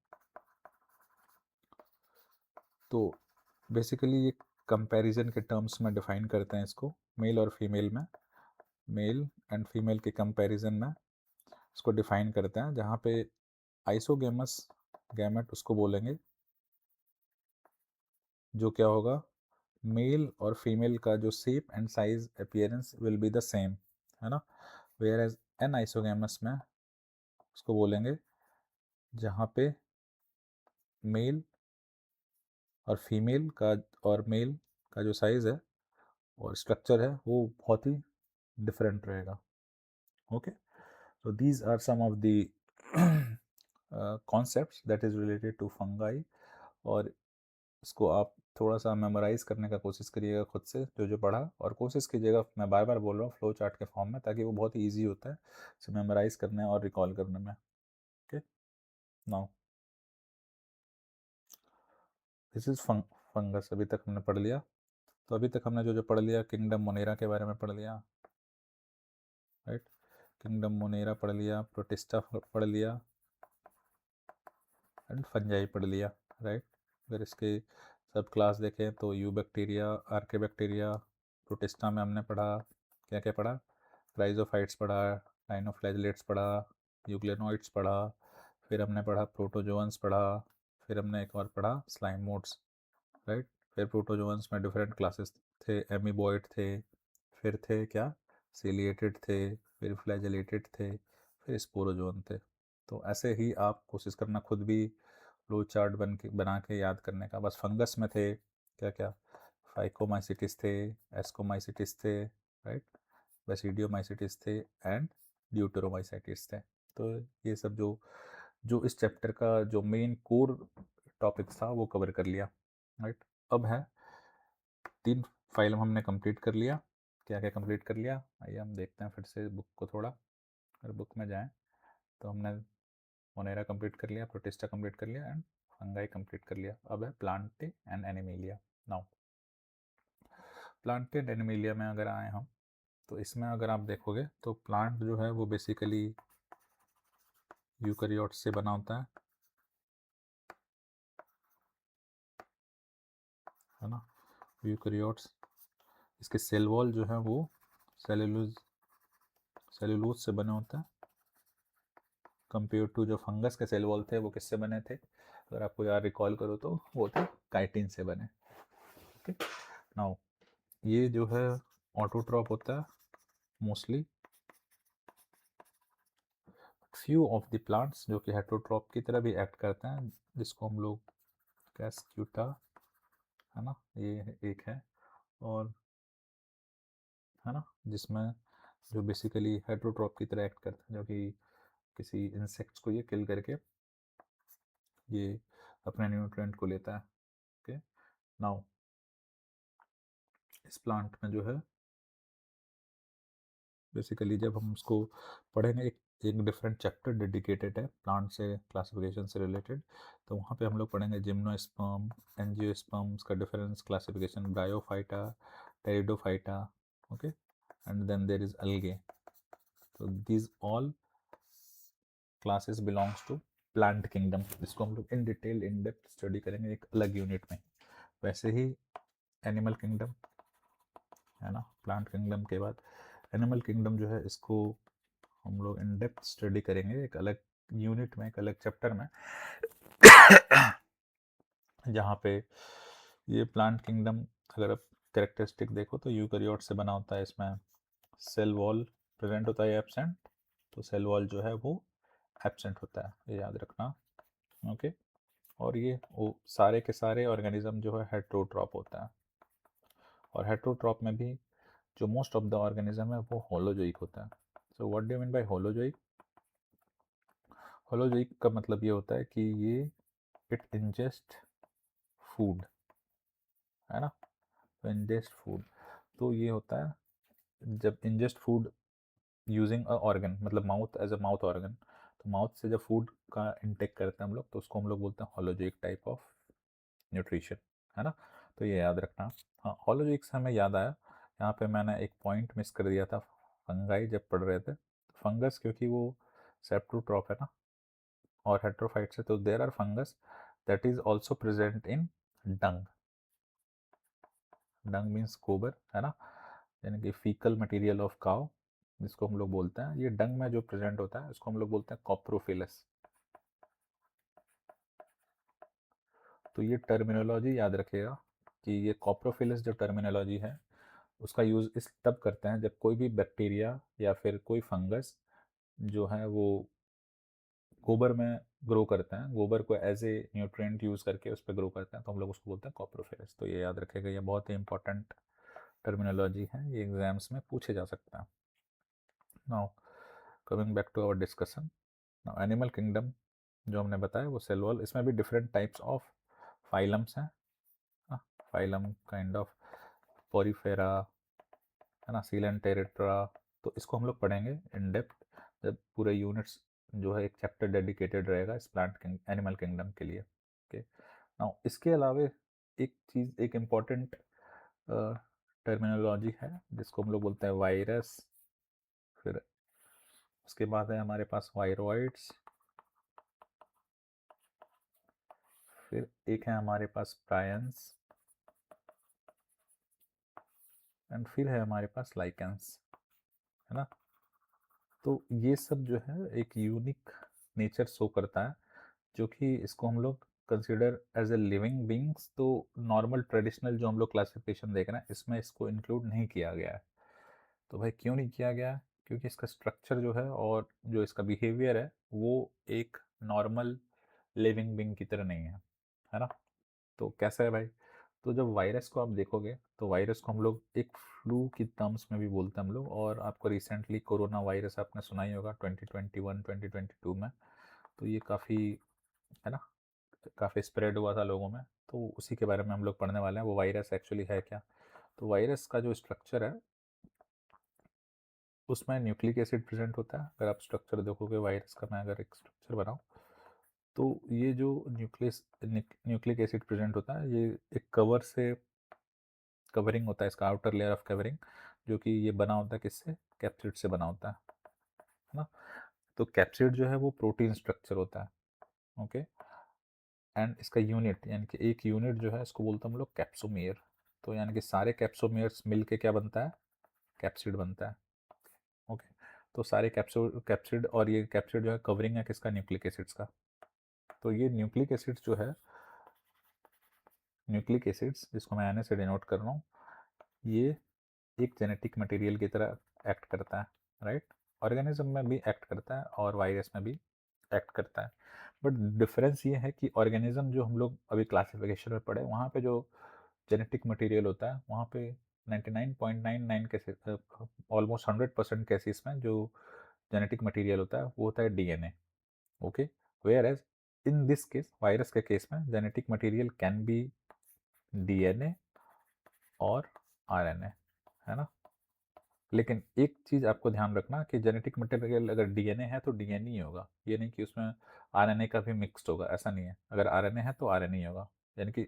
A: तो बेसिकली ये कंपैरिजन के टर्म्स में डिफाइन करते हैं इसको, मेल और फीमेल में, मेल एंड फीमेल के कंपैरिजन में इसको डिफाइन करते हैं. जहाँ पे आइसोगेमस गैमेट उसको बोलेंगे जो क्या होगा, मेल और फीमेल का जो shape and size appearance will be the same, है ना. वेयर एज एन आइसोगेमस में उसको बोलेंगे जहाँ पे मेल और फीमेल का और मेल का जो साइज़ है और स्ट्रक्चर है वो बहुत ही डिफरेंट रहेगा. Okay, so these are some of the concepts that is related to fungi. और इसको आप थोड़ा सा मेमोराइज करने का कोशिश करिएगा खुद से जो जो पढ़ा, और कोशिश कीजिएगा, मैं बार बार बोल रहा हूँ, फ्लो चार्ट के फॉर्म में, ताकि वो बहुत ही ईजी होता है इसे मेमोराइज करने और रिकॉल करने में. Okay, now this is fungus. अभी तक हमने पढ़ लिया. तो अभी तक हमने जो जो पढ़ लिया, किंगडम मोनेरा के बारे में पढ़ लिया, राइट. किंगडम मोनेरा पढ़ लिया, प्रोटिस्टा पढ़ लिया एंड फंजाई पढ़ लिया, राइट. अगर इसके सब क्लास देखें तो यू बैक्टीरिया, आर्के बैक्टीरिया, प्रोटिस्टा में हमने पढ़ा क्या क्या पढ़ा, क्राइजोफाइट्स पढ़ा, डाइनोफ्लैजिलेट्स पढ़ा, यूग्लेनोइड्स पढ़ा, फिर हमने पढ़ा प्रोटोजोअन्स पढ़ा, फिर हमने एक और पढ़ा स्लाइम मोड्स, राइट. फिर प्रोटोजोअन्स में डिफरेंट क्लासेस थे, एमीबॉइड थे, फिर थे क्या, सीलिएटेड थे, फिर फ्लैजेलेटेड थे, फिर स्पोरोजोन थे. तो ऐसे ही आप कोशिश करना खुद भी फ्लो चार्ट बना के याद करने का. बस फंगस में थे क्या क्या, फाइकोमाइसिटिस थे, एस्कोमाइसिटिस थे, राइट, बेसिडियोमाइसिटिस थे एंड ड्यूटेरोमाइसिटिस थे. तो ये सब जो जो इस चैप्टर का जो मेन कोर टॉपिक था वो कवर कर लिया, राइट. अब है 3 फाइल हमने कंप्लीट कर लिया. क्या क्या कंप्लीट कर लिया, आइए हम देखते हैं फिर से बुक को थोड़ा. अगर बुक में जाएं तो हमने मोनेरा कंप्लीट कर लिया, प्रोटिस्टा कंप्लीट कर लिया एंड फंगाई कंप्लीट कर लिया. अब है Plantae and Animalia. Now Plantae and Animalia में अगर आए हम तो इसमें अगर आप देखोगे तो प्लांट जो है वो बेसिकली यूकैरियोट से बना होता है ना. यूकैरियोट्स, इसके सेल वॉल जो है वो सेलुलोज से बने होते हैं, कंपेयर टू जो फंगस के सेल वॉल थे वो किससे बने थे, अगर आपको यार रिकॉल करो तो वो थे काइटिन से बने. ओके, नाउ ये जो है ऑटोट्रॉप होता है mostly. Few of the plants जो कि हेटरोट्रॉप की तरह भी एक्ट करते हैं, जिसको हम लोग कैस्क्यूटा, है ना, ये एक है, और है ना, जिसमें जो बेसिकली हेटरोट्रॉप की तरह एक्ट करते हैं, जो कि किसी इंसेक्ट्स को ये किल करके ये अपने न्यूट्रिएंट को लेता है. ओके, नाउ इस प्लांट में जो है बेसिकली जब हम उसको पढ़ेंगे, एक एक डिफरेंट चैप्टर डेडिकेटेड है प्लांट से क्लासिफिकेशन से रिलेटेड, तो वहाँ पे हम लोग पढ़ेंगे जिम्नोस्पर्म, एंजियोस्पर्म्स का difference, classification, bryophyta, pteridophyta. Okay, and then there is algae. so these all classes belongs to plant kingdom, जिसको हम लोग in detail in depth study करेंगे एक अलग यूनिट में। वैसे ही एनिमल किंगडम है ना, प्लांट किंगडम के बाद एनिमल किंगडम जो है इसको हम लोग इन डेप्थ स्टडी करेंगे एक अलग यूनिट में, एक अलग चैप्टर में, जहाँ पे ये प्लांट किंगडम अगर आप कैरेक्टरिस्टिक देखो तो यूकैरियोट से बना होता है। इसमें सेल वॉल प्रेजेंट होता है एब्सेंट, तो सेल वॉल जो है वो एब्सेंट होता है, ये याद रखना। ओके, और ये वो सारे के सारे ऑर्गेनिज्म जो है हेट्रोट्रॉप होता है, और हेट्रोट्रॉप में भी जो मोस्ट ऑफ द ऑर्गेनिज्म है वो होलोजोइक होता है। So what do you mean bye holozoic? Holozoic का मतलब ये होता है कि ये इट इंजेस्ट फूड, है ना, तो इंजेस्ट फूड, तो ये होता है जब ingest food using a organ, मतलब mouth as a mouth organ, तो माउथ से जब फूड का इंटेक करते हैं हम लोग तो उसको हम लोग बोलते हैं होलोजोइक टाइप ऑफ न्यूट्रिशन, है ना, तो ये याद रखना। हाँ, होलोजोइक से हमें याद आया, यहाँ पे मैंने एक पॉइंट मिस कर दिया था, फंगाई जब पढ़ रहे थे, फंगस क्योंकि वो सेप्टोट्रॉप है ना और हेट्रोफाइट से, तो there are fungus that is also present in dung. Dung means गोबर, है ना, यानी कि फीकल मटेरियल ऑफ काउ, जिसको हम लोग बोलते हैं, ये डंग में जो प्रेजेंट होता है इसको हम लोग बोलते हैं कॉप्रोफिलस। तो ये टर्मिनोलॉजी याद रखिएगा कि ये कॉप्रोफिलस जो टर्मिनोलॉजी है उसका यूज़ इस तब करते हैं जब कोई भी बैक्टीरिया या फिर कोई फंगस जो है वो गोबर में ग्रो करते हैं, गोबर को एज ए न्यूट्रिएंट यूज़ करके उस पर ग्रो करते हैं, तो हम लोग उसको बोलते हैं कॉप्रोफिलस। तो ये याद रखिएगा, ये बहुत ही इंपॉर्टेंट टर्मिनोलॉजी है, ये एग्जाम्स में पूछे जा सकता है। Now coming back to our discussion, now animal kingdom जो हमने बताया वो सेल वॉल, इसमें भी डिफरेंट टाइप्स ऑफ फाइलम्स हैं, फाइलम काइंड ऑफ पोरीफेरा, है ना, सीलेंटेरेट्रा, तो इसको हम लोग पढ़ेंगे इन डेप्थ जब पूरे यूनिट्स जो है एक चैप्टर डेडिकेटेड रहेगा इस प्लांट एनिमल किंगडम के लिए। ओके, नाउ इसके अलावा एक चीज़, एक इम्पॉर्टेंट टर्मिनोलॉजी है जिसको हम लोग बोलते हैं वायरस, फिर उसके बाद है हमारे पास वायरॉइड्स, फिर एक है हमारे पास प्रायंस, एंड फिर है हमारे पास लाइकेंस, है ना। तो ये सब जो है एक यूनिक नेचर शो करता है, जो कि इसको हम लोग consider as a living beings, तो नॉर्मल ट्रेडिशनल जो हम लोग क्लासिफिकेशन देख रहे हैं इसमें इसको इंक्लूड नहीं किया गया है। तो भाई क्यों नहीं किया गया है? क्योंकि इसका स्ट्रक्चर जो है और जो इसका बिहेवियर है वो एक नॉर्मल लिविंग बींग की तरह नहीं है ना। तो कैसा है भाई? तो जब वायरस को आप देखोगे तो वायरस को हम लोग एक फ्लू की टर्म्स में भी बोलते हैं हम लोग, और आपको रिसेंटली कोरोना वायरस आपने सुना ही होगा 2021 2022 में, तो ये काफ़ी, है ना, काफ़ी स्प्रेड हुआ था लोगों में, तो उसी के बारे में हम लोग पढ़ने वाले हैं, वो वायरस एक्चुअली है क्या। तो वायरस का जो स्ट्रक्चर है उसमें न्यूक्लिक एसिड प्रेजेंट होता है। अगर आप स्ट्रक्चर देखोगे वायरस का, मैं अगर एक स्ट्रक्चर बनाऊँ तो ये जो न्यूक्लिक एसिड प्रेजेंट होता है ये एक कवर से कवरिंग होता है, इसका आउटर लेयर ऑफ कवरिंग, जो कि ये बना होता है किससे? कैप्सिड से बना होता है ना। तो कैप्सिड जो है वो प्रोटीन स्ट्रक्चर होता है। ओके, एंड इसका यूनिट यानी कि एक यूनिट जो है इसको बोलते हैं हम लोग कैप्सोमियर। तो यानी कि सारे कैप्सोमियर्स मिल के क्या बनता है? कैप्सिड बनता है। ओके, तो सारे कैप्सिड, और ये कैप्सिड जो है कवरिंग है किसका? न्यूक्लिक एसिड्स का। तो ये न्यूक्लिक एसिड्स जो है, न्यूक्लिक एसिड्स जिसको मैं एन से डिनोट कर रहा हूँ, ये एक जेनेटिक मटेरियल की तरह एक्ट करता है, राइट। ऑर्गेनिज्म में भी एक्ट करता है और वायरस में भी एक्ट करता है, बट डिफरेंस ये है कि ऑर्गेनिज्म जो हम लोग अभी क्लासिफिकेशन में पढ़े वहाँ पे जो जेनेटिक मटेरियल होता है वहाँ पे 99.99 केसेस, ऑलमोस्ट 100% केसेस में जो जेनेटिक मटेरियल होता है वो होता है DNA. Okay, whereas in this case, virus के केस में genetic material can be DNA और आरएनए, है ना। लेकिन एक चीज़ आपको ध्यान रखना कि जेनेटिक मटेरियल अगर डीएनए है तो डीएनए ही होगा, ये नहीं कि उसमें आरएनए का भी मिक्स्ड होगा, ऐसा नहीं है। अगर आरएनए है तो आरएनए ही होगा, यानी कि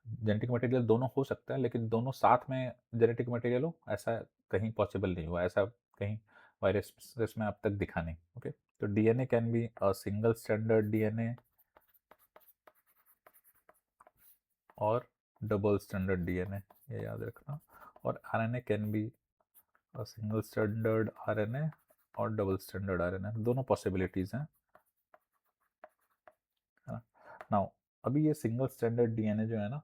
A: जेनेटिक मटेरियल दोनों हो सकता है लेकिन दोनों साथ में जेनेटिक मटेरियल हो ऐसा कहीं पॉसिबल नहीं हुआ, ऐसा कहीं वायरस में अब तक दिखा नहीं। ओके, तो DNA can be a single standard DNA और डबल स्टैंडर्ड डीएनए, ये याद रखना। और RNA can be a single standard RNA और डबल स्टैंडर्ड आरएनए, दोनों पॉसिबिलिटीज हैं, है ना। नाउ अभी ये सिंगल स्टैंडर्ड डीएनए जो है ना,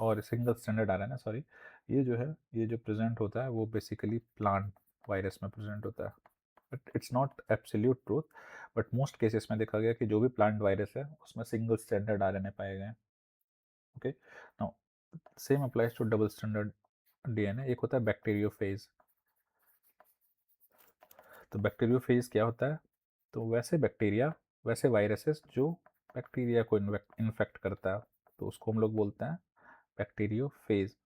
A: और सिंगल स्टैंडर्ड आरएनए सॉरी, ये जो है, ये जो प्रेजेंट होता है वो बेसिकली प्लांट वायरस में प्रेजेंट होता है। But it's not absolute truth, but most cases में देखा गया कि जो भी प्लांट वायरस है उसमें सिंगल स्टैंडर्ड आरएनए पाए गए हैं। Okay, now same applies to double standard DNA. एक होता है बैक्टीरियोफेज। तो बैक्टीरियोफेज क्या होता है? तो वैसे बैक्टीरिया, वैसे वायरसेस जो बैक्टीरिया को इन्फेक्ट करता है, तो उसको हम लोग बोलते हैं बैक्टीरियोफेज,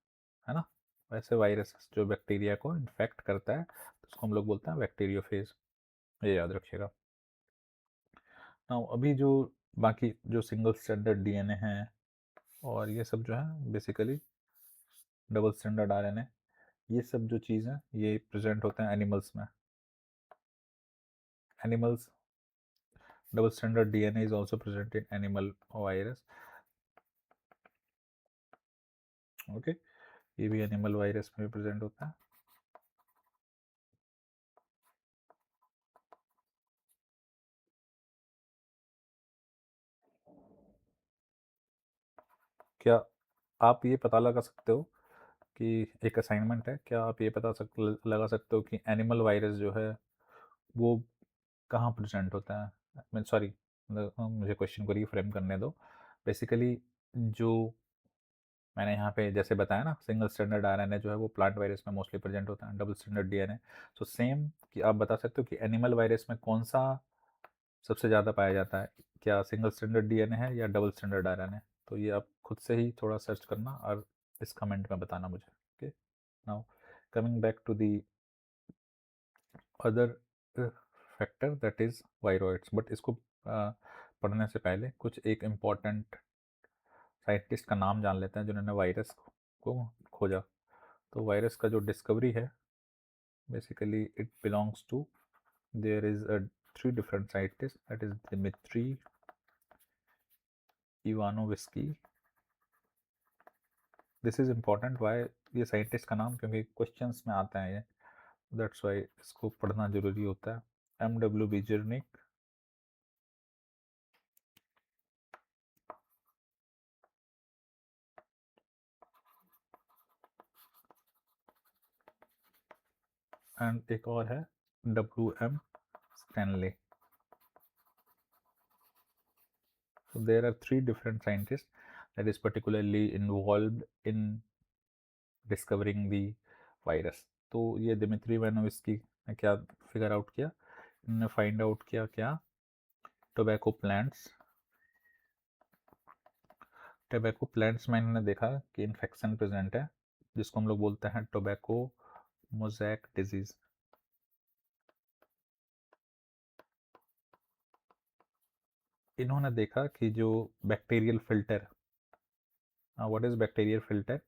A: है ना। वैसे वायरसेस जो बैक्टीरिया को इन्फेक्ट करता है, तो उसको हम लोग बोलते हैं बैक्टीरियोफेज, ये याद रखिएगा। नाउ अभी जो बाकी जो सिंगल स्टैंडर्ड डीएनए हैं और ये सब जो है बेसिकली डबल स्टैंडर्ड आरएनए, ये सब जो चीज़ हैं ये प्रेजेंट होते हैं एनिमल्स में। Animals, double standard DNA is also present in animal virus. Okay, ये भी एनिमल वायरस में प्रेजेंट होता है। क्या आप ये पता लगा सकते हो कि एक असाइनमेंट है, क्या आप ये लगा सकते हो कि एनिमल वायरस जो है वो कहाँ प्रेजेंट होता है? मैं सॉरी, मुझे क्वेश्चन को रीफ्रेम करने दो। बेसिकली जो मैंने यहाँ पे जैसे बताया ना, सिंगल स्टैंडर्ड आरएनए जो है वो प्लांट वायरस में मोस्टली प्रेजेंट होता है, double standard DNA. So same कि आप बता सकते हो कि एनिमल वायरस में कौन सा सबसे ज़्यादा पाया जाता है, क्या सिंगल स्टैंडर्ड डीएनए है या डबल स्टैंडर्ड आरएनए? तो ये आप खुद से ही थोड़ा सर्च करना और इस कमेंट में बताना मुझे। Okay, now coming back to the other factor that is viroids. But इसको पढ़ने से पहले कुछ एक इम्पॉर्टेंट साइंटिस्ट का नाम जान लेते हैं जिन्होंने वायरस को खोजा। तो वायरस का जो डिस्कवरी है, basically it belongs to, there is a three different scientist, that is Dmitri Ivanovsky. This is important why, ये साइंटिस्ट का नाम क्योंकि क्वेश्चंस में आता है ये, दैट्स वाई इसको पढ़ना जरूरी होता है। एम डब्ल्यू बीजरनिक, एंड एक और है W.M. Stanley. So there are three different scientists that is particularly involved in discovering the virus. तो ये दिमित्री इवानोविस्की ने क्या फिगर आउट किया? इन्होंने फाइंड आउट किया क्या? टोबैको प्लांट्स, टोबैको प्लांट्स में इन्होंने देखा कि इन्फेक्शन प्रेजेंट है, जिसको हम लोग बोलते हैं टोबैको मोज़ैक डिजीज। इन्होंने देखा कि जो bacterial filter, what is bacterial filter?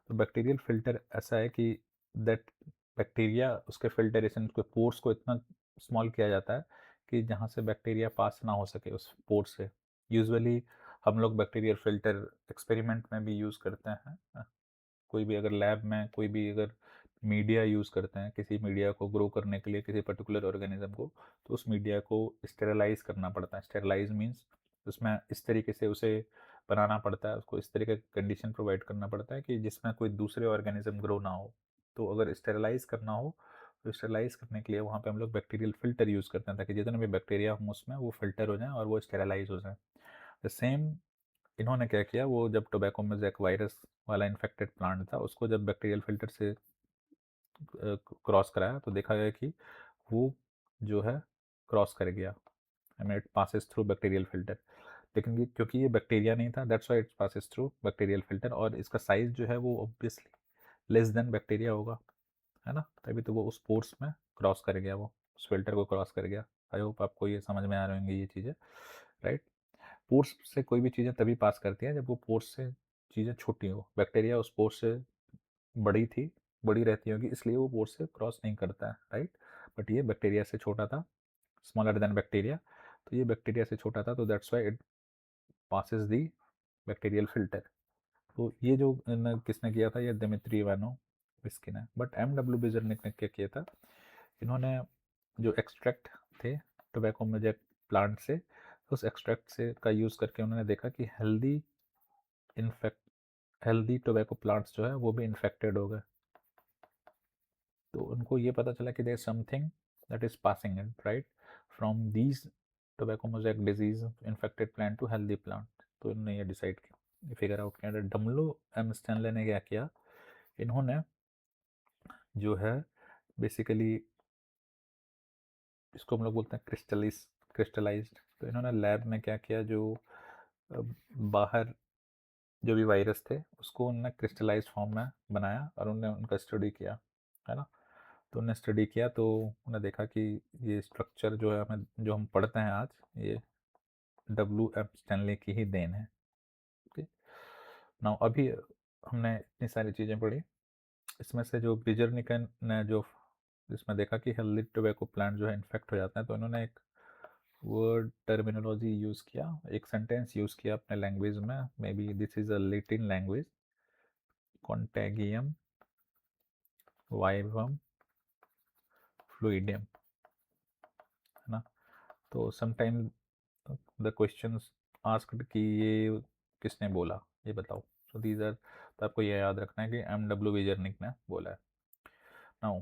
A: तो बैक्टीरियल फिल्टर ऐसा है कि दैट बैक्टीरिया, उसके फिल्टरेशन के पोर्स को इतना स्मॉल किया जाता है कि जहाँ से बैक्टीरिया पास ना हो सके उस पोर से। यूजुअली हम लोग बैक्टीरियल फिल्टर एक्सपेरिमेंट में भी यूज़ करते हैं। कोई भी अगर लैब में कोई भी अगर मीडिया यूज़ करते हैं, किसी मीडिया को ग्रो करने के लिए किसी पर्टिकुलर ऑर्गेनिज्म को, तो उस मीडिया को स्टेरलाइज करना पड़ता है। स्टेरलाइज मीन्स उसमें इस तरीके से उसे बनाना पड़ता है, उसको इस तरीके का कंडीशन प्रोवाइड करना पड़ता है कि जिसमें कोई दूसरे ऑर्गेनिज्म ग्रो ना हो। तो अगर स्टेरलाइज करना हो, तो स्टेरलाइज करने के लिए वहाँ पे हम लोग बैक्टीरियल फिल्टर यूज़ करते हैं, ताकि जितने भी बैक्टीरिया हों उसमें वो फिल्टर हो जाएं और वो स्टेरलाइज हो जाएं। द सेम इन्होंने क्या किया, वो जब टोबैको मोज़ैक वायरस वाला इन्फेक्टेड प्लांट था उसको जब बैक्टीरियल फिल्टर से क्रॉस कराया, तो देखा गया कि वो जो है क्रॉस कर गया, I mean it passes through bacterial filter. लेकिन ये क्योंकि ये बैक्टीरिया नहीं था, that's why it passes through bacterial filter, और इसका साइज जो है वो ऑब्वियसली लेस देन बैक्टीरिया होगा, है ना, तभी तो वो उस पोर्स में क्रॉस कर गया, वो उस फिल्टर को क्रॉस कर गया। आई होप आपको ये समझ में आ रही होंगी ये चीज़ें, राइट। पोर्स से कोई भी चीज़ें तभी पास करती हैं जब वो पोर्स से चीज़ें छोटी हो। बैक्टीरिया उस पोर्स से बड़ी थी बड़ी रहती होगी, इसलिए वो पोर से क्रॉस नहीं करता है, राइट। बट ये बैक्टीरिया से छोटा था, स्मॉलर देन बैक्टीरिया, तो ये बैक्टीरिया से छोटा था, तो that's why it passes the bacterial filter. तो ये जो किसने किया था, ये दिमित्री इवानोविस्की ने। बट एम डब्ल्यू बेजर्निक ने क्या किया था, इन्होंने जो एक्सट्रैक्ट थे टोबैको मोजैक प्लांट से, उस एक्सट्रैक्ट से का यूज़ करके उन्होंने देखा कि हेल्दी टोबैको प्लांट्स जो है वो भी इन्फेक्टेड हो गए। तो उनको ये पता चला कि there something that is passing in, right, from these tobacco mosaic disease infected plant to healthy plant. तो इन्होंने ये डिसाइड किया, फिगर आउट किया। डमलो एम स्टैनले ने क्या किया, इन्होंने जो है बेसिकली इसको हम लोग बोलते हैं क्रिस्टलाइज्ड। तो इन्होंने लैब में क्या किया, जो बाहर जो भी वायरस थे उसको उन्होंने क्रिस्टलाइज्ड फॉर्म में बनाया और उन्होंने उनका स्टडी किया, है ना। तो उन्होंने स्टडी किया तो उन्होंने देखा कि ये स्ट्रक्चर जो है हमें जो हम पढ़ते हैं आज, ये W.M. स्टैनली की ही देन है। ओके, नाउ अभी हमने इतनी सारी चीज़ें पढ़ी, इसमें से जो बिजरनिकन ने जो इसमें देखा कि हेल्दी टोबैको प्लांट जो है इन्फेक्ट हो जाता है, तो इन्होंने एक वर्ड टर्मिनोलॉजी यूज़ किया, एक सेंटेंस यूज़ किया अपने लैंग्वेज में, maybe this is a Latin language, contagium vivum fluidum, है ना। तो समटाइम द क्वेश्चंस आस्क्ड कि ये किसने बोला, ये बताओ। सो दीज आर, तो आपको ये याद रखना है कि M.W. बेजर्निक ने बोला है। नाउ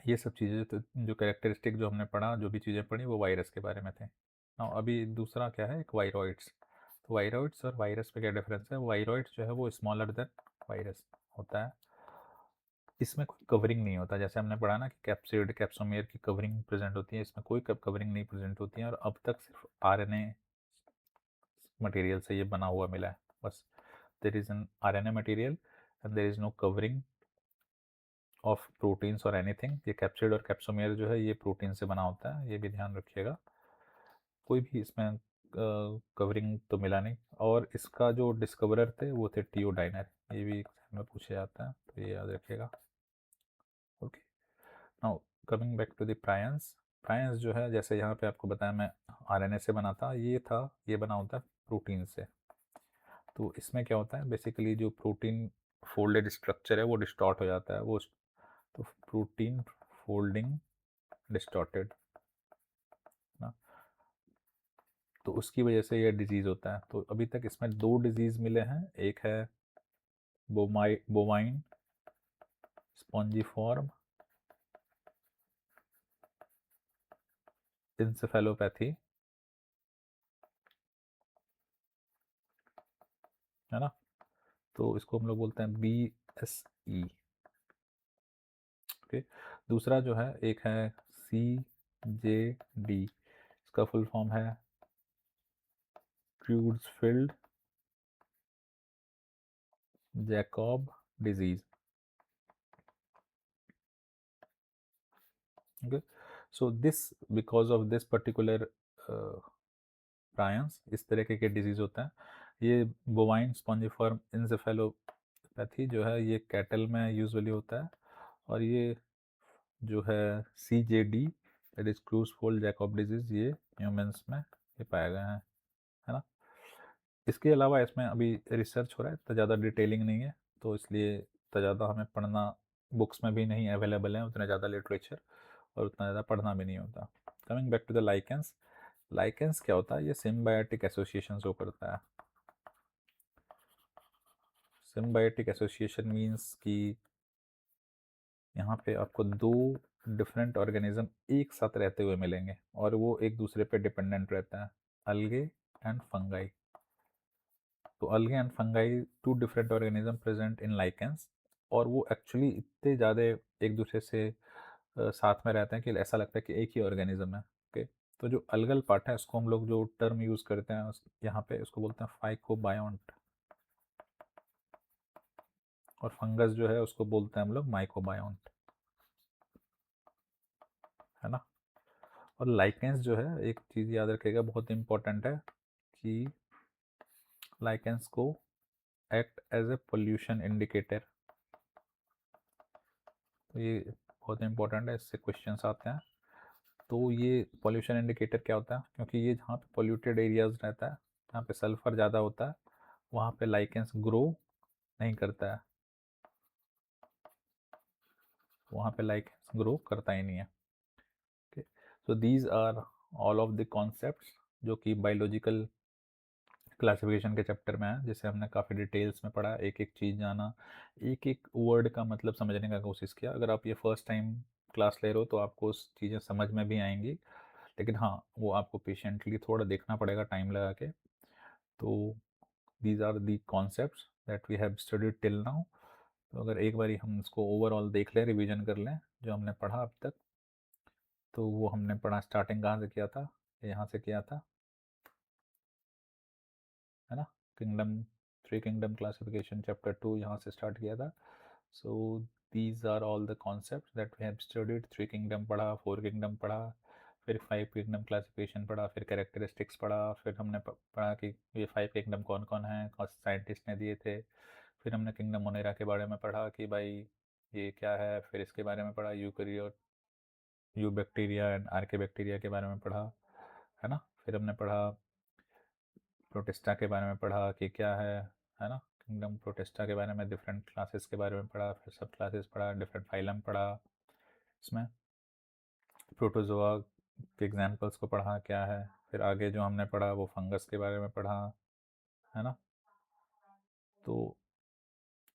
A: ये सब चीज़ें तो जो कैरेक्टरिस्टिक जो हमने पढ़ा, जो भी चीज़ें पढ़ी वो वायरस के बारे में थे। नाउ अभी दूसरा क्या है, एक वायरॉइड्स। तो वायरॉइड्स और वायरस में क्या डिफरेंस है, वायरॉइड्स जो है वो स्मॉलर देन वायरस होता है, इसमें कोई कवरिंग नहीं होता। जैसे हमने पढ़ा ना कि कैप्सिड कैप्सोमेयर की कवरिंग प्रेजेंट होती है, इसमें कोई कवरिंग नहीं प्रेजेंट होती है, और अब तक सिर्फ RNA मटेरियल से ये बना हुआ मिला है बस। There is an RNA material and there is no covering of proteins और एनीथिंग। ये कैप्सिड और कैप्सोमेयर जो है ये प्रोटीन से बना होता है, ये भी ध्यान रखिएगा। कोई भी इसमें कवरिंग तो मिला नहीं, और इसका जो डिस्कवरर थे वो थे टियोडाइनर, ये भी एग्जाम में पूछे जाता है, तो ये याद रखिएगा। Okay, now coming back to the prions. Prions जो है, जैसे यहाँ पे आपको बताया मैं RNA से बना था, ये बना होता है प्रोटीन से। तो इसमें क्या होता है, बेसिकली जो प्रोटीन फोल्डेड स्ट्रक्चर है वो डिस्टॉर्ट हो जाता है, वो तो प्रोटीन फोल्डिंग डिस्टॉर्टेड ना, तो उसकी वजह से ये डिजीज़ होता है। तो अभी तक इसमें 2 डिजीज़ मिले हैं, एक है बोवाइन स्पॉन्जिफॉर्म इंसेफेलोपैथी, है ना, तो इसको हम लोग बोलते हैं BSE। ओके, दूसरा जो है एक है CJD, इसका फुल फॉर्म है Creutzfeldt Jakob disease. Okay, so this because of this particular prions, इस तरह के डिजीज होता है। ये बोवाइन स्पॉन्जिफॉर्म इंसेफेलोपैथी जो है ये कैटल में यूजुअली होता है, और ये जो है CJD that is Creutzfeldt Jakob disease, ये ह्यूमंस में ये पाया गया है ना। इसके अलावा इसमें अभी रिसर्च हो रहा है, इतना ज़्यादा डिटेलिंग नहीं है, तो इसलिए इतना ज़्यादा हमें पढ़ना, बुक्स में भी नहीं अवेलेबल है उतना ज़्यादा लिटरेचर, और उतना ज़्यादा पढ़ना भी नहीं होता। Coming back to the lichens, lichens क्या होता है, ये सिम्बायोटिक एसोसिएशन शो करता है। सिम्बायोटिक एसोसिएशन मीन्स कि यहाँ पे आपको 2 डिफरेंट ऑर्गेनिज्म एक साथ रहते हुए मिलेंगे, और वो एक दूसरे पे डिपेंडेंट रहता है, अलगे एंड फंगाई। तो अलगे and fungi 2 different organism present in lichens, और वो एक्चुअली इतने ज़्यादा एक दूसरे से साथ में रहते हैं कि ऐसा लगता है कि एक ही ऑर्गेनिज्म है। ओके, तो जो अलगल पार्ट है इसको हम लोग जो टर्म यूज़ करते हैं यहाँ पे इसको बोलते हैं फाइकोबायोन्ट, और फंगस जो है उसको बोलते हैं हम लोग माइकोबायोन्ट, है ना। और लाइकेंस जो है, एक चीज़ याद रखिएगा बहुत इंपॉर्टेंट है, कि लाइकेंस को act as a pollution indicator,
B: तो ये बहुत इंपॉर्टेंट है, इससे क्वेश्चंस आते हैं। तो ये पॉल्यूशन इंडिकेटर क्या होता है, क्योंकि ये जहाँ पे पॉल्यूटेड एरियाज रहता है, जहाँ पे सल्फर ज़्यादा होता है, वहाँ पे लाइकेंस ग्रो नहीं करता है, वहाँ पे लाइकेंस ग्रो करता ही नहीं है। Okay, so these are all of the concepts जो कि बायोलॉजिकल क्लासिफिकेशन के चैप्टर में है, जिसे हमने काफ़ी डिटेल्स में पढ़ा, एक एक चीज़ जाना, एक एक वर्ड का मतलब समझने का कोशिश किया। अगर आप ये फर्स्ट टाइम क्लास ले रहे हो तो आपको उस चीज़ें समझ में भी आएंगी, लेकिन हाँ, वो आपको पेशेंटली थोड़ा देखना पड़ेगा टाइम लगा के। तो these are the concepts that we have studied till now. तो अगर एक बारी हम इसको ओवरऑल देख लें, रिवीजन कर लें जो हमने पढ़ा अब तक, तो वो हमने पढ़ा स्टार्टिंग कहाँ से किया था, यहाँ से किया था, है ना। Kingdom, three kingdom classification chapter 2 यहाँ से स्टार्ट किया था। So these are all the concepts that we have studied. Three kingdom पढ़ा, फोर किंगडम पढ़ा, फिर फाइव किंगडम क्लासिफिकेशन पढ़ा, फिर कैरेक्टरिस्टिक्स पढ़ा, फिर हमने पढ़ा कि ये फाइव किंगडम कौन कौन है, कौन से साइंटिस्ट ने दिए थे। फिर हमने किंगडम मोनेरा के बारे में पढ़ा कि भाई ये क्या है, फिर इसके बारे में पढ़ा, eukaryote, eubacteria and archaebacteria के बारे में पढ़ा, है ना। फिर हमने पढ़ा प्रोटिस्टा के बारे में पढ़ा कि क्या है ना। किंगडम प्रोटिस्टा के बारे में, डिफरेंट क्लासेस के बारे में पढ़ा, फिर सब क्लासेस पढ़ा, डिफरेंट फाइलम पढ़ा, इसमें प्रोटोजोआ के एग्जाम्पल्स को पढ़ा क्या है। फिर आगे जो हमने पढ़ा वो फंगस के बारे में पढ़ा, है ना। तो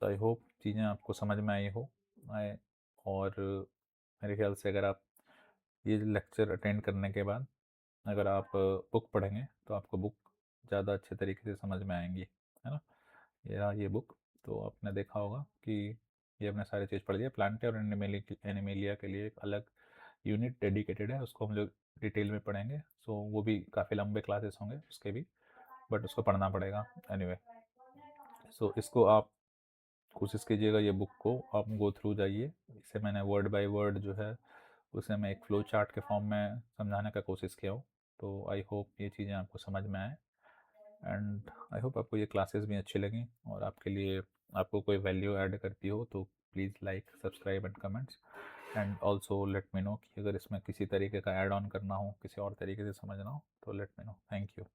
B: आई होप चीज़ें आपको समझ में आई हो आए। और मेरे ख्याल से अगर आप ये लेक्चर अटेंड करने के बाद अगर आप बुक पढ़ेंगे तो आपको बुक ज़्यादा अच्छे तरीके से समझ में आएंगी, है ना। ये रहा ये बुक। तो आपने देखा होगा कि ये हमने सारी चीज़ पढ़ लिया। प्लांटे और एनिमेलिया के लिए एक अलग यूनिट डेडिकेटेड है, उसको हम लोग डिटेल में पढ़ेंगे। सो वो भी काफ़ी लंबे क्लासेस होंगे उसके भी, बट उसको पढ़ना पड़ेगा एनीवे। सो इसको आप कोशिश कीजिएगा, ये बुक को आप गो थ्रू जाइए। इसे मैंने वर्ड बाय वर्ड जो है उसे मैं एक फ्लो चार्ट के फॉर्म में समझाने का कोशिश किया हूँ। तो आई होप ये चीज़ें आपको समझ में आए, एंड आई होप आपको ये क्लासेस भी अच्छी लगी और आपके लिए आपको कोई वैल्यू ऐड करती हो तो please like, subscribe and comments. And also let me know कि अगर इसमें किसी तरीके का ऐड ऑन करना हो, किसी और तरीके से समझना हो तो let me know. Thank you.